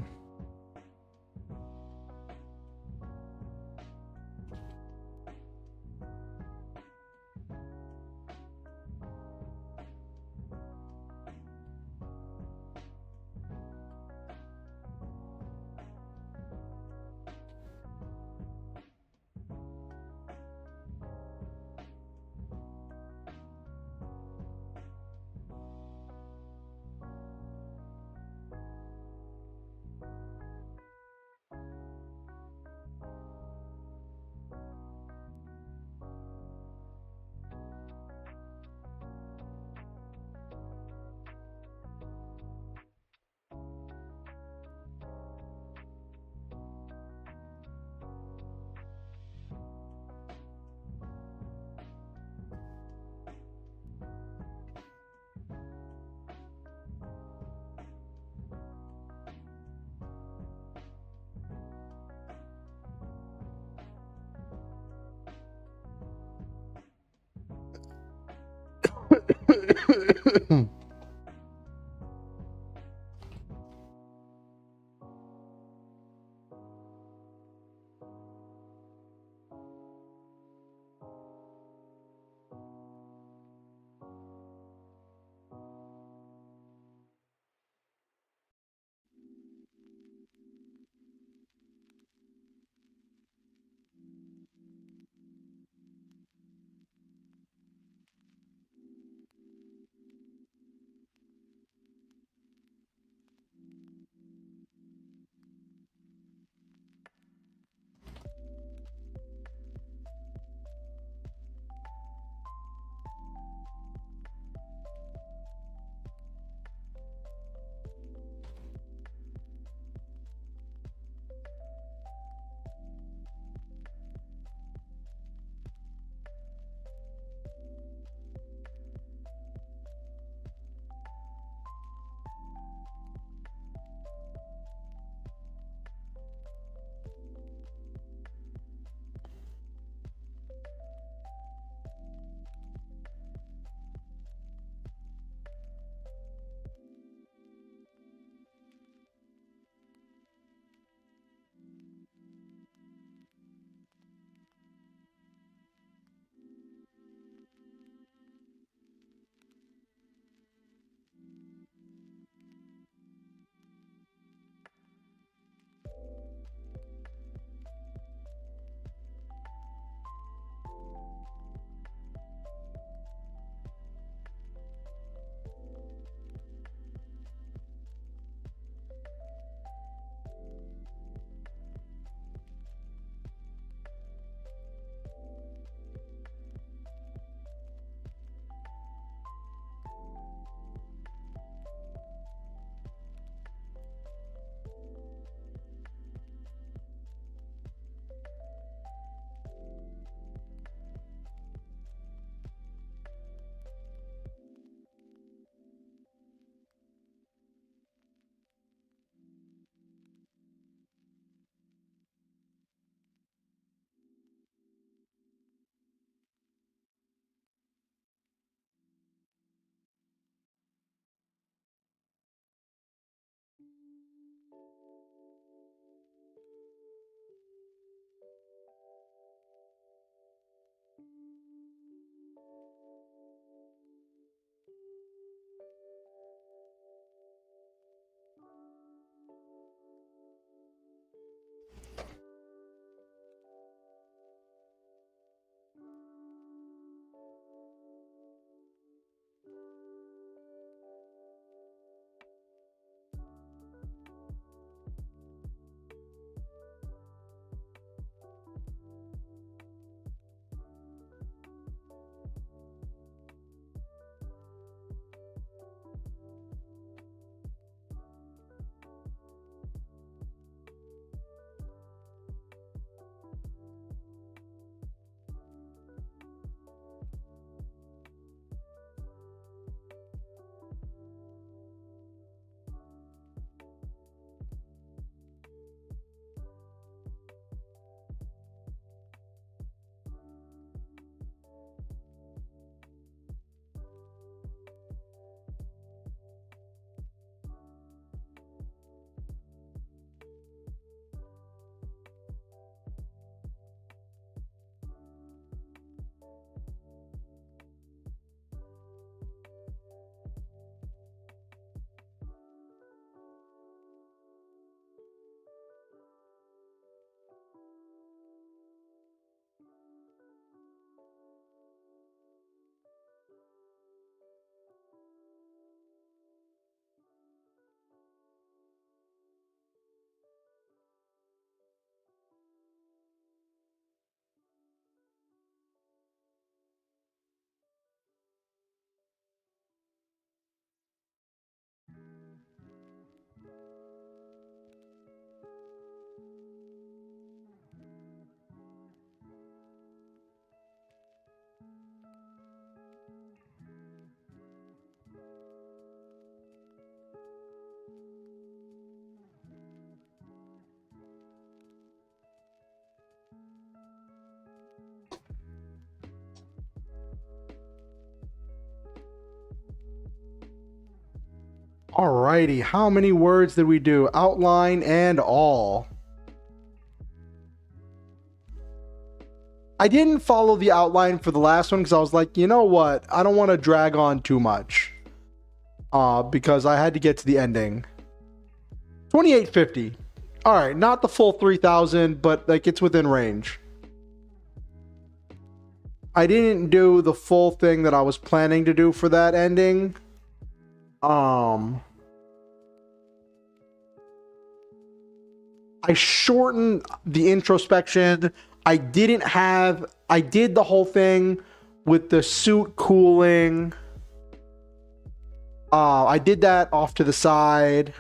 Alrighty, how many words did we do? Outline and all. I didn't follow the outline for the last one because I was like, you know what? I don't want to drag on too much. Because I had to get to the ending. 2850. Alright, not the full 3000, but like it's within range. I didn't do the full thing that I was planning to do for that ending. I shortened the introspection. I did the whole thing with the suit cooling. I did that off to the side.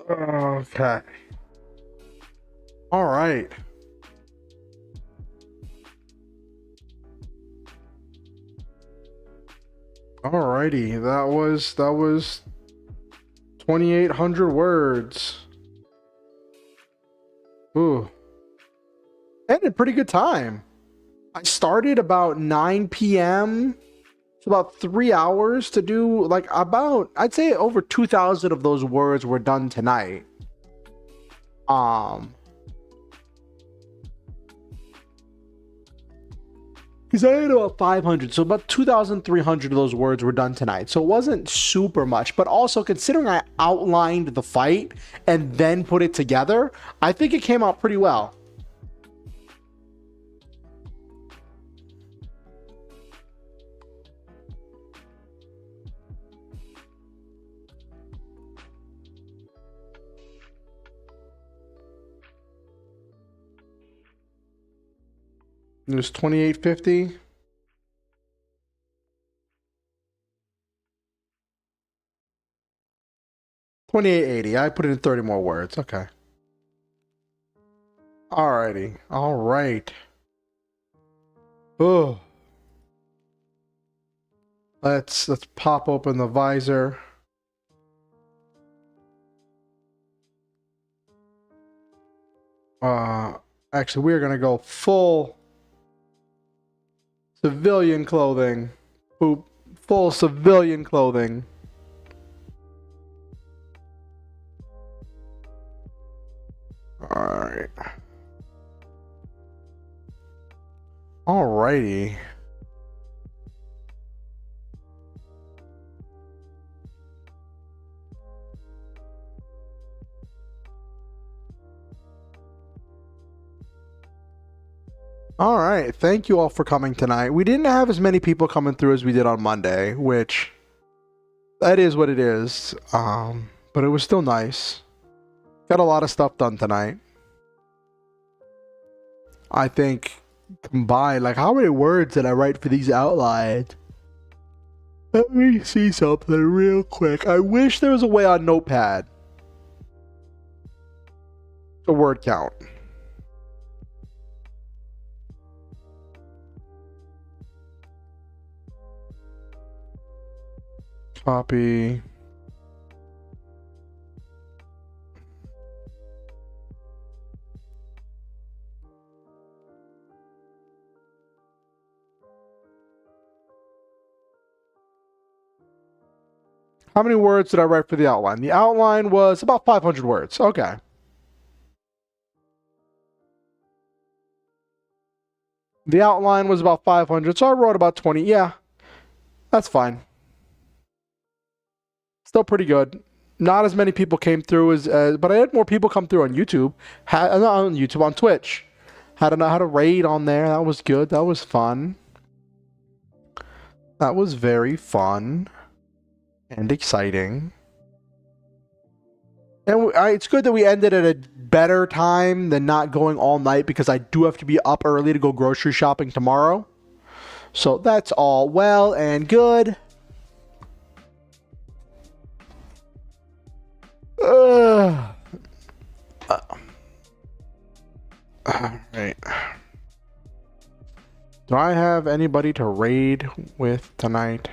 Okay. All right. Alrighty, that was 2,800 words. Ooh. And a pretty good time. I started about 9 p.m. It's about 3 hours to do, like, about, I'd say over 2,000 of those words were done tonight. Because I had about 500, so about 2,300 of those words were done tonight. So it wasn't super much, but also considering I outlined the fight and then put it together, I think it came out pretty well. It was 2,850. $2,880. I put in 30 more words. Okay. Alrighty. All right. Oh. Let's pop open the visor. Actually, we're gonna go full civilian clothing. Boop. Full civilian clothing. Alright. Alrighty. All right, thank you all for coming tonight. We didn't have as many people coming through as we did on Monday, which that is what it is. But it was still nice. Got a lot of stuff done tonight. I think combined, like, how many words did I write for these outlines? Let me see something real quick. I wish there was a way on Notepad to word count. Copy. How many words did I write for the outline? The outline was about 500 words. Okay. The outline was about 500, so I wrote about 20. Yeah, that's fine. Still pretty good. Not as many people came through but I had more people come through on YouTube. Not on YouTube, on Twitch. Had a raid on there. That was good. That was fun. That was very fun and exciting. And it's good that we ended at a better time than not going all night, because I do have to be up early to go grocery shopping tomorrow. So that's all well and good. Right. Do I have anybody to raid with tonight?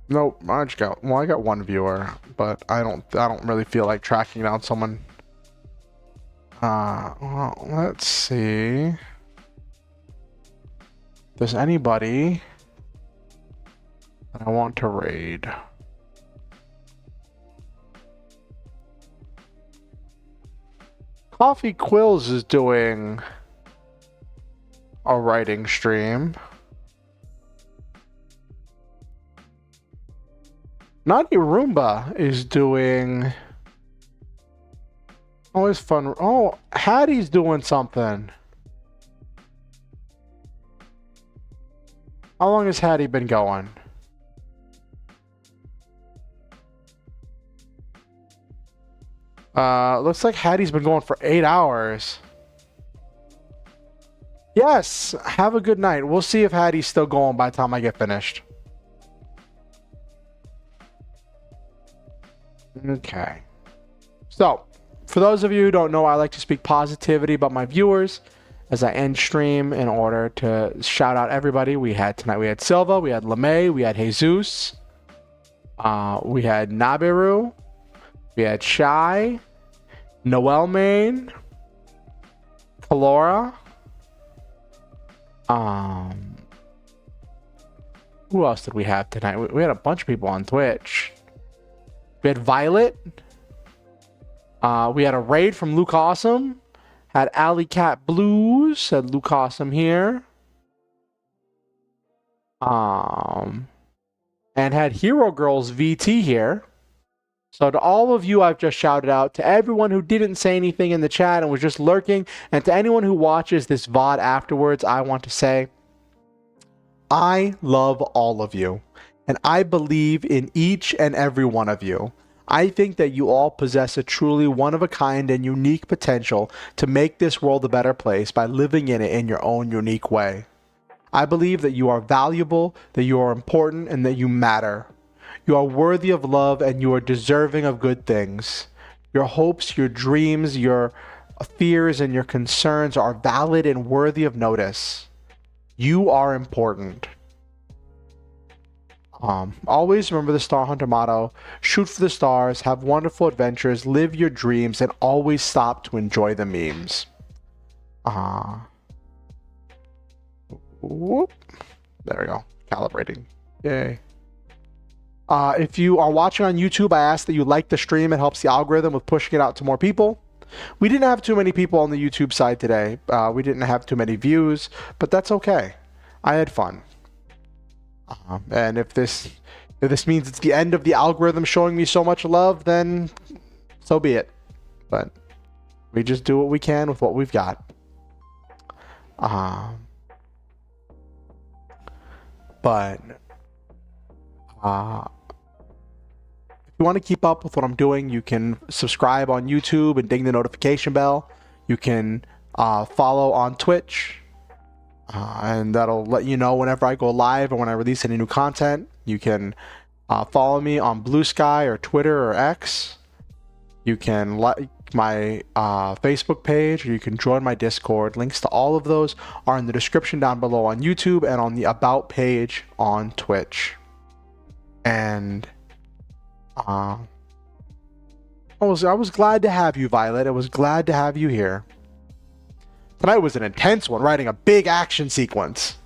Nope, I got one viewer, but I don't really feel like tracking down someone. Well, let's see. If there's anybody that I want to raid. Coffee Quills is doing a writing stream. Naughty Roomba is doing always fun. Oh, Hattie's doing something. How long has Hattie been going? Looks like Hattie's been going for 8 hours. Yes, have a good night. We'll see if Hattie's still going by the time I get finished. Okay. So, for those of you who don't know, I like to speak positivity about my viewers as I end stream in order to shout out everybody. We had Silva, we had LeMay, we had Jesus, we had Nabiru, we had Shy, Noel Main, Kalora, who else did we have tonight? We had a bunch of people on Twitch. We had Violet. We had a raid from Luke Awesome. Had Alley Cat Blues. Said Luke Awesome here. And had Hero Girls VT here. So to all of you I've just shouted out, to everyone who didn't say anything in the chat and was just lurking, and to anyone who watches this VOD afterwards, I want to say, I love all of you. And I believe in each and every one of you. I think that you all possess a truly one-of-a-kind and unique potential to make this world a better place by living in it in your own unique way. I believe that you are valuable, that you are important, and that you matter. You are worthy of love, and you are deserving of good things. Your hopes, your dreams, your fears, and your concerns are valid and worthy of notice. You are important. Always remember the Star Hunter motto: shoot for the stars, have wonderful adventures, live your dreams, and always stop to enjoy the memes. Whoop. There we go. Calibrating. Yay. If you are watching on YouTube, I ask that you like the stream. It helps the algorithm with pushing it out to more people. We didn't have too many people on the YouTube side today. We didn't have too many views, but that's okay. I had fun. And if this means it's the end of the algorithm showing me so much love, then so be it. But we just do what we can with what we've got. But if you you want to keep up with what I'm doing, you can subscribe on YouTube and ding the notification bell. You can follow on Twitch, and that'll let you know whenever I go live or when I release any new content. You can follow me on Blue Sky or Twitter or X. You can like my Facebook page, or you can join my Discord. Links to all of those are in the description down below on YouTube and on the About page on Twitch. And I was glad to have you, Violet. I was glad to have you here. Tonight was an intense one, writing a big action sequence.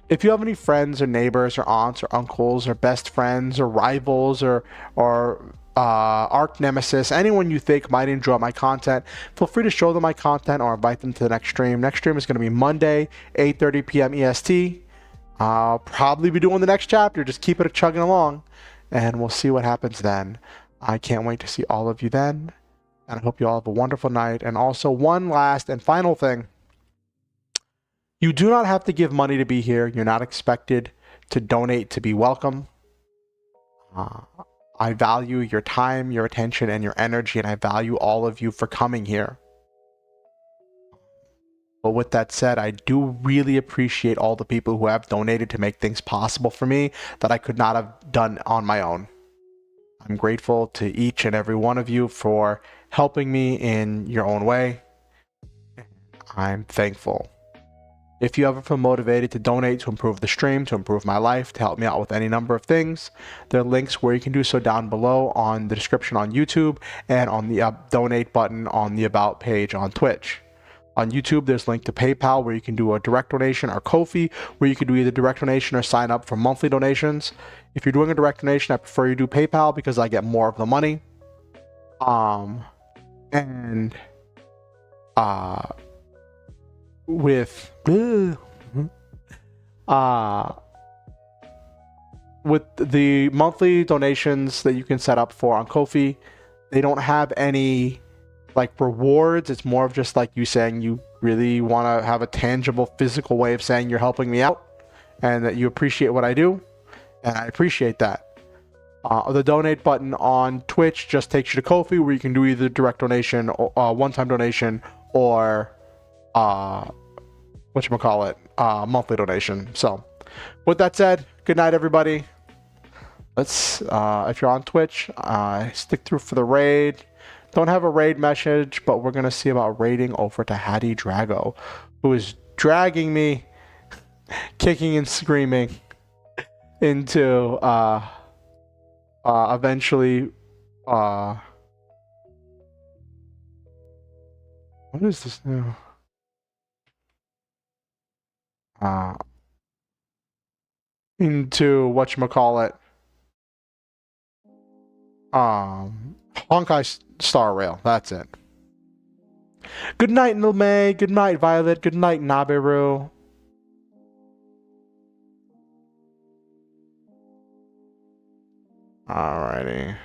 If you have any friends or neighbors or aunts or uncles or best friends or rivals or arch nemesis, anyone you think might enjoy my content, feel free to show them my content or invite them to the next stream. Next stream is going to be Monday, 8:30 p.m. EST. I'll probably be doing the next chapter. Just keep it chugging along, and we'll see what happens then. I can't wait to see all of you then, and I hope you all have a wonderful night. And also, one last and final thing. You do not have to give money to be here. You're not expected to donate to be welcome. I value your time, your attention, and your energy, and I value all of you for coming here. But with that said, I do really appreciate all the people who have donated to make things possible for me that I could not have done on my own. I'm grateful to each and every one of you for helping me in your own way. I'm thankful. If you ever feel motivated to donate to improve the stream, to improve my life, to help me out with any number of things, there are links where you can do so down below on the description on YouTube and on the donate button on the About page on Twitch. On YouTube, there's a link to PayPal where you can do a direct donation, or Ko-fi where you can do either direct donation or sign up for monthly donations. If you're doing a direct donation, I prefer you do PayPal because I get more of the money. With the monthly donations that you can set up for on Ko-fi, they don't have any like rewards. It's more of just like you saying you really want to have a tangible physical way of saying you're helping me out and that you appreciate what I do, and I appreciate that. The donate button on Twitch just takes you to Ko-fi where you can do either direct donation or one-time donation or monthly donation. So with that said, good night everybody. Let's if you're on Twitch, stick through for the raid. Don't have a raid message, but we're gonna see about raiding over to Hattie Drago, who is dragging me kicking and screaming into eventually what is this now? Into whatchamacallit, Honkai Star Rail. That's it. Good night, Nilme. Good night, Violet. Good night, Nabiru. Alrighty.